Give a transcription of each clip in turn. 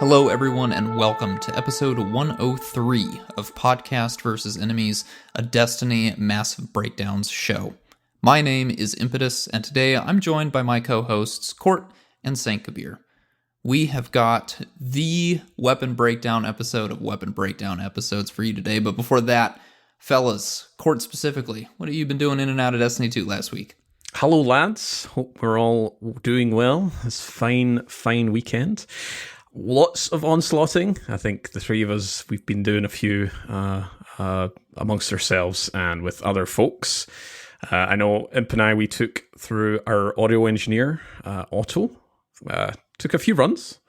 Hello, everyone, and welcome to episode 103 of Podcast vs. Enemies, a Destiny Massive Breakdowns show. My name is Impetus, and today I'm joined by my co-hosts, Court and Saint Kabir. We have got the Weapon Breakdown episode of Weapon Breakdown episodes for you today, but before that, fellas, Court specifically, what have you been doing in and out of Destiny 2 last week? Hello, lads. Hope we're all doing well. This fine weekend. Lots of onslaughting. I think the three of us, we've been doing a few amongst ourselves and with other folks. I know Imp and I, we took through our audio engineer, Otto. Took a few runs,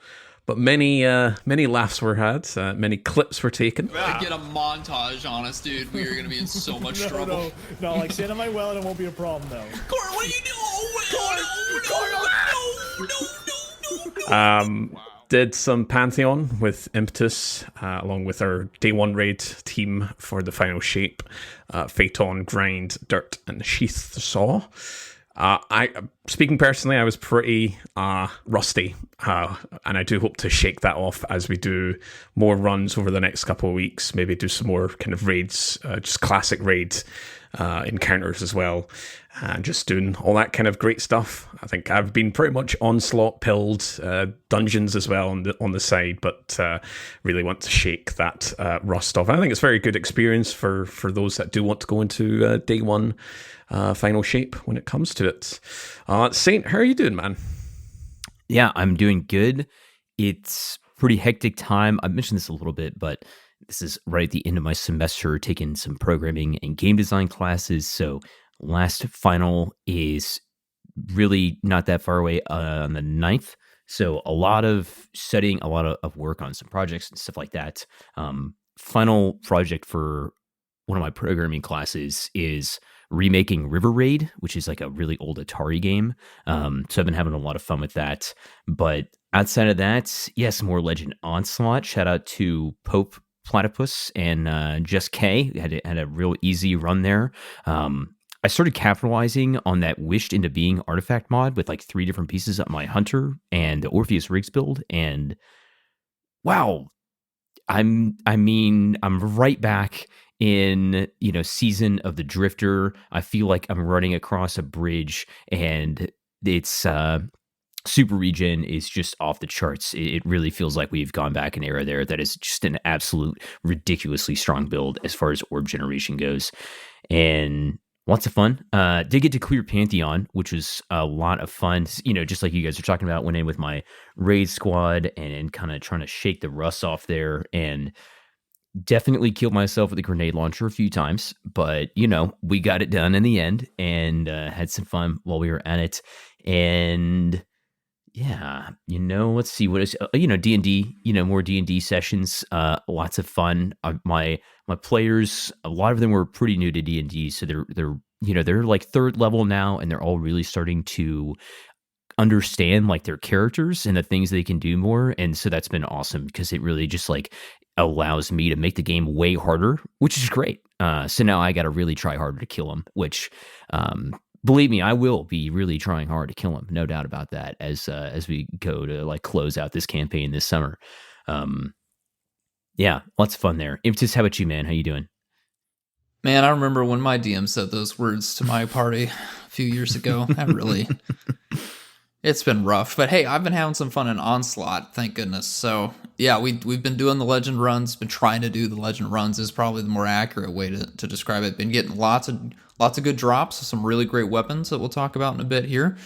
but many laughs were had. Many clips were taken. Get a montage on us, dude. We are going to be in so much trouble. No, like stand on my well and it won't be a problem, though. Court, what are you doing? No. Did some Pantheon with Impetus, along with our Day 1 raid team for the final shape. Phaeton, Grind, Dirt, and Sheath the Saw. Speaking personally, I was pretty rusty, and I do hope to shake that off as we do more runs over the next couple of weeks. Maybe do some more kind of raids, just classic raids, encounters as well, and just doing all that kind of great stuff. I think I've been pretty much onslaught pilled, dungeons as well on the side, but really want to shake that rust off. I think it's a very good experience for those that do want to go into Day 1 final shape when it comes to it. Saint, how are you doing, man? Yeah, I'm doing good. It's pretty hectic time. I mentioned this a little bit, but this is right at the end of my semester, taking some programming and game design classes. So last final is really not that far away, on the 9th. So a lot of studying, a lot of work on some projects and stuff like that. Final project for one of my programming classes is remaking River Raid, which is like a really old Atari game. So I've been having a lot of fun with that. But outside of that, some more Legend Onslaught. Shout out to Pope Platypus and Just K. Had a real easy run there. I started capitalizing on that wished into being artifact mod with like 3 different pieces of my Hunter and the Orpheus Rigs build. And wow, I'm right back in, Season of the Drifter. I feel like I'm running across a bridge, and it's super regen is just off the charts. It really feels like we've gone back an era there that is just an absolute ridiculously strong build as far as orb generation goes, and lots of fun. Did get to clear Pantheon, which was a lot of fun. Just like you guys are talking about, went in with my raid squad and kind of trying to shake the rust off there, and definitely killed myself with a grenade launcher a few times, but we got it done in the end, and had some fun while we were at it. And let's see what is D&D, more D&D sessions, lots of fun. My players, a lot of them were pretty new to D&D, so they're like 3rd level now, and they're all really starting to understand like their characters and the things they can do more. And so that's been awesome, because it really just like allows me to make the game way harder, which is great. So now I got to really try harder to kill them, which, believe me, I will be really trying hard to kill him. No doubt about that as we go to like close out this campaign this summer. Lots of fun there. Impetus, how about you, man? How you doing? Man, I remember when my DM said those words to my party a few years ago. It's been rough, but hey, I've been having some fun in Onslaught, thank goodness. So yeah, we've been doing the Legend runs, been trying to do the Legend runs is probably the more accurate way to describe it. Been getting lots of good drops, some really great weapons that we'll talk about in a bit here.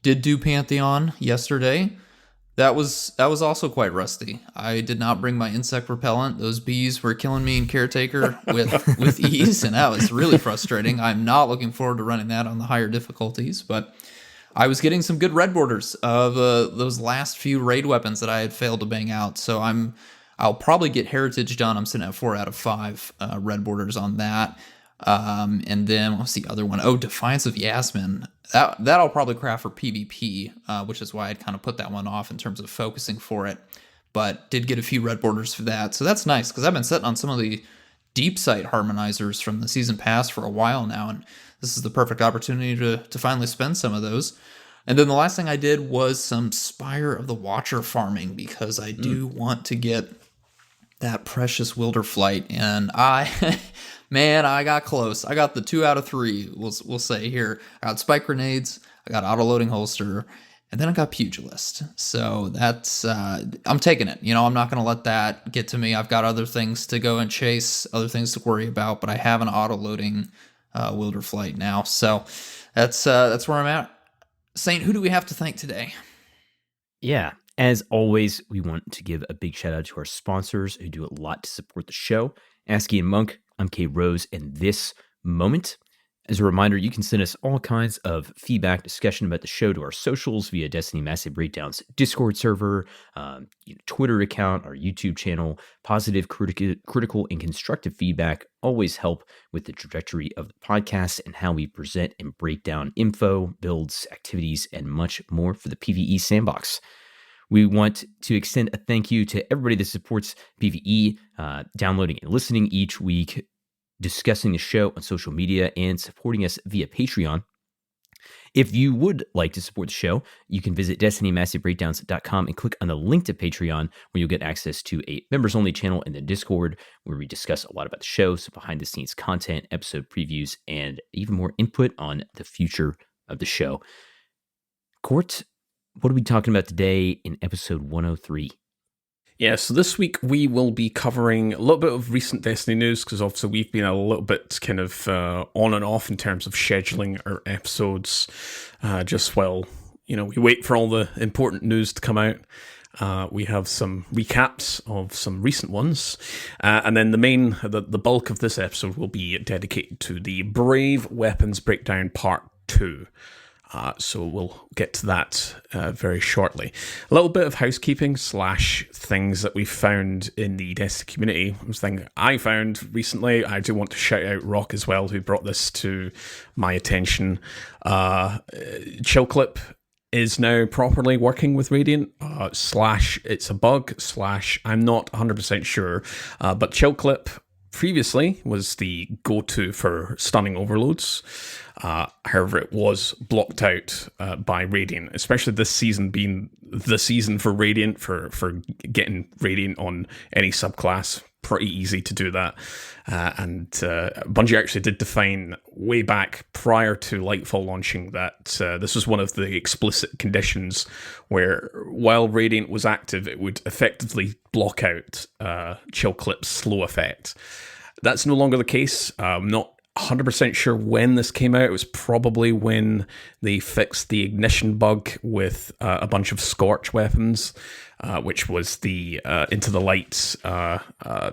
Did do Pantheon yesterday. That was also quite rusty. I did not bring my insect repellent. Those bees were killing me in Caretaker with ease, and that was really frustrating. I'm not looking forward to running that on the higher difficulties, but I was getting some good red borders of those last few raid weapons that I had failed to bang out. So I'll probably get Heritage done. I'm sitting at 4 out of 5 red borders on that. And then what's the other one? Oh, Defiance of Yasmin. That I'll probably craft for PvP, which is why I'd kind of put that one off in terms of focusing for it. But did get a few red borders for that. So that's nice, because I've been sitting on some of the deep sight harmonizers from the season pass for a while now, and this is the perfect opportunity to finally spend some of those. And then the last thing I did was some Spire of the Watcher farming, because I do want to get that precious Wilderflight. And man, I got close. I got the 2 out of 3, we'll say here. I got Spike Grenades, I got Auto-Loading Holster, and then I got Pugilist. So that's, I'm taking it. I'm not going to let that get to me. I've got other things to go and chase, other things to worry about, but I have an auto-loading Wilderflight now. So that's where I'm at. Saint, who do we have to thank today? Yeah, as always, we want to give a big shout out to our sponsors who do a lot to support the show. ASCII and Monk, I'm Kay Rose, and This Moment. As a reminder, you can send us all kinds of feedback, discussion about the show to our socials via Destiny Massive Breakdown's Discord server, Twitter account, our YouTube channel. Positive, critical, and constructive feedback always help with the trajectory of the podcast and how we present and break down info, builds, activities, and much more for the PvE sandbox. We want to extend a thank you to everybody that supports PvE, downloading and listening each week, discussing the show on social media, and supporting us via Patreon. If you would like to support the show, you can visit DestinyMassiveBreakdowns.com and click on the link to Patreon, where you'll get access to a members-only channel in the Discord, where we discuss a lot about the show, so behind-the-scenes content, episode previews, and even more input on the future of the show. Court, what are we talking about today in episode 103? Yeah, so this week we will be covering a little bit of recent Destiny news, because obviously we've been a little bit kind of on and off in terms of scheduling our episodes, just while, we wait for all the important news to come out. We have some recaps of some recent ones, and then the bulk of this episode will be dedicated to the Brave Weapons Breakdown Part 2. So we'll get to that very shortly. A little bit of housekeeping / things that we found in the Destiny community. Thing I found recently, I do want to shout out Rock as well, who brought this to my attention. Chill Clip is now properly working with Radiant, / it's a bug, / I'm not 100% sure, but Chill Clip previously was the go-to for stunning overloads. However, it was blocked out by Radiant, especially this season being the season for Radiant, for getting Radiant on any subclass. Pretty easy to do that. And Bungie actually did define way back prior to Lightfall launching that this was one of the explicit conditions where while Radiant was active, it would effectively block out Chill Clip's slow effect. That's no longer the case. I'm not 100% sure when this came out. It was probably when they fixed the ignition bug with a bunch of Scorch weapons, which was the Into the Light kind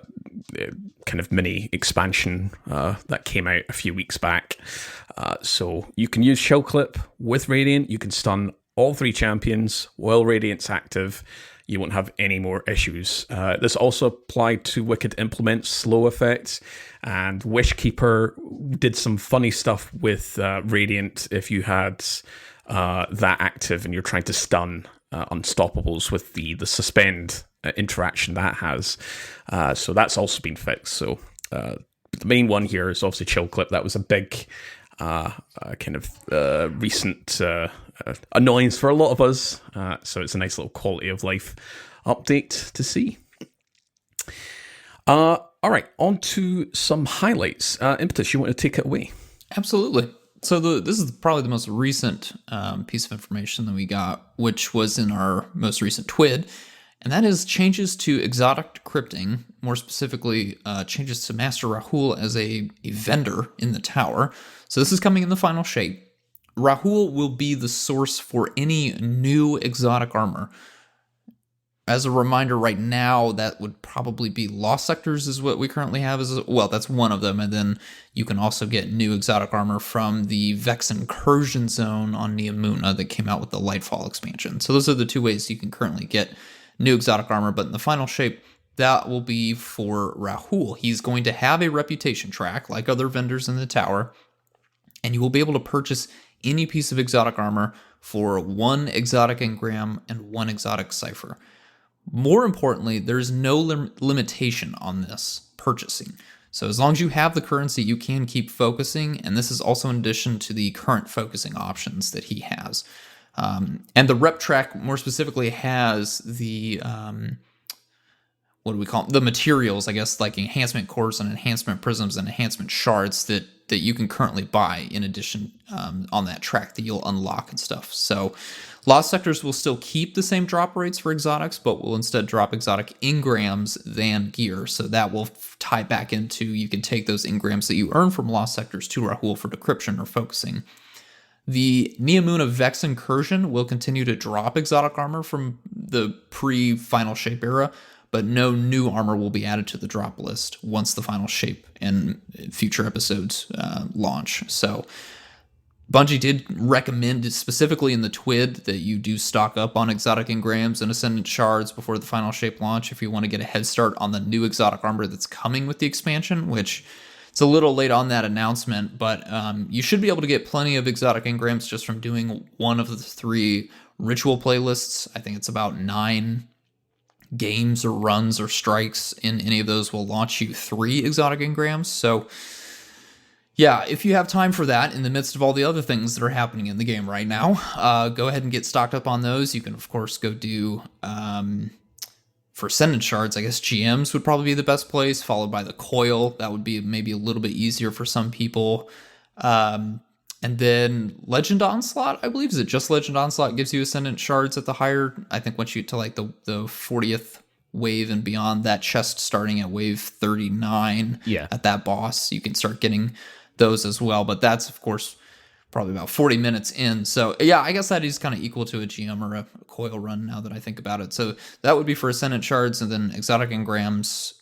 of mini expansion that came out a few weeks back. So you can use Chill Clip with Radiant. You can stun all 3 champions while Radiant's active. You won't have any more issues. This also applied to Wicked Implement's slow effects, and Wishkeeper did some funny stuff with Radiant if you had that active and you're trying to stun Unstoppables with the suspend interaction that has. So that's also been fixed. So the main one here is obviously Chill Clip. That was a big recent annoyance for a lot of us, so it's a nice little quality of life update to see. All right, on to some highlights. Impetus, you want to take it away? Absolutely. So this is probably the most recent piece of information that we got, which was in our most recent TWID, and that is changes to exotic decrypting, more specifically changes to Master Rahool as a vendor in the tower. So this is coming in the final shape. Rahool will be the source for any new exotic armor. As a reminder, right now, that would probably be Lost Sectors is what we currently have. Well, that's one of them. And then you can also get new exotic armor from the Vex Incursion Zone on Neomuna that came out with the Lightfall expansion. So those are the 2 ways you can currently get new exotic armor. But in the final shape, that will be for Rahool. He's going to have a reputation track like other vendors in the tower. And you will be able to purchase any piece of exotic armor for 1 exotic engram and 1 exotic cipher. More importantly, there's no limitation on this purchasing. So as long as you have the currency, you can keep focusing, and this is also in addition to the current focusing options that he has. And the rep track more specifically has the what do we call them? The materials, I guess, like enhancement cores and enhancement prisms and enhancement shards that you can currently buy in addition on that track that you'll unlock and stuff. So Lost Sectors will still keep the same drop rates for exotics, but will instead drop exotic engrams than gear. So that will tie back into, you can take those engrams that you earn from Lost Sectors to Rahul for decryption or focusing. The Neomuna Vex Incursion will continue to drop exotic armor from the pre-Final Shape era, but no new armor will be added to the drop list once the Final Shape and future episodes launch. So Bungie did recommend specifically in the TWID that you do stock up on exotic engrams and ascendant shards before the Final Shape launch if you want to get a head start on the new exotic armor that's coming with the expansion, which it's a little late on that announcement, but you should be able to get plenty of exotic engrams just from doing one of the 3 ritual playlists. I think it's about 9 games or runs or strikes in any of those will launch you 3 exotic engrams. So yeah, if you have time for that in the midst of all the other things that are happening in the game right now, go ahead and get stocked up on those. You can, of course, go do, for Ascendant Shards, I guess GMs would probably be the best place, followed by the Coil. That would be maybe a little bit easier for some people. And then Legend Onslaught, I believe, is it just Legend Onslaught gives you Ascendant Shards at the higher, I think once you get to like the 40th wave and beyond, that chest starting at wave 39 at that boss, you can start getting those as well. But that's, of course, probably about 40 minutes in. So yeah, I guess that is kind of equal to a GM or a Coil run now that I think about it. So that would be for Ascendant Shards, and then Exotic Engrams.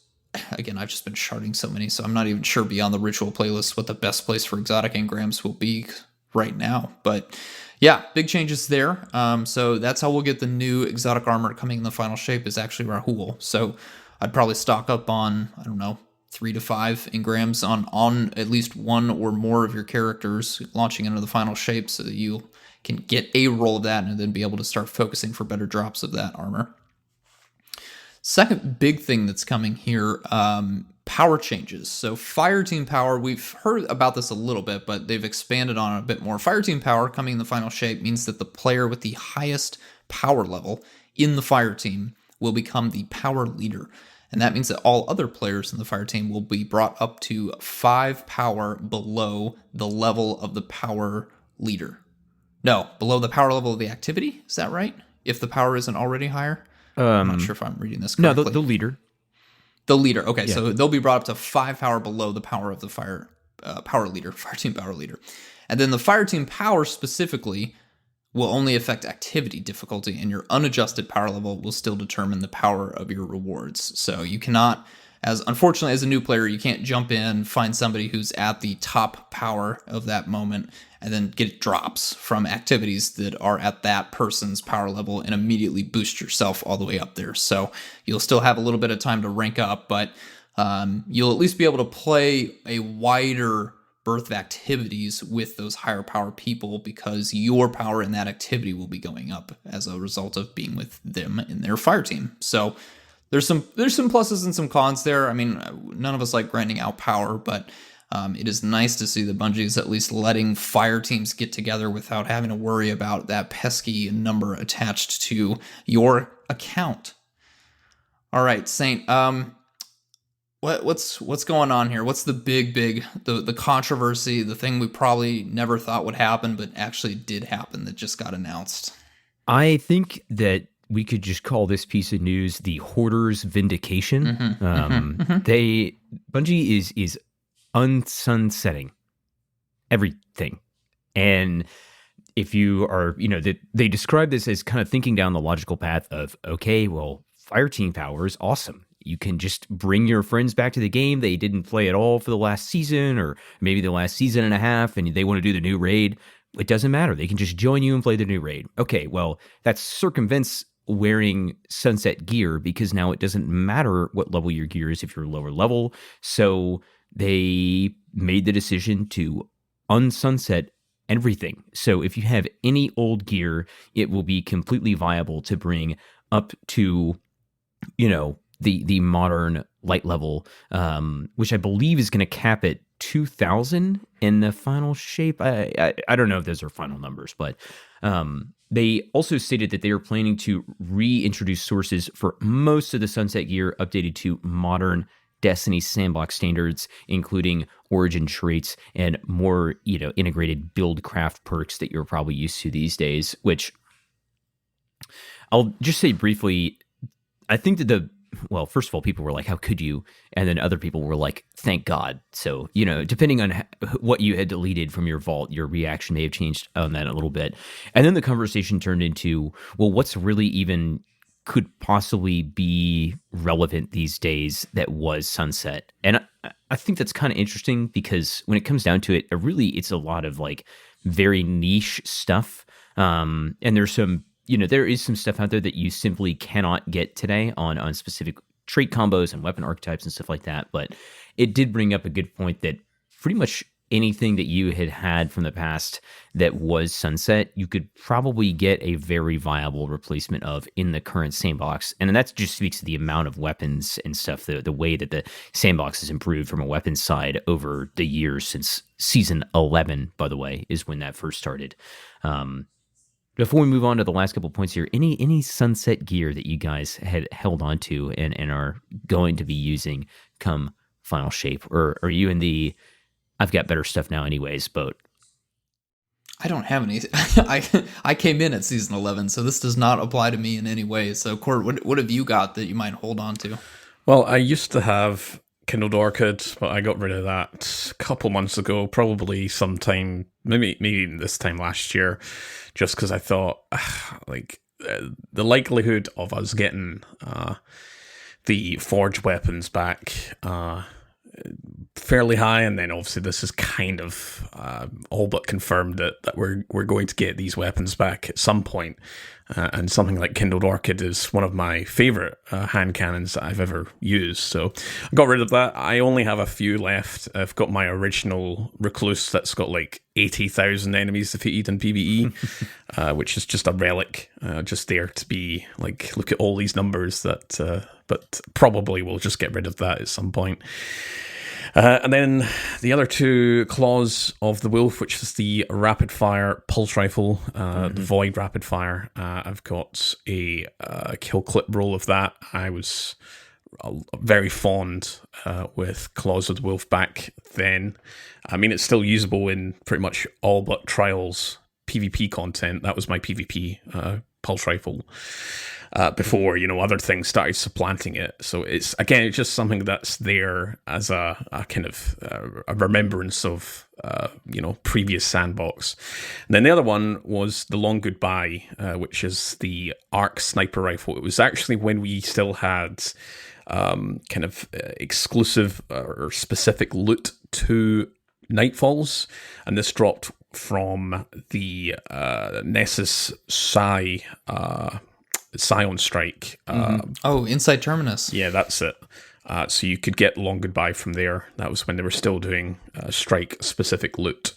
Again, I've just been sharding so many, so I'm not even sure beyond the ritual playlist what the best place for exotic engrams will be right now. But yeah, big changes there. So that's how we'll get the new exotic armor coming in the Final Shape is actually Rahul. So I'd probably stock up on, I don't know, 3 to 5 engrams on at least one or more of your characters launching into the Final Shape so that you can get a roll of that and then be able to start focusing for better drops of that armor. Second big thing that's coming here, power changes. So Fireteam Power, we've heard about this a little bit, but they've expanded on it a bit more. Fireteam Power coming in the Final Shape means that the player with the highest power level in the Fireteam will become the power leader. And that means that all other players in the Fireteam will be brought up to 5 power below the level of the power leader. No, below the power level of the activity. Is that right? If the power isn't already higher? I'm not sure if I'm reading this correctly. No, the leader. The leader. Okay, yeah. So they'll be brought up to 5 power below the power of the power leader, Fireteam Power leader. And then the Fireteam Power specifically will only affect activity difficulty, and your unadjusted power level will still determine the power of your rewards. So you cannot, unfortunately, as a new player, you can't jump in, find somebody who's at the top power of that moment, and then get drops from activities that are at that person's power level and immediately boost yourself all the way up there. So you'll still have a little bit of time to rank up, but you'll at least be able to play a wider berth of activities with those higher power people because your power in that activity will be going up as a result of being with them in their fire team. So there's some pluses and some cons there. I mean, none of us like grinding out power, but it is nice to see that Bungie is at least letting fire teams get together without having to worry about that pesky number attached to your account. All right, Saint. What's going on here? What's the big the controversy? The thing we probably never thought would happen, but actually did happen that just got announced. I think that we could just call this piece of news the Hoarder's vindication. Bungie is unsunsetting everything. And if you are, they describe this as kind of thinking down the logical path of, okay, well, Fireteam Power is awesome. You can just bring your friends back to the game. They didn't play at all for the last season or maybe the last season and a half, and they want to do the new raid. It doesn't matter. They can just join you and play the new raid. Okay, well, that circumvents wearing sunset gear because now it doesn't matter what level your gear is if you're lower level. So they made the decision to unsunset everything. So if you have any old gear, it will be completely viable to bring up to, the modern light level, which I believe is going to cap it 2,000 in the final shape. I don't know if those are final numbers, but they also stated that they are planning to reintroduce sources for most of the Sunset gear updated to modern Destiny sandbox standards, including origin traits and more, integrated build craft perks that you're probably used to these days, which I'll just say briefly. I think that first of all, people were like, how could you? And then other people were like, thank God. So, depending on what you had deleted from your vault, your reaction may have changed on that a little bit. And then the conversation turned into, well, what's really even could possibly be relevant these days that was Sunset? And I think that's kind of interesting because when it comes down to it, it's a lot of like very niche stuff. And there's some, there is some stuff out there that you simply cannot get today on specific trait combos and weapon archetypes and stuff like that. But it did bring up a good point that pretty much anything that you had from the past that was Sunset, you could probably get a very viable replacement of in the current sandbox. And that just speaks to the amount of weapons and stuff, the way that the sandbox has improved from a weapons side over the years since season 11, by the way, is when that first started. Before we move on to the last couple of points here, any Sunset gear that you guys had held on to and are going to be using come final shape? Or are you in the I've got better stuff now anyways boat? I don't have anything. I came in at season 11, so this does not apply to me in any way. So, Court, what have you got that you might hold on to? Well, I used to have Kindled Orchid, but I got rid of that a couple months ago, probably sometime, maybe even this time last year, just because I thought, the likelihood of us getting the forged weapons back fairly high, and then obviously this is kind of all but confirmed that we're going to get these weapons back at some point. And something like Kindled Orchid is one of my favorite hand cannons that I've ever used. So I got rid of that. I only have a few left. I've got my original Recluse that's got like 80,000 enemies defeated in PvE, which is just a relic, just there to be like, look at all these numbers that, but probably we'll just get rid of that at some point. And then the other two claws of the wolf, which is the rapid fire pulse rifle, the Void rapid fire. I've got a kill clip roll of that. I was very fond with Claws of the Wolf back then. I mean, it's still usable in pretty much all but Trials PvP content. That was my PvP pulse rifle. Before, other things started supplanting it. So it's just something that's there as a kind of a remembrance of, previous sandbox. And then the other one was the Long Goodbye, which is the ARC sniper rifle. It was actually when we still had kind of exclusive or specific loot to Nightfalls. And this dropped from the Nessus Scion Strike. Inside Terminus. Yeah, that's it. So you could get Long Goodbye from there. That was when they were still doing strike-specific loot.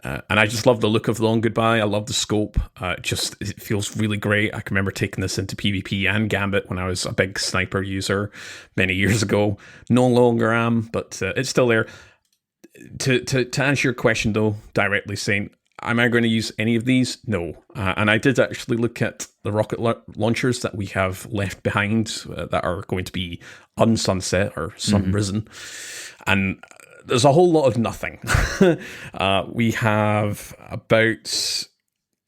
And I just love the look of Long Goodbye. I love the scope. It feels really great. I can remember taking this into PvP and Gambit when I was a big sniper user many years ago. No longer am, but it's still there. To answer your question, though, directly saying, am I going to use any of these? No. And I did actually look at the rocket launchers that we have left behind that are going to be unsunset or sunrisen. And there's a whole lot of nothing. We have about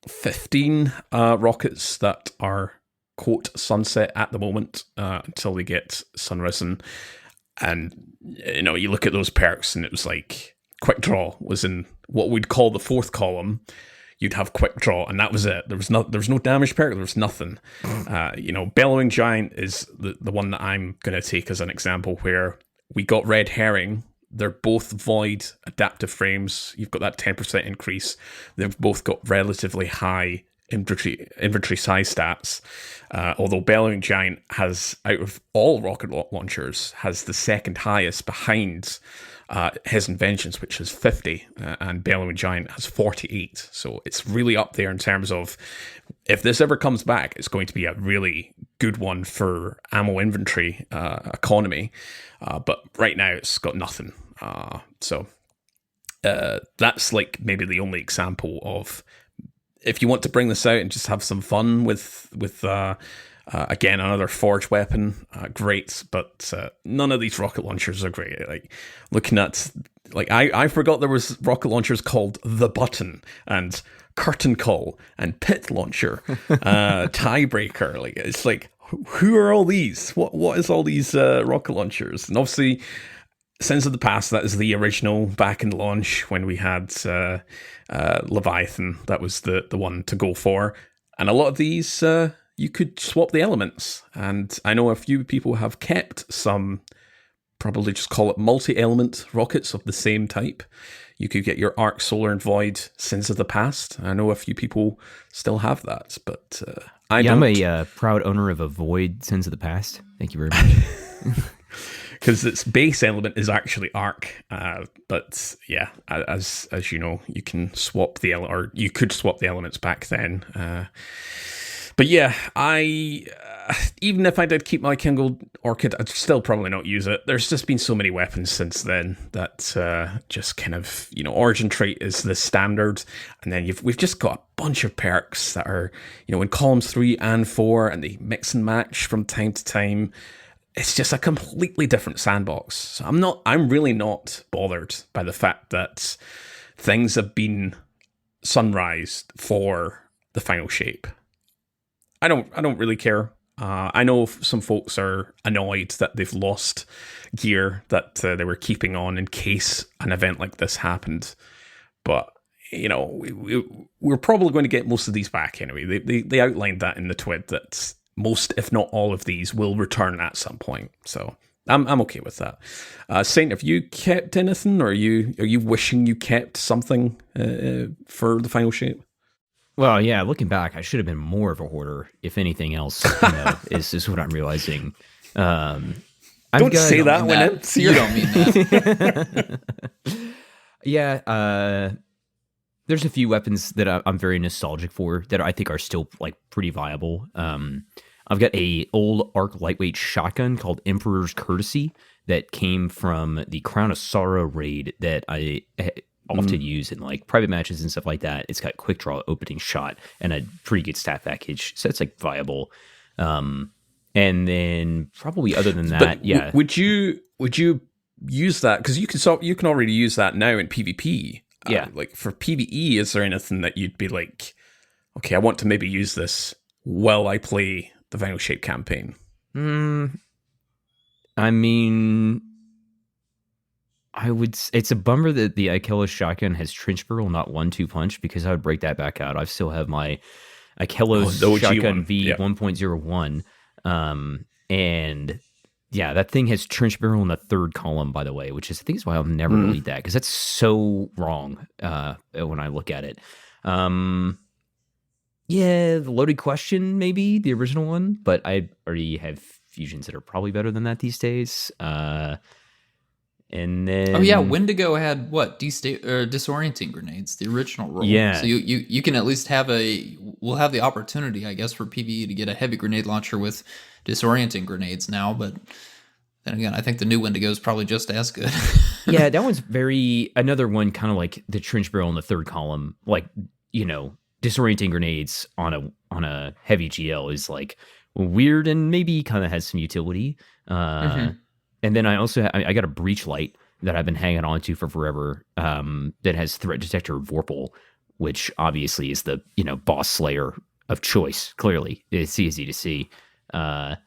15 rockets that are, quote, sunset at the moment until they get sunrisen. And, you look at those perks and it was like, Quick Draw was in what we'd call the fourth column. You'd have Quick Draw, and that was it. There was no damage perk. There was nothing. Bellowing Giant is the one that I'm going to take as an example, where we got Red Herring. They're both Void adaptive frames. You've got that 10% increase. They've both got relatively high inventory size stats. Although Bellowing Giant has, out of all rocket launchers, has the second highest behind His Vengeance, which is 50, and Bellowing Giant has 48. So it's really up there in terms of, if this ever comes back, it's going to be a really good one for ammo inventory economy. But right now, it's got nothing. So that's like maybe the only example of, if you want to bring this out and just have some fun with again, another forge weapon, great, but none of these rocket launchers are great. Like, looking at, like, I forgot there was rocket launchers called the Button and Curtain Call and Pit Launcher, Tiebreaker. Like, it's like, who are all these? What is all these rocket launchers? And obviously, Sins of the Past, that is the original back in launch when we had Leviathan. That was the one to go for. And a lot of these, you could swap the elements. And I know a few people have kept some, probably just call it multi-element rockets of the same type. You could get your Arc, Solar, and Void Sins of the Past. I know a few people still have that, but I don't. I'm a proud owner of a Void Sins of the Past. Thank you very much. Because its base element is actually Arc, but yeah, as you know, you can swap or you could swap the elements back then. But yeah, I even if I did keep my Kindled Orchid, I'd still probably not use it. There's just been so many weapons since then that just kind of, you know, Origin Trait is the standard, and then we've just got a bunch of perks that are, you know, in columns 3 and 4, and they mix and match from time to time. It's just a completely different sandbox. So I'm really not bothered by the fact that things have been sunrised for the final shape. I don't really care. I know some folks are annoyed that they've lost gear that they were keeping on in case an event like this happened. But, you know, we're probably going to get most of these back anyway. They outlined that in the TWID that most, if not all of these, will return at some point. So I'm okay with that. Saint, have you kept anything, or are you wishing you kept something for the final shape? Well, yeah, looking back, I should have been more of a hoarder, if anything else, you know, is what I'm realizing. Don't say that when it's you don't mean that. Yeah, there's a few weapons that I'm very nostalgic for that I think are still like pretty viable. I've got a old Arc lightweight shotgun called Emperor's Courtesy that came from the Crown of Sorrow raid that I often use in like private matches and stuff like that. It's got quick draw opening shot and a pretty good stat package, so it's like viable. And then probably other than that, but yeah. Would you use that, because you can already use that now in PvP? Yeah. Like for PvE, is there anything that you'd be like, okay, I want to maybe use this while I play the Final Shape campaign? I mean, it's a bummer that the Ikelos shotgun has trench barrel, not 1-2 punch, because I would break that back out. I've still have my Ikelos shotgun V 1.01. And yeah, that thing has trench barrel in the third column, by the way, which is, I think is why I'll never delete that, because that's so wrong when I look at it. Yeah, the Loaded Question, maybe the original one, but I already have fusions that are probably better than that these days. And then, oh yeah, Wendigo had what, disorienting grenades, the original role. Yeah, so you can at least we'll have the opportunity, I guess, for PvE to get a heavy grenade launcher with disorienting grenades now. But then again, I think the new Wendigo is probably just as good. Yeah, that one's another one, kind of like the trench barrel in the third column. Like, you know, disorienting grenades on a heavy GL is like weird and maybe kind of has some utility. And then I also I got a breach light that I've been hanging on to for forever, that has threat detector Vorpal, which obviously is the, you know, boss slayer of choice. Clearly, it's easy to see. I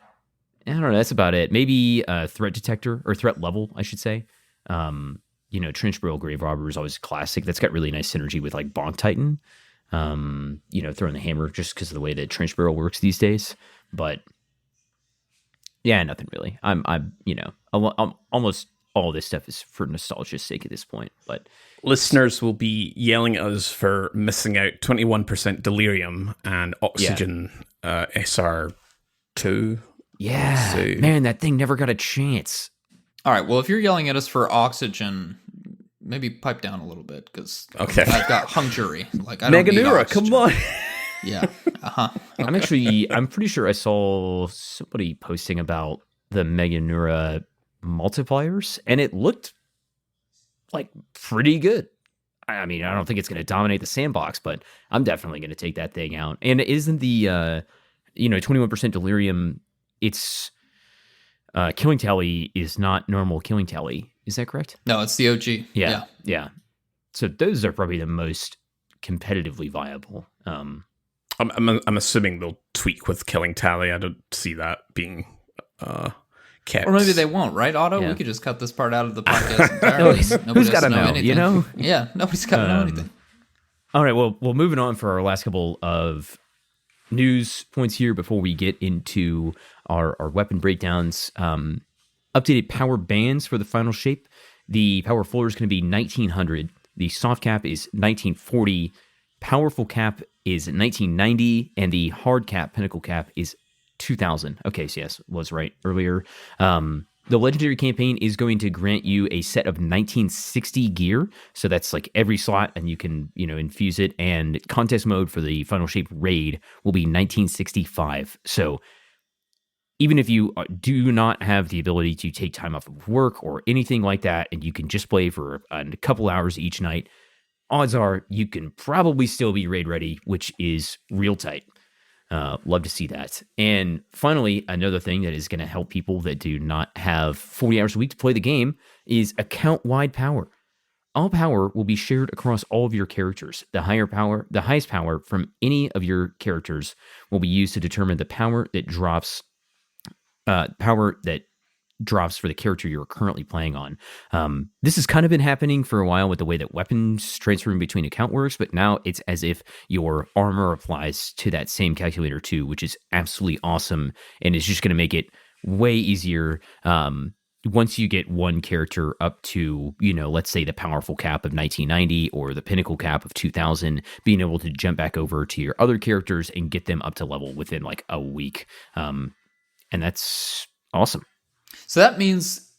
don't know. That's about it. Maybe threat detector, or threat level, I should say. You know, Trench Barrel Grave Robber is always classic. That's got really nice synergy with like Bonk Titan. You know, throwing the hammer just because of the way that Trench Barrel works these days. But yeah, nothing really. I'm you know, almost all this stuff is for nostalgia's sake at this point. But listeners will be yelling at us for missing out 21% Delirium and Oxygen SR2. Yeah, so, man, that thing never got a chance. All right, well, if you're yelling at us for Oxygen, maybe pipe down a little bit, because okay, I've got hung jury. Like, I don't need Meganura, oxygen. Come on. Yeah. Okay. I'm pretty sure I saw somebody posting about the Meganura multipliers, and it looked like pretty good. I mean, I don't think it's going to dominate the sandbox, but I'm definitely going to take that thing out. And isn't the 21% delirium? It's killing tally is not normal killing tally. Is that correct? No, it's the OG. Yeah. So those are probably the most competitively viable. I'm assuming they'll tweak with killing tally. I don't see that being kept. Or maybe they won't, right, Otto? Yeah. We could just cut this part out of the podcast entirely. Who's got to know? Anything. You know? Yeah, nobody's got to know anything. All right. Well, moving on for our last couple of news points here before we get into our weapon breakdowns. Updated power bands for the final shape. The power floor is going to be 1900. The soft cap is 1940. Powerful cap is 1990. And the hard cap, pinnacle cap, is 2000. Okay, so yes, was right earlier. The legendary campaign is going to grant you a set of 1960 gear. So that's like every slot, and you can, infuse it. And contest mode for the final shape raid will be 1965. So even if you do not have the ability to take time off of work or anything like that, and you can just play for a couple hours each night, odds are you can probably still be raid ready, which is real tight. Love to see that. And finally, another thing that is going to help people that do not have 40 hours a week to play the game is account-wide power. All power will be shared across all of your characters. The highest power from any of your characters will be used to determine the power that drops for the character you're currently playing on. This has kind of been happening for a while with the way that weapons transferring between account works, but now it's as if your armor applies to that same calculator too, which is absolutely awesome, and it's just going to make it way easier once you get one character up to, let's say the powerful cap of 1990 or the pinnacle cap of 2000, being able to jump back over to your other characters and get them up to level within like a week. And that's awesome. So that means,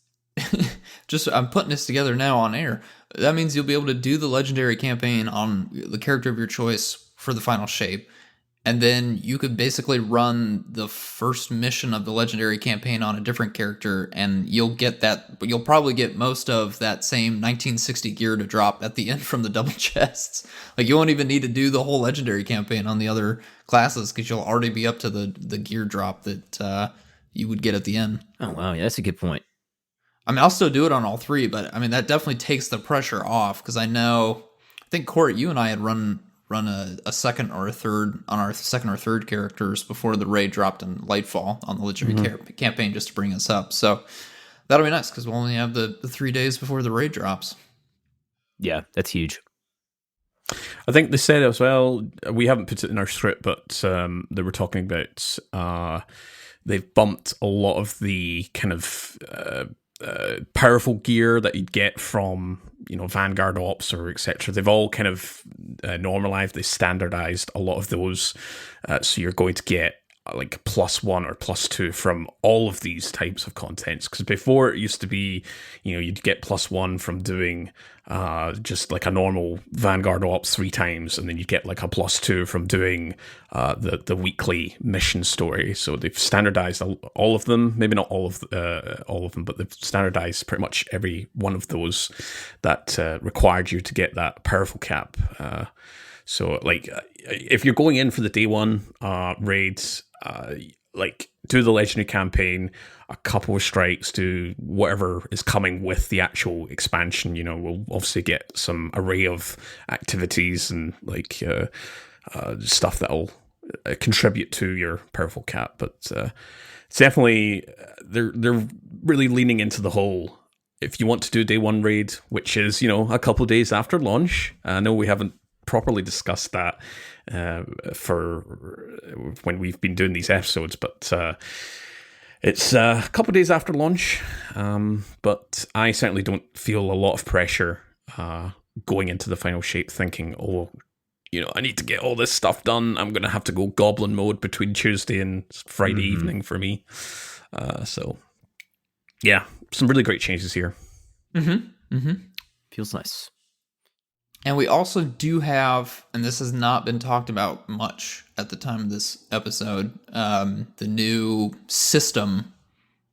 I'm putting this together now on air. That means you'll be able to do the legendary campaign on the character of your choice for the final shape. And then you could basically run the first mission of the legendary campaign on a different character, and you'll get that, but you'll probably get most of that same 1960 gear to drop at the end from the double chests. Like, you won't even need to do the whole legendary campaign on the other classes, because you'll already be up to the gear drop that you would get at the end. Oh, wow. Yeah, that's a good point. I mean, I'll still do it on all three, but I mean, that definitely takes the pressure off, because I think, Court, you and I had run a second or a third on our second or third characters before the raid dropped in Lightfall on the legendary campaign, just to bring us up. So that'll be nice, because we'll only have the 3 days before the raid drops. Yeah, that's huge. I think they said as well, we haven't put it in our script, but they were talking about they've bumped a lot of the kind of powerful gear that you'd get from, Vanguard Ops or etc. They've all kind of normalized, they standardized a lot of those. So you're going to get like +1 or +2 from all of these types of contents. Because before it used to be, you'd get +1 from doing just like a normal Vanguard Ops 3 times, and then you get like a +2 from doing the weekly mission story. So they've standardized all of them, maybe not all of them, but they've standardized pretty much every one of those that required you to get that powerful cap. So like if you're going in for the day one raids, like do the legendary campaign, a couple of strikes, do whatever is coming with the actual expansion. We'll obviously get some array of activities and like stuff that'll contribute to your powerful cap. But it's definitely they're really leaning into the whole. If you want to do day one raid, which is a couple of days after launch, I know we haven't properly discussed that for when we've been doing these episodes, but it's a couple of days after launch, but I certainly don't feel a lot of pressure going into the final shape thinking, I need to get all this stuff done. I'm going to have to go goblin mode between Tuesday and Friday evening for me. So yeah, some really great changes here. Feels nice. And we also do have, and this has not been talked about much at the time of this episode, the new system.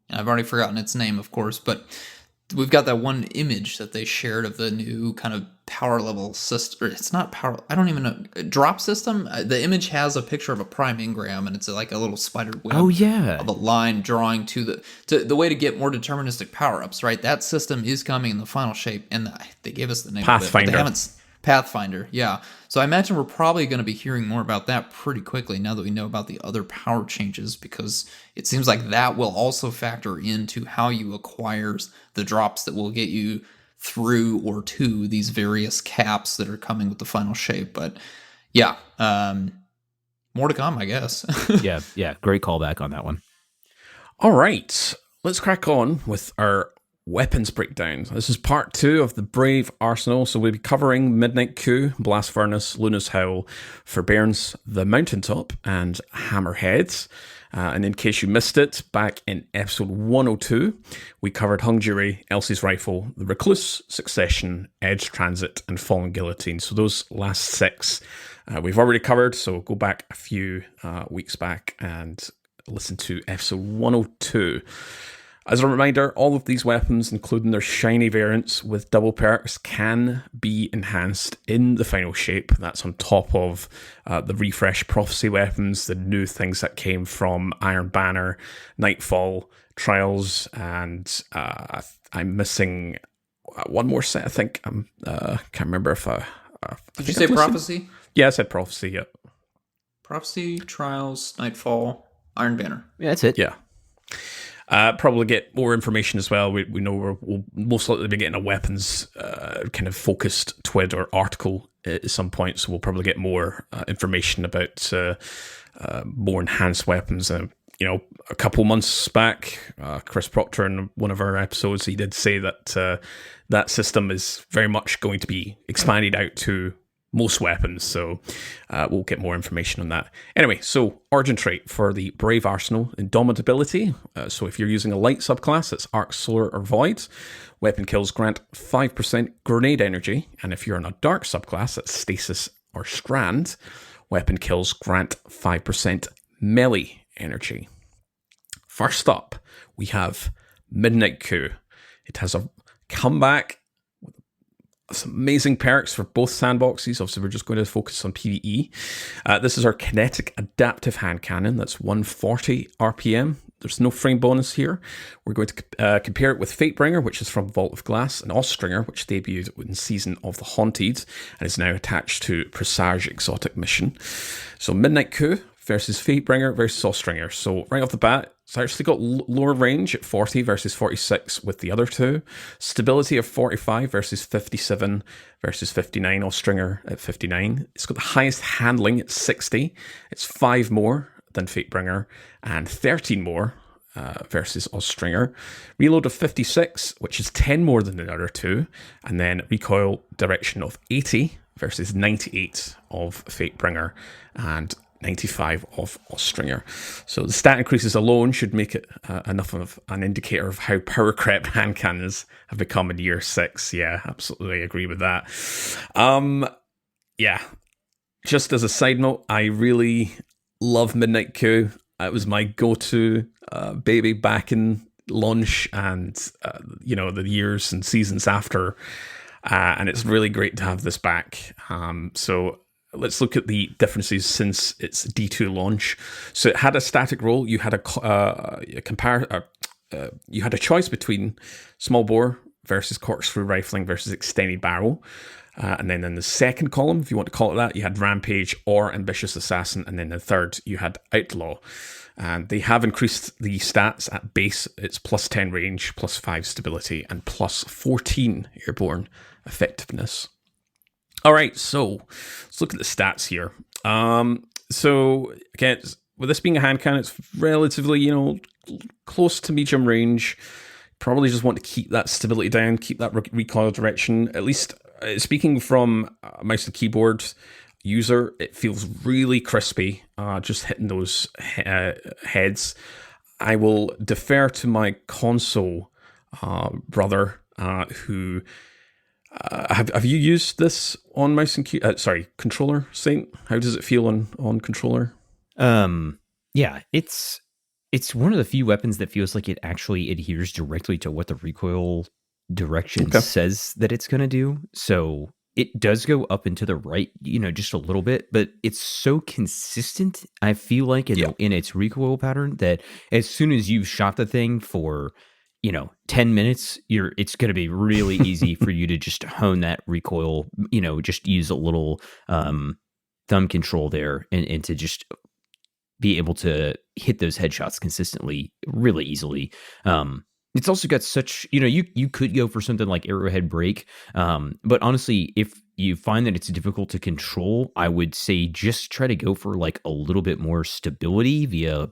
And I've already forgotten its name, of course, but we've got that one image that they shared of the new kind of power level system. It's not power. I don't even know. Drop system. The image has a picture of a prime engram, and it's like a little spider web. Oh, yeah. Of a line drawing to the way to get more deterministic power ups. Right. That system is coming in the final shape, and they gave us the name Pathfinder. of it. But they haven't. Pathfinder, yeah. So I imagine we're probably going to be hearing more about that pretty quickly now that we know about the other power changes, because it seems like that will also factor into how you acquire the drops that will get you through or to these various caps that are coming with the final shape. But yeah, more to come, I guess. Yeah. Great callback on that one. All right, let's crack on with our weapons breakdown. This is part 2 of the Brave Arsenal. So we'll be covering Midnight Coup, Blast Furnace, Luna's Howl, Forbearance, the Mountaintop, and Hammerhead. And in case you missed it, back in episode 102, we covered Hung Jury, Elsie's Rifle, the Recluse, Succession, Edge Transit, and Fallen Guillotine. So those last 6 we've already covered. So go back a few weeks back and listen to episode 102. As a reminder, all of these weapons, including their shiny variants with double perks, can be enhanced in the final shape. That's on top of the refresh prophecy weapons, the new things that came from Iron Banner, Nightfall, Trials, and I'm missing one more set, I think. Can't remember if I... Did you say Prophecy? Yeah, I said Prophecy, yeah. Prophecy, Trials, Nightfall, Iron Banner. Yeah, that's it. Yeah. Probably get more information as well. We know we'll most likely be getting a weapons kind of focused TWID or article at some point, so we'll probably get more information about more enhanced weapons. A couple months back, Chris Proctor in one of our episodes, he did say that that system is very much going to be expanded out to most weapons, so we'll get more information on that. Anyway, so origin trait for the Brave Arsenal, Indomitability. So if you're using a light subclass, it's Arc, Solar, or Void. Weapon kills grant 5% grenade energy, and if you're in a dark subclass, it's Stasis or Strand. Weapon kills grant 5% melee energy. First up, we have Midnight Coup. It has a comeback, some amazing perks for both sandboxes. Obviously, we're just going to focus on PvE. This is our kinetic adaptive hand cannon. That's 140 RPM. There's no frame bonus here. We're going to compare it with Fatebringer, which is from Vault of Glass, and Austringer, which debuted in Season of the Haunted and is now attached to Presage Exotic Mission. So Midnight Coup versus Fatebringer versus Austringer. So right off the bat, it's actually got lower range at 40 versus 46 with the other two. Stability of 45 versus 57 versus 59. Austringer at 59. It's got the highest handling at 60. It's 5 more than Fatebringer and 13 more versus Austringer. Reload of 56, which is 10 more than the other two. And then recoil direction of 80 versus 98 of Fatebringer and 95 of Austringer. So the stat increases alone should make it enough of an indicator of how power crept hand cannons have become in year 6. Yeah, absolutely agree with that. Yeah, just as a side note, I really love Midnight Coup. It was my go-to baby back in launch and the years and seasons after, and it's really great to have this back. So let's look at the differences since its D2 launch. So it had a static roll. You had you had a choice between small bore versus corkscrew rifling versus extended barrel. And then in the second column, if you want to call it that, you had Rampage or Ambitious Assassin. And then the third, you had Outlaw. And they have increased the stats at base. It's plus 10 range, plus 5 stability, and plus 14 airborne effectiveness. All right, so let's look at the stats here. So again, with this being a hand cannon, it's relatively, close to medium range. Probably just want to keep that stability down, keep that recoil direction. At least speaking from a mouse and keyboard user, it feels really crispy, just hitting those heads. I will defer to my console brother, who... have you used this on mouse and controller, Saint? How does it feel on controller? Yeah, it's one of the few weapons that feels like it actually adheres directly to what the recoil direction says that it's going to do. So it does go up and to the right, just a little bit, but it's so consistent, I feel like, in its recoil pattern, that as soon as you've shot the thing for 10 minutes, it's going to be really easy for you to just hone that recoil, just use a little thumb control there and to just be able to hit those headshots consistently really easily. It's also got such, you could go for something like Arrowhead Break. But honestly, if you find that it's difficult to control, I would say just try to go for like a little bit more stability via,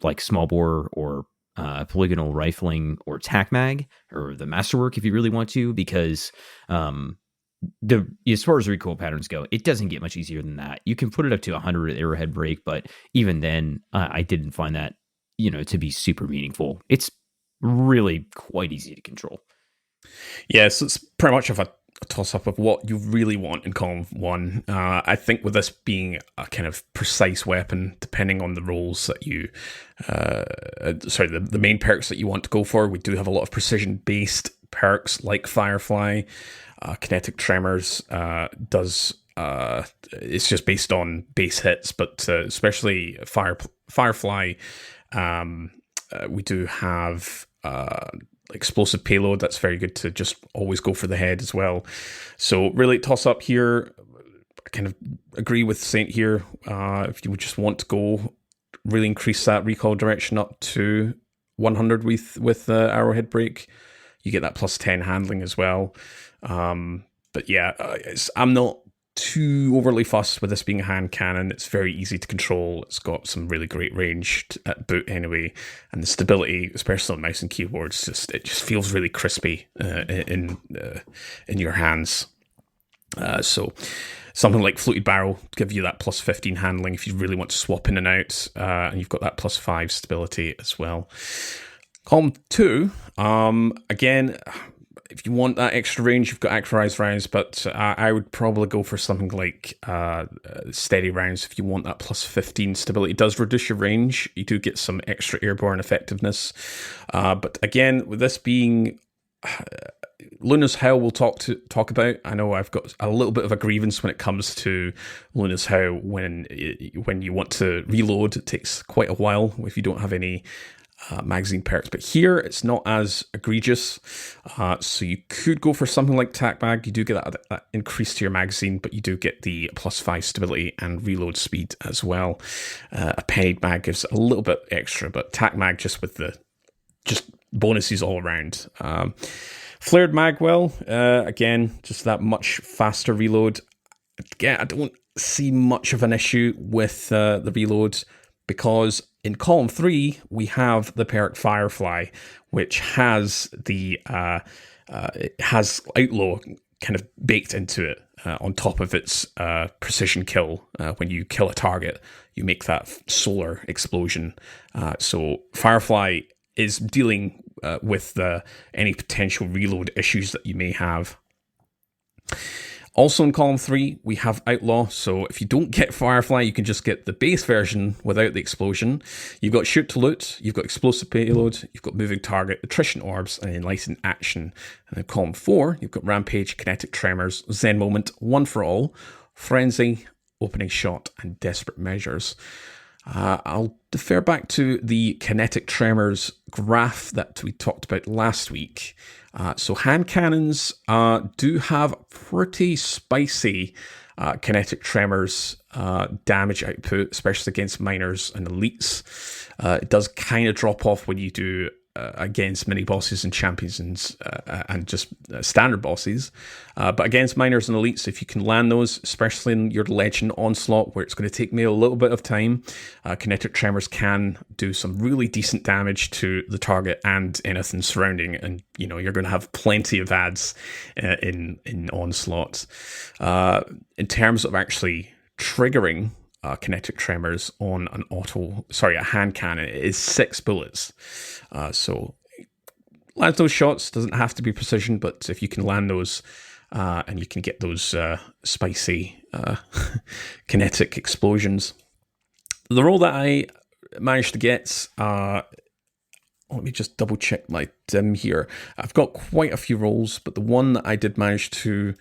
like small bore or polygonal rifling or tac mag or the masterwork if you really want to, because as far as recoil patterns go, it doesn't get much easier than that. You can put it up to 100 Arrowhead Break, but even then, I didn't find that to be super meaningful. It's really quite easy to control. Yeah, so it's pretty much of a toss-up of what you really want in column 1. I think with this being a kind of precise weapon, depending on the roles that you, the main perks that you want to go for, we do have a lot of precision-based perks like Firefly. Kinetic Tremors it's just based on base hits, but especially Firefly, we do have explosive payload. That's very good to just always go for the head as well. So really toss up here. I kind of agree with Saint here. If you would just want to go really increase that recoil direction up to 100 with Arrowhead Break, you get that plus 10 handling as well. But yeah, I'm not too overly fussed with this being a hand cannon. It's very easy to control. It's got some really great range at boot anyway, and the stability, especially on mouse and keyboards, it just feels really crispy in your hands. So something like Fluted Barrel give you that plus 15 handling if you really want to swap in and out, and you've got that plus 5 stability as well. Column 2, again, if you want that extra range, you've got accurized rounds, but I would probably go for something like steady rounds if you want that plus 15 stability. It does reduce your range. You do get some extra airborne effectiveness. But again, with this being Luna's Howl, we'll talk about. I know I've got a little bit of a grievance when it comes to Luna's Howl. When you want to reload, it takes quite a while if you don't have any magazine perks, but here it's not as egregious, so you could go for something like tac mag. You do get that increase to your magazine, but you do get the plus 5 stability and reload speed as well. A pennied mag gives a little bit extra, but tac mag just with the bonuses all around. Flared mag, again, just that much faster reload. Again, I don't see much of an issue with the reload, because in column 3 we have the perk Firefly, which has the it has Outlaw kind of baked into it on top of its precision kill. When you kill a target, you make that solar explosion. So Firefly is dealing with any potential reload issues that you may have. Also in column 3, we have Outlaw, so if you don't get Firefly, you can just get the base version without the explosion. You've got Shoot to Loot, you've got Explosive Payload, you've got Moving Target, Attrition Orbs, and Enlightened Action. And in column 4, you've got Rampage, Kinetic Tremors, Zen Moment, One for All, Frenzy, Opening Shot, and Desperate Measures. I'll defer back to the Kinetic Tremors graph that we talked about last week. So hand cannons do have pretty spicy kinetic tremors damage output, especially against miners and elites. It does kind of drop off when you do against mini bosses and champions and just standard bosses. But against miners and elites, if you can land those, especially in your legend onslaught, where it's going to take me a little bit of time, kinetic tremors can do some really decent damage to the target and anything surrounding, and you're going to have plenty of ads in onslaught. In terms of actually triggering kinetic tremors on a hand cannon, it is 6 bullets. So land those shots. Doesn't have to be precision, but if you can land those and you can get those spicy kinetic explosions. The roll that I managed to get on let me just double check my dim here. I've got quite a few rolls, but the one that I did manage to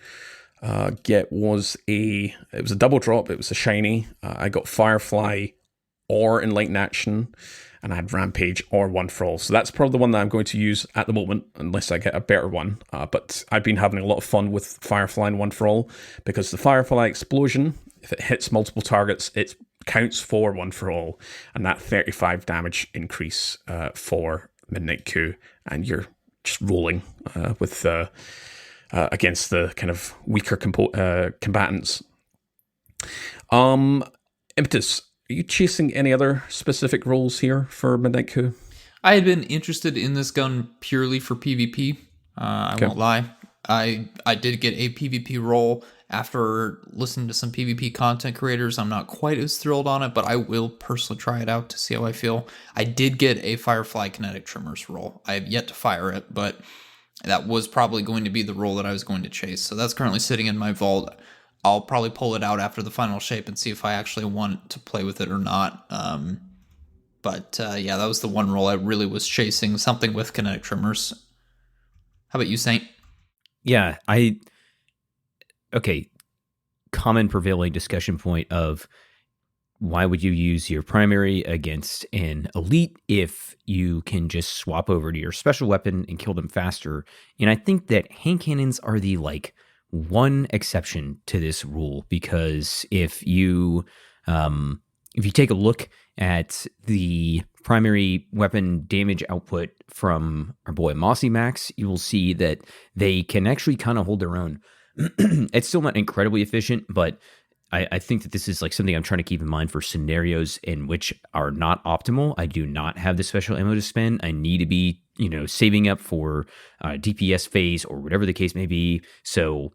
get was it was a double drop. It was a shiny. I got Firefly or Enlightened Action, and I had Rampage or One for All. So that's probably the one that I'm going to use at the moment, unless I get a better one. But I've been having a lot of fun with Firefly and One for All, because the Firefly Explosion, if it hits multiple targets, it counts for One for All, and that 35 damage increase for Midnight Coup, and you're just rolling with against the kind of weaker combatants. Impetus, are you chasing any other specific roles here for Midnight Coup? I had been interested in this gun purely for PvP. I won't lie. I did get a PvP role after listening to some PvP content creators. I'm not quite as thrilled on it, but I will personally try it out to see how I feel. I did get a Firefly Kinetic Trimmers role. I have yet to fire it, but that was probably going to be the role that I was going to chase. So that's currently sitting in my vault. I'll probably pull it out after the final shape and see if I actually want to play with it or not. But that was the one role I really was chasing, something with Kinetic Trimmers. How about you, Saint? Yeah, okay, common prevailing discussion point of why would you use your primary against an elite if you can just swap over to your special weapon and kill them faster? And I think that hand cannons are the one exception to this rule, because if you take a look at the primary weapon damage output from our boy Mossy Max, you will see that they can actually kind of hold their own. It's still not incredibly efficient, but I think that this is something I'm trying to keep in mind for scenarios in which are not optimal. I do not have the special ammo to spend. I need to be, saving up for DPS phase or whatever the case may be. So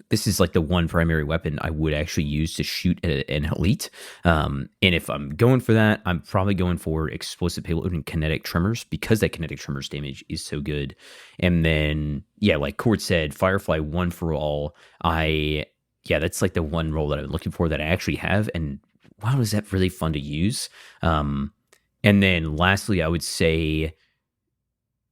this is the one primary weapon I would actually use to shoot at an elite. And if I'm going for that, I'm probably going for explosive payload and kinetic trimmers, because that kinetic trimmers damage is so good. And then, like Cord said, Firefly One for All, that's the one role that I'm looking for that I actually have. And wow, is that really fun to use? And then lastly, I would say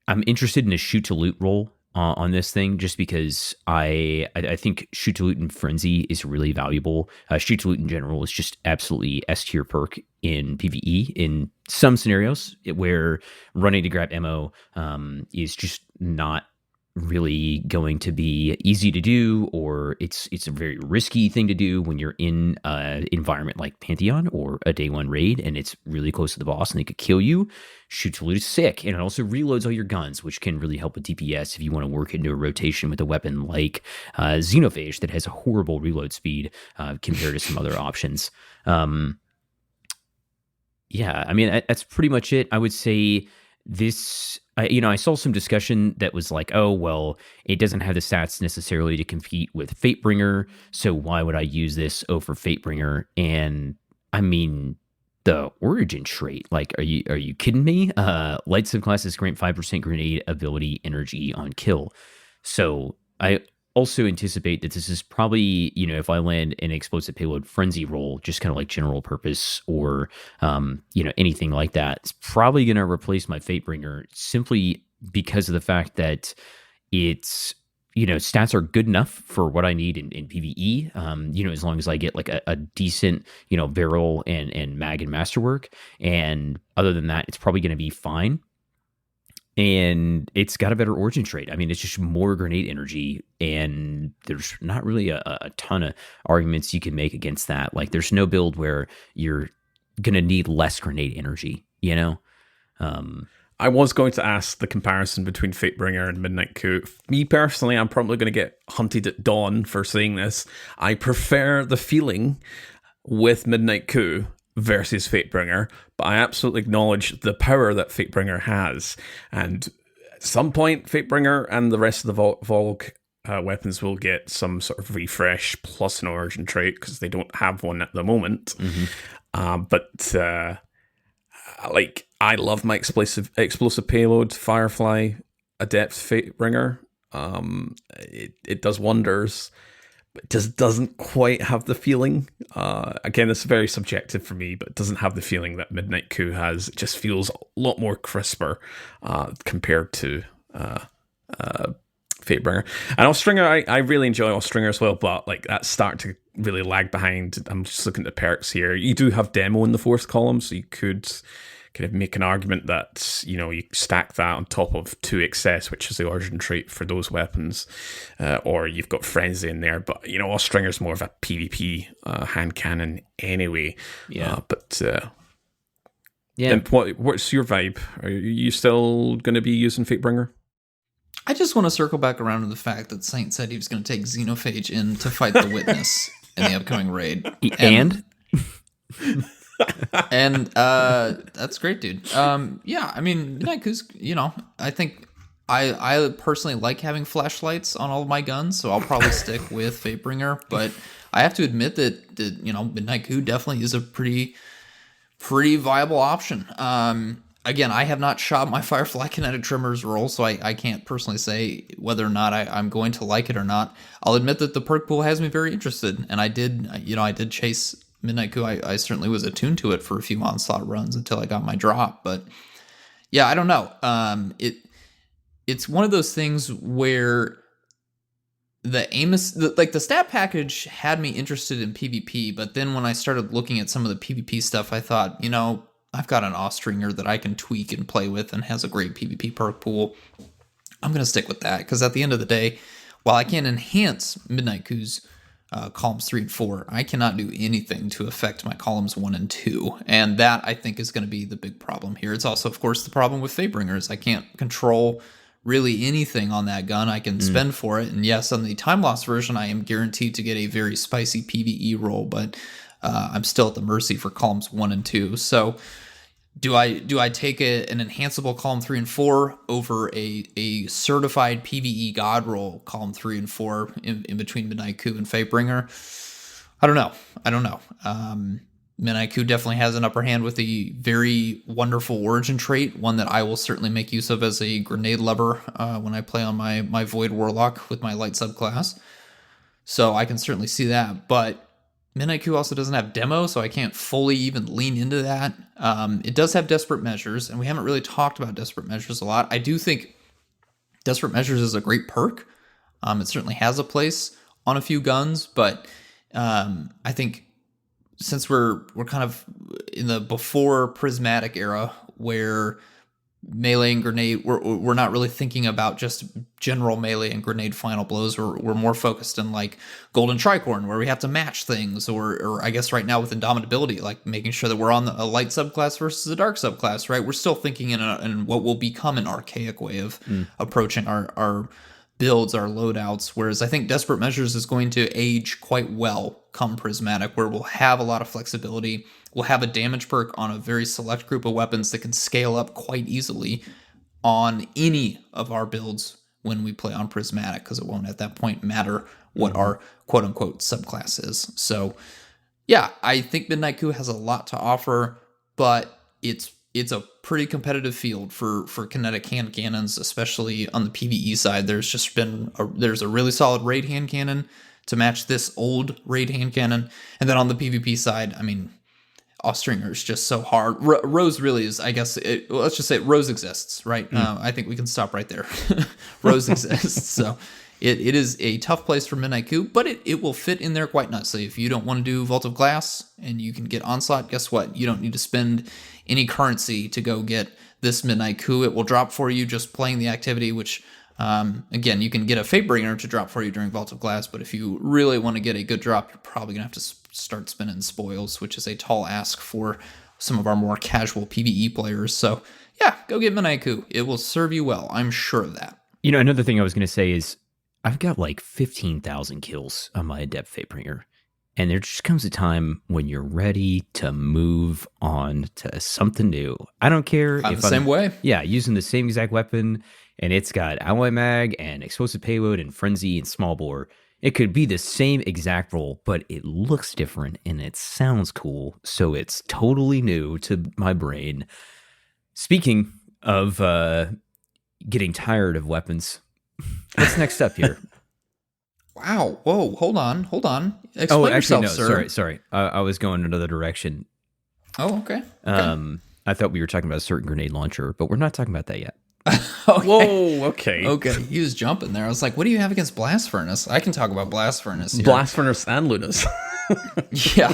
I'm interested in a shoot to loot role on this thing, just because I think shoot to loot and frenzy is really valuable. Shoot to loot in general is just absolutely S tier perk in PvE in some scenarios where running to grab ammo is just not really going to be easy to do, or it's a very risky thing to do when you're in an environment like Pantheon or a day one raid and it's really close to the boss and they could kill you. Shoot to loot is sick, and it also reloads all your guns, which can really help with DPS if you want to work into a rotation with a weapon like Xenophage that has a horrible reload speed compared to some other options. That's pretty much it. I would say this, I saw some discussion that was oh, well, it doesn't have the stats necessarily to compete with Fatebringer, so why would I use this over Fatebringer? And I mean, the origin trait, are you kidding me? Light subclasses grant 5% grenade ability energy on kill. So I also anticipate that this is probably, if I land an explosive payload frenzy roll, just kind of general purpose or, anything like that, it's probably going to replace my Fatebringer simply because of the fact that it's, stats are good enough for what I need in PvE, as long as I get a decent, barrel and mag and masterwork. And other than that, it's probably going to be fine. And it's got a better origin trait. I mean, it's just more grenade energy, and there's not really a ton of arguments you can make against that. There's no build where you're going to need less grenade energy, I was going to ask the comparison between Fatebringer and Midnight Coup. Me personally, I'm probably going to get hunted at dawn for saying this. I prefer the feeling with Midnight Coup versus Fatebringer, but I absolutely acknowledge the power that Fatebringer has. And at some point, Fatebringer and the rest of the Volk weapons will get some sort of refresh plus an origin trait, because they don't have one at the moment. Mm-hmm. I love my explosive payload, Firefly, Adept, Fatebringer. It does wonders. It just doesn't quite have the feeling. Again, it's very subjective for me, but it doesn't have the feeling that Midnight Coup has. It just feels a lot more crisper compared to Fatebringer. And Ostringer, I really enjoy Ostringer as well, but like that's starting to really lag behind. I'm just looking at the perks here. You do have demo in the fourth column, so you could kind of make an argument that, you know, you stack that on top of 2 Excess, which is the origin trait for those weapons, or you've got Frenzy in there. But, you know, Ostringer's more of a PvP hand cannon anyway. Yeah. Yeah. And what's your vibe? Are you still going to be using Fatebringer? I just want to circle back around to the fact that Saint said he was going to take Xenophage in to fight the Witness in the upcoming raid. And that's great, dude. Yeah, I mean, Midnight Coup's, you know, I think I personally like having flashlights on all of my guns, so I'll probably stick with Fatebringer. But I have to admit that you know, Midnight Coup definitely is a pretty viable option. Again, I have not shot my Firefly Kinetic Trimmers roll, so I can't personally say whether or not I'm going to like it or not. I'll admit that the perk pool has me very interested, and I did chase Midnight Coup. I certainly was attuned to it for a few Onslaught runs until I got my drop, but yeah, I don't know. It's one of those things where the Amos, the stat package had me interested in PvP, but then when I started looking at some of the PvP stuff, I thought, you know, I've got an Ostringer that I can tweak and play with and has a great PvP perk pool. I'm going to stick with that, because at the end of the day, while I can enhance Midnight Coup's columns 3 and 4, I cannot do anything to affect my columns 1 and 2, and that, I think, is going to be the big problem here. It's also, of course, the problem with Fatebringers. I can't control really anything on that gun. I can spend for it, and yes, on the time loss version, I am guaranteed to get a very spicy PvE roll, but I'm still at the mercy for columns 1 and 2. So do I take an enhanceable column 3 and 4 over a certified PvE god roll column 3 and 4 in between Midnight Coup and Fatebringer? I don't know. Midnight Coup definitely has an upper hand with a very wonderful origin trait, one that I will certainly make use of as a grenade lever when I play on my Void Warlock with my light subclass. So I can certainly see that, but Midnight Coup also doesn't have demo, so I can't fully even lean into that. It does have Desperate Measures, and we haven't really talked about Desperate Measures a lot. I do think Desperate Measures is a great perk. It certainly has a place on a few guns, but I think since we're kind of in the before Prismatic era, where melee and grenade, we're not really thinking about just general melee and grenade final blows. We're more focused in like Golden Tricorn, where we have to match things, or I guess right now with Indomitability, like making sure that we're on a light subclass versus a dark subclass, right? We're still thinking in what will become an archaic way of approaching our builds, our loadouts, whereas I think Desperate Measures is going to age quite well come Prismatic, where we'll have a lot of flexibility. We'll have a damage perk on a very select group of weapons that can scale up quite easily on any of our builds when we play on Prismatic, because it won't at that point matter what our quote-unquote subclass is. So yeah, I think Midnight Coup has a lot to offer, but it's a pretty competitive field for kinetic hand cannons, especially on the PvE side. There's just been there's a really solid raid hand cannon to match this old raid hand cannon, and then on the PvP side, I mean, Ostringer is just so hard. Rose really is, I guess, let's just say Rose exists, right? I think we can stop right there. Rose exists, so it is a tough place for Midnight Coup, but it will fit in there quite nicely. If you don't want to do Vault of Glass and you can get Onslaught, guess what? You don't need to spend any currency to go get this Midnight Coup. It will drop for you just playing the activity, which, again, you can get a Fatebringer to drop for you during Vault of Glass, but if you really want to get a good drop, you're probably going to have to start spinning Spoils, which is a tall ask for some of our more casual PvE players. So, yeah, go get Midnight Coup. It will serve you well. I'm sure of that. You know, another thing I was going to say is I've got like 15,000 kills on my Adept Fatebringer. And there just comes a time when you're ready to move on to something new. I don't care if the same way. Yeah, using the same exact weapon, and it's got alloy mag and explosive payload and frenzy and small bore. It could be the same exact roll, but it looks different and it sounds cool. So it's totally new to my brain. Speaking of getting tired of weapons, what's next up here? Wow. Whoa. Hold on. Explain Oh, actually, yourself, no. sir. Sorry. I was going another direction. Oh, okay. I thought we were talking about a certain grenade launcher, but we're not talking about that yet. Okay. Whoa, okay. Okay, he was jumping there. I was like, what do you have against Blast Furnace? I can talk about Blast Furnace here. Blast Furnace and Lunas. Yeah.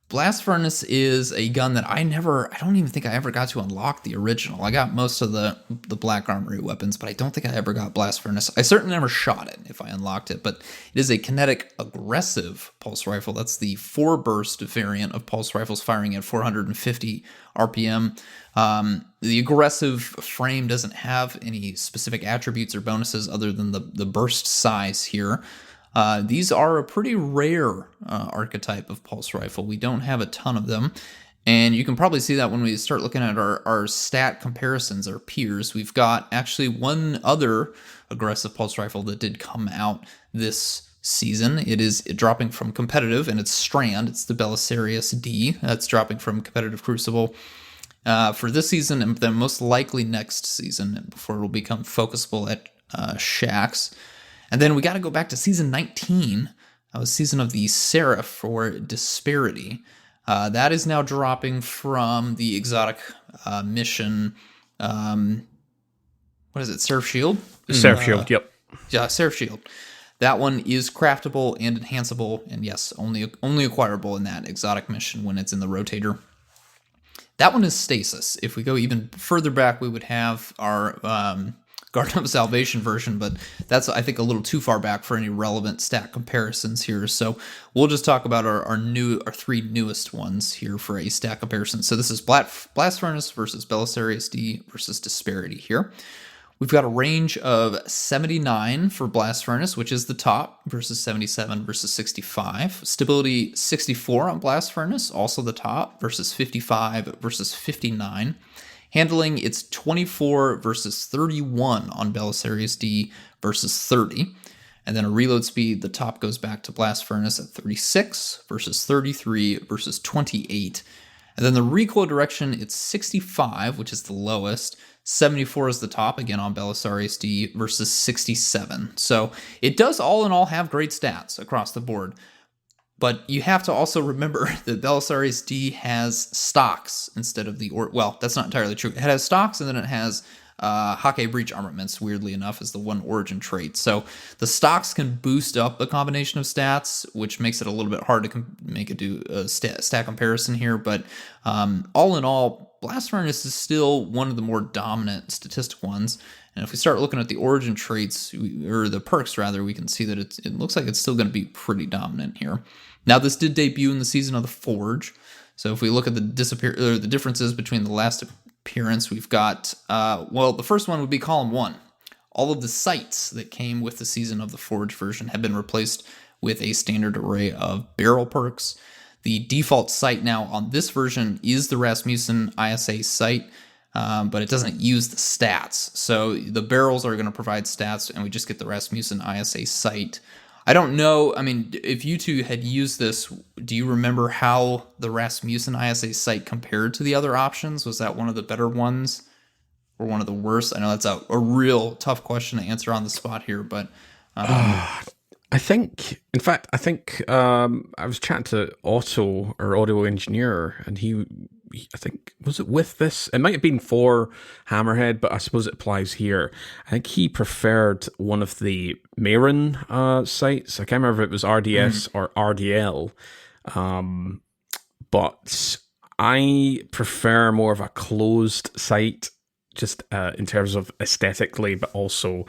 Blast Furnace is a gun that I don't even think I ever got to unlock the original. I got most of the Black Armory weapons, but I don't think I ever got Blast Furnace. I certainly never shot it if I unlocked it, but it is a kinetic aggressive pulse rifle. That's the 4-burst variant of pulse rifles firing at 450 RPM. The aggressive frame doesn't have any specific attributes or bonuses other than the burst size here. These are a pretty rare archetype of pulse rifle. We don't have a ton of them. And you can probably see that when we start looking at our stat comparisons, our peers. We've got actually one other aggressive pulse rifle that did come out this season. It is dropping from competitive, and it's Strand. It's the Belisarius D. That's dropping from competitive Crucible for this season, and then most likely next season before it will become focusable at Shacks. And then we got to go back to season 19. That was season of the Seraph for Disparity. That is now dropping from the exotic mission. What is it? Seraph Shield? Seraph Shield, yep. Yeah, Seraph Shield. That one is craftable and enhanceable, and yes, only acquirable in that exotic mission when it's in the rotator. That one is Stasis. If we go even further back, we would have our Garden of Salvation version, but that's, I think, a little too far back for any relevant stat comparisons here. So we'll just talk about our 3 newest ones here for a stat comparison. So this is Blast Furnace versus Belisarius D versus Disparity here. We've got a range of 79 for Blast Furnace, which is the top, versus 77 versus 65. Stability 64 on Blast Furnace, also the top, versus 55 versus 59. Handling, it's 24 versus 31 on Belisarius D versus 30. And then a reload speed, the top goes back to Blast Furnace at 36 versus 33 versus 28. And then the recoil direction, it's 65, which is the lowest. 74 is the top, again on Belisarius D versus 67. So it does all in all have great stats across the board. But you have to also remember that Belisarius D has stocks instead of well, that's not entirely true. It has stocks, and then it has Hake Breach armaments, weirdly enough, as the one origin trait. So the stocks can boost up the combination of stats, which makes it a little bit hard to make it do a stat comparison here. But all in all, Blast Furnace is still one of the more dominant statistic ones. And if we start looking at the origin traits, or the perks rather, we can see that it looks like it's still going to be pretty dominant here. Now, this did debut in the season of the Forge. So if we look at the differences between the last appearance, we've got, the first one would be column 1. All of the sights that came with the season of the Forge version have been replaced with a standard array of barrel perks. The default sight now on this version is the Rasmussen ISA sight, but it doesn't use the stats. So the barrels are going to provide stats, and we just get the Rasmussen ISA sight. I don't know, I mean, if you two had used this, do you remember how the Rasmussen ISA sight compared to the other options? Was that one of the better ones or one of the worst? I know that's a real tough question to answer on the spot here, but... I think I was chatting to Otto, our audio engineer, and I think, was it with this? It might have been for Hammerhead, but I suppose it applies here. I think he preferred one of the Marin sites. I can't remember if it was RDS or RDL, but I prefer more of a closed site, just in terms of aesthetically, but also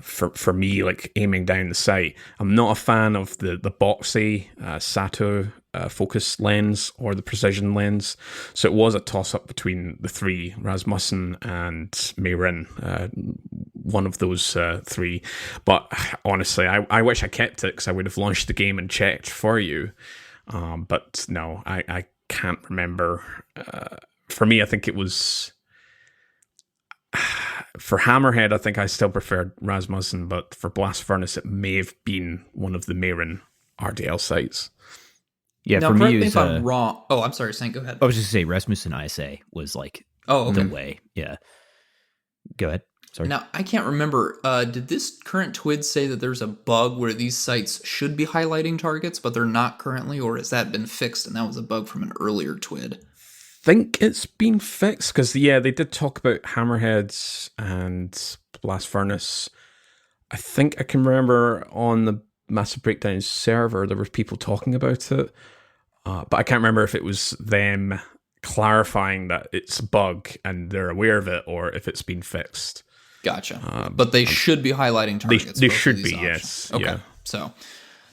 for me, like aiming down the sight. I'm not a fan of the boxy Sato focus lens or the precision lens, so it was a toss-up between the 3, Rasmussen and Marin, one of those 3. But honestly, I wish I kept it, because I would have launched the game and checked for you. But no, I can't remember. For me, I think it was... For Hammerhead, I think I still preferred Rasmussen, but for Blast Furnace, it may have been one of the Marin RDL sites. Yeah, now, for correct me, me if I'm wrong. Oh, I'm sorry, Saint, go ahead. I was just going to say Rasmussen ISA was like the way. Yeah. Go ahead. Sorry. Now, I can't remember, did this current TWID say that there's a bug where these sites should be highlighting targets, but they're not currently, or has that been fixed and that was a bug from an earlier TWID? Think it's been fixed, because they did talk about Hammerheads and Blast Furnace. I think I can remember on the Massive Breakdown server there were people talking about it, but I can't remember if it was them clarifying that it's a bug and they're aware of it, or if it's been fixed. Gotcha. But they should be highlighting targets. They both of should these be, options. yes. Okay. Yeah. So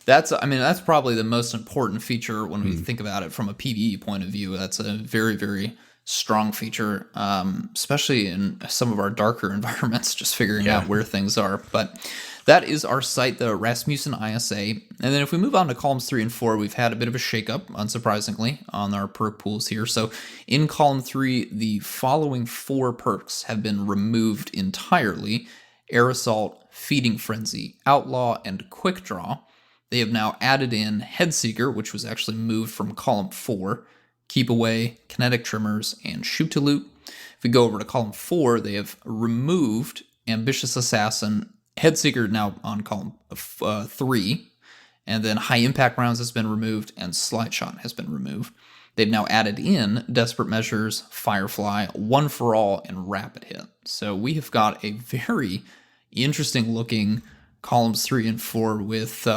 that's probably the most important feature when we think about it from a PvE point of view. That's a very, very strong feature, especially in some of our darker environments, just figuring out where things are. But that is our site, the Rasmussen ISA. And then if we move on to columns 3 and 4, we've had a bit of a shakeup, unsurprisingly, on our perk pools here. So in column 3, the following 4 perks have been removed entirely: Air Assault, Feeding Frenzy, Outlaw, and Quick Draw. They have now added in Headseeker, which was actually moved from column 4, Keep Away, Kinetic Trimmers, and Shoot to Loot. If we go over to column 4, they have removed Ambitious Assassin, Headseeker now on column 3, and then High Impact Rounds has been removed, and Slide Shot has been removed. They've now added in Desperate Measures, Firefly, One for All, and Rapid Hit. So we have got a very interesting looking columns 3 and 4 with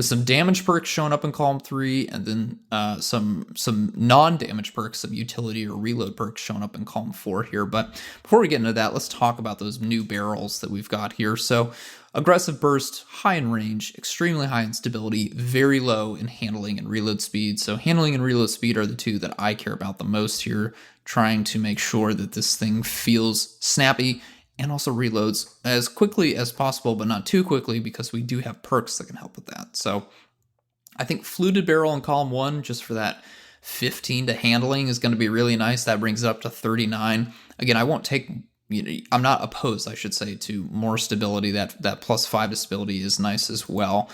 some damage perks showing up in column 3, and then some non-damage perks, some utility or reload perks showing up in column 4 here. But before we get into that, let's talk about those new barrels that we've got here. So aggressive burst, high in range, extremely high in stability, very low in handling and reload speed. So handling and reload speed are the two that I care about the most here, trying to make sure that this thing feels snappy and also reloads as quickly as possible, but not too quickly, because we do have perks that can help with that. So I think Fluted Barrel in column 1, just for that 15 to handling, is going to be really nice. That brings it up to 39. Again, I won't take, I'm not opposed, I should say, to more stability. That +5 to stability is nice as well.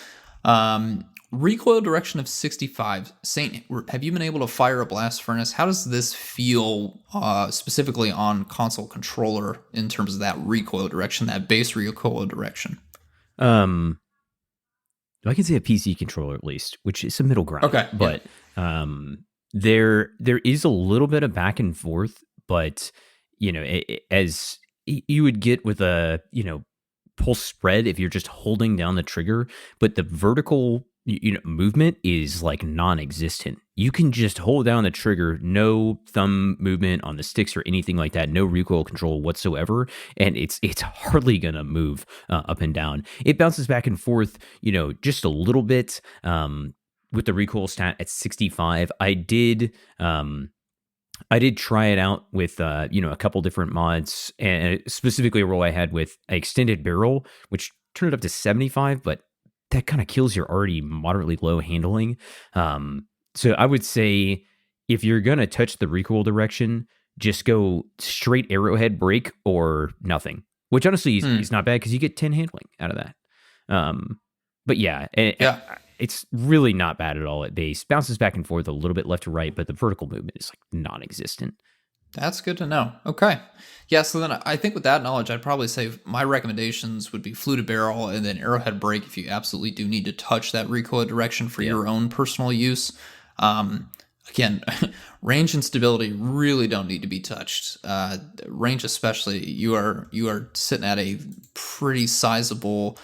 Recoil direction of 65. Saint, have you been able to fire a Blast Furnace? How does this feel specifically on console controller in terms of that recoil direction, that base recoil direction? I can say a PC controller at least, which is a middle ground. Okay, but there is a little bit of back and forth, but as you would get with a pulse spread if you're just holding down the trigger, but the vertical movement is like non-existent. You can just hold down the trigger, no thumb movement on the sticks or anything like that, no recoil control whatsoever, and it's hardly gonna move up and down. It bounces back and forth, just a little bit. With the recoil stat at 65, I did try it out with a couple different mods, and specifically a role I had with extended barrel, which turned it up to 75, but that kind of kills your already moderately low handling. So I would say if you're going to touch the recoil direction, just go straight arrowhead break or nothing, which honestly is not bad because you get 10 handling out of that. But yeah, it's really not bad at all at base. Bounces back and forth a little bit left to right, but the vertical movement is like non-existent. That's good to know. Okay. Yeah, so then I think with that knowledge, I'd probably say my recommendations would be Fluted Barrel and then Arrowhead Break if you absolutely do need to touch that recoil direction for your own personal use. Again, range and stability really don't need to be touched. Range especially, you are sitting at a pretty sizable...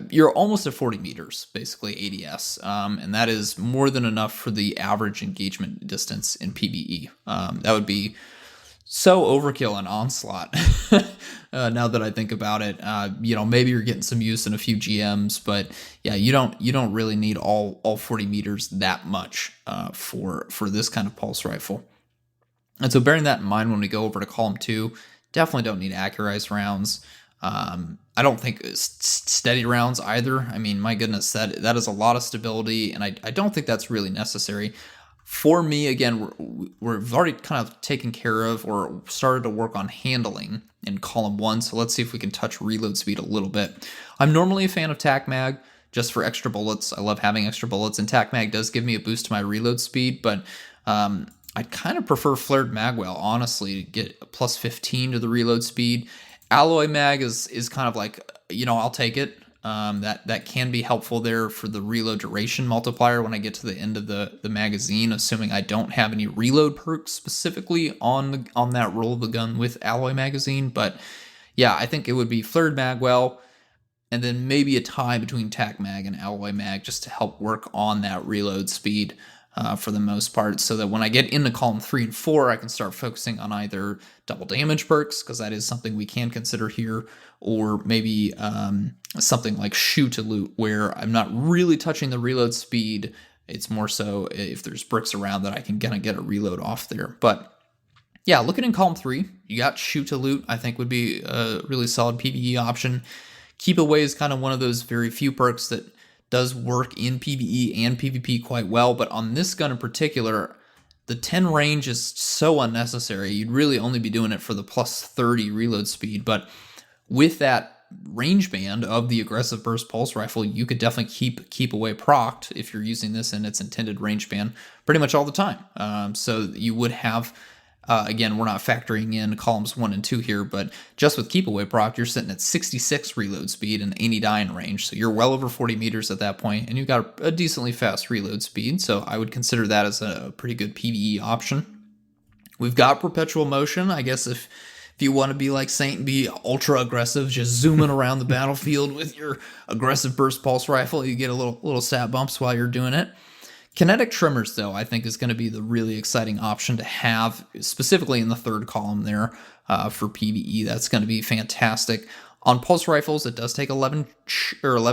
You're almost at 40 meters, basically, ADS, and that is more than enough for the average engagement distance in PvE. That would be so overkill in Onslaught. Now that I think about it, maybe you're getting some use in a few GMs, but yeah, you don't really need all 40 meters that much for this kind of pulse rifle. And so, bearing that in mind, when we go over to column 2, definitely don't need accurized rounds. I don't think steady rounds either. I mean, my goodness, that is a lot of stability, and I don't think that's really necessary. For me, again, we've already kind of taken care of or started to work on handling in column 1, so let's see if we can touch reload speed a little bit. I'm normally a fan of Tac Mag just for extra bullets. I love having extra bullets, and Tac Mag does give me a boost to my reload speed, but I'd kind of prefer Flared Magwell, honestly, to get a plus 15 to the reload speed. Alloy mag is kind of like, I'll take it. That can be helpful there for the reload duration multiplier when I get to the end of the magazine, assuming I don't have any reload perks specifically on that roll of the gun with alloy magazine. But yeah, I think it would be flared magwell, and then maybe a tie between tac mag and alloy mag just to help work on that reload speed for the most part, so that when I get into column 3 and 4, I can start focusing on either double damage perks, because that is something we can consider here, or maybe something like shoot to loot, where I'm not really touching the reload speed. It's more so if there's bricks around that I can kind of get a reload off there. But yeah, looking in column 3, you got shoot to loot, I think would be a really solid PvE option. Keep away is kind of one of those very few perks that does work in PvE and PvP quite well, but on this gun in particular, the 10 range is so unnecessary. You'd really only be doing it for the plus 30 reload speed, but with that range band of the aggressive burst pulse rifle, you could definitely keep away procced if you're using this in its intended range band pretty much all the time. So you would have, again, we're not factoring in columns 1 and 2 here, but just with keep away proc, you're sitting at 66 reload speed and 80 dying range. So you're well over 40 meters at that point, and you've got a decently fast reload speed. So I would consider that as a pretty good PvE option. We've got perpetual motion. I guess if you want to be like Saint and be ultra aggressive, just zooming around the battlefield with your aggressive burst pulse rifle, you get a little stat bumps while you're doing it. Kinetic trimmers, though, I think is going to be the really exciting option to have, specifically in the third column there for PvE. That's going to be fantastic. On pulse rifles, it does take 11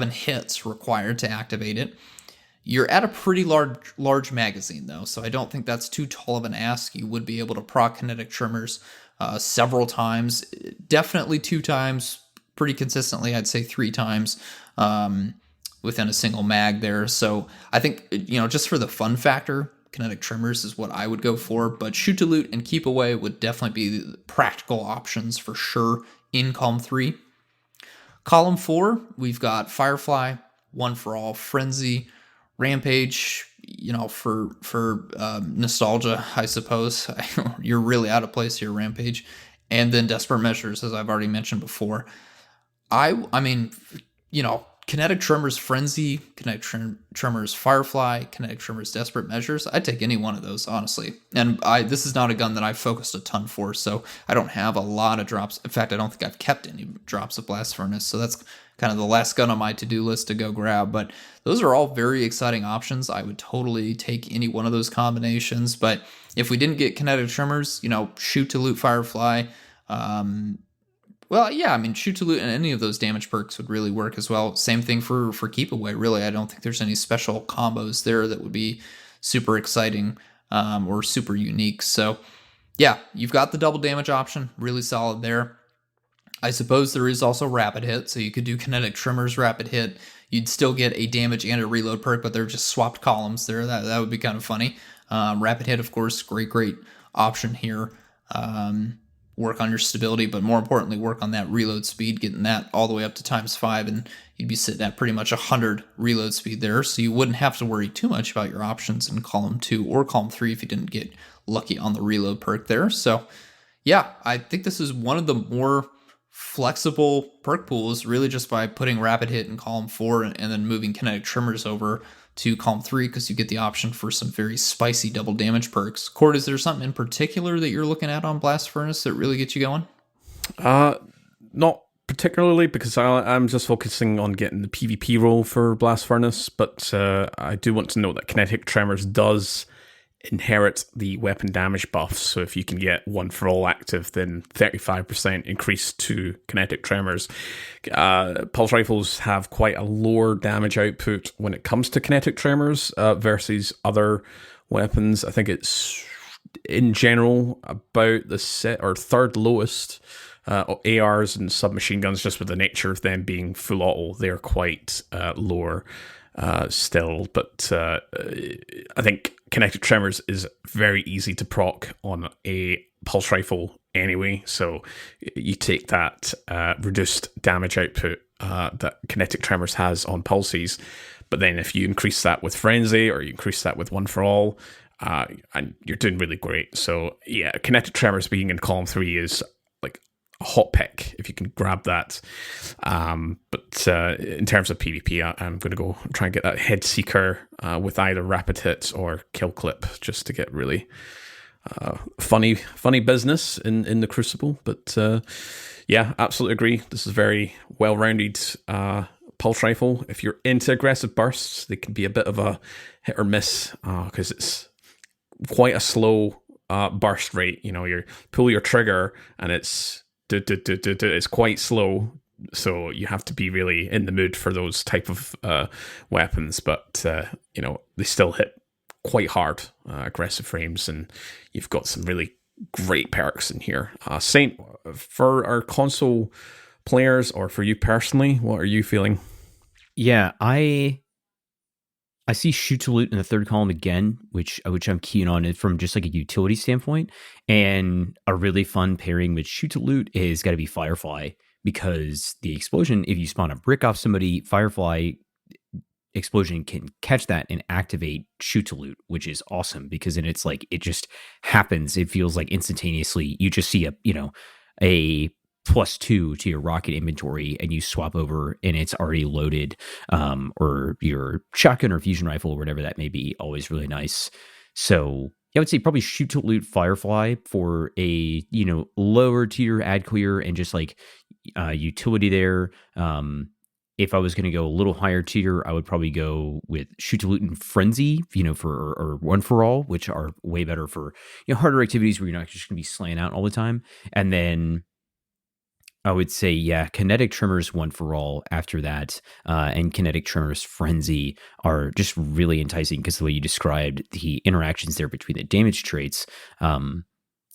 hits required to activate it. You're at a pretty large magazine, though, so I don't think that's too tall of an ask. You would be able to proc kinetic trimmers several times, definitely 2 times, pretty consistently, I'd say 3 times. Within a single mag there. So I think, just for the fun factor, kinetic trimmers is what I would go for, but shoot to loot and keep away would definitely be the practical options for sure in column 3. Column 4, we've got Firefly, One for All, Frenzy, Rampage, for nostalgia, I suppose. You're really out of place here, Rampage. And then Desperate Measures, as I've already mentioned before. I mean, Kinetic Tremors Frenzy, Kinetic Tremors Firefly, Kinetic Tremors Desperate Measures. I'd take any one of those, honestly. And this is not a gun that I've focused a ton for, so I don't have a lot of drops. In fact, I don't think I've kept any drops of Blast Furnace, so that's kind of the last gun on my to-do list to go grab. But those are all very exciting options. I would totally take any one of those combinations. But if we didn't get Kinetic Tremors, shoot to loot Firefly, well, yeah, I mean, shoot to loot and any of those damage perks would really work as well. Same thing for keep away, really. I don't think there's any special combos there that would be super exciting or super unique. So, yeah, you've got the double damage option, really solid there. I suppose there is also rapid hit, so you could do kinetic trimmers rapid hit. You'd still get a damage and a reload perk, but they're just swapped columns there. That would be kind of funny. Rapid hit, of course, great option here. Work on your stability, but more importantly, work on that reload speed, getting that all the way up to ×5, and you'd be sitting at pretty much 100 reload speed there, so you wouldn't have to worry too much about your options in column 2 or column 3 if you didn't get lucky on the reload perk there. So yeah, I think this is one of the more flexible perk pools, really just by putting rapid hit in column 4 and then moving kinetic trimmers over to column 3, because you get the option for some very spicy double damage perks. Cord, is there something in particular that you're looking at on Blast Furnace that really gets you going? Not particularly, because I'm just focusing on getting the PvP roll for Blast Furnace, but I do want to note that Kinetic Tremors does inherit the weapon damage buffs, so if you can get One for All active, then 35% increase to Kinetic Tremors. Pulse rifles have quite a lower damage output when it comes to Kinetic Tremors versus other weapons. I think it's, in general, about the third lowest. ARs and submachine guns, just with the nature of them being full auto, they're quite lower still, but I think Kinetic Tremors is very easy to proc on a pulse rifle anyway, so you take that reduced damage output that Kinetic Tremors has on pulses, but then if you increase that with Frenzy or you increase that with One for All, and you're doing really great. So yeah, Kinetic Tremors being in column 3 is like hot pick if you can grab that. But in terms of PvP, I'm going to go try and get that Head Seeker with either Rapid Hit or Kill Clip, just to get really funny business in the Crucible. But yeah, absolutely agree. This is a very well-rounded pulse rifle. If you're into aggressive bursts, they can be a bit of a hit or miss because it's quite a slow burst rate. You pull your trigger and it's quite slow, so you have to be really in the mood for those type of weapons. But they still hit quite hard, aggressive frames, and you've got some really great perks in here. Saint, for our console players or for you personally, what are you feeling? Yeah, I see shoot to loot in the third column again, which I'm keen on it from just like a utility standpoint. And a really fun pairing with shoot to loot is got to be Firefly, because the explosion, if you spawn a brick off somebody, Firefly explosion can catch that and activate shoot to loot, which is awesome, because then it's like it just happens. It feels like instantaneously you just see a +2 to your rocket inventory, and you swap over and it's already loaded, or your shotgun or fusion rifle or whatever that may be. Always really nice. So I would say probably shoot to loot Firefly for a lower tier ad clear and just like utility there. If I was going to go a little higher tier, I would probably go with shoot to loot and frenzy, or one for all, which are way better for harder activities where you're not just going to be slaying out all the time. And then I would say, yeah, kinetic tremors one for all after that, and kinetic tremors frenzy are just really enticing because the way you described the interactions there between the damage traits. And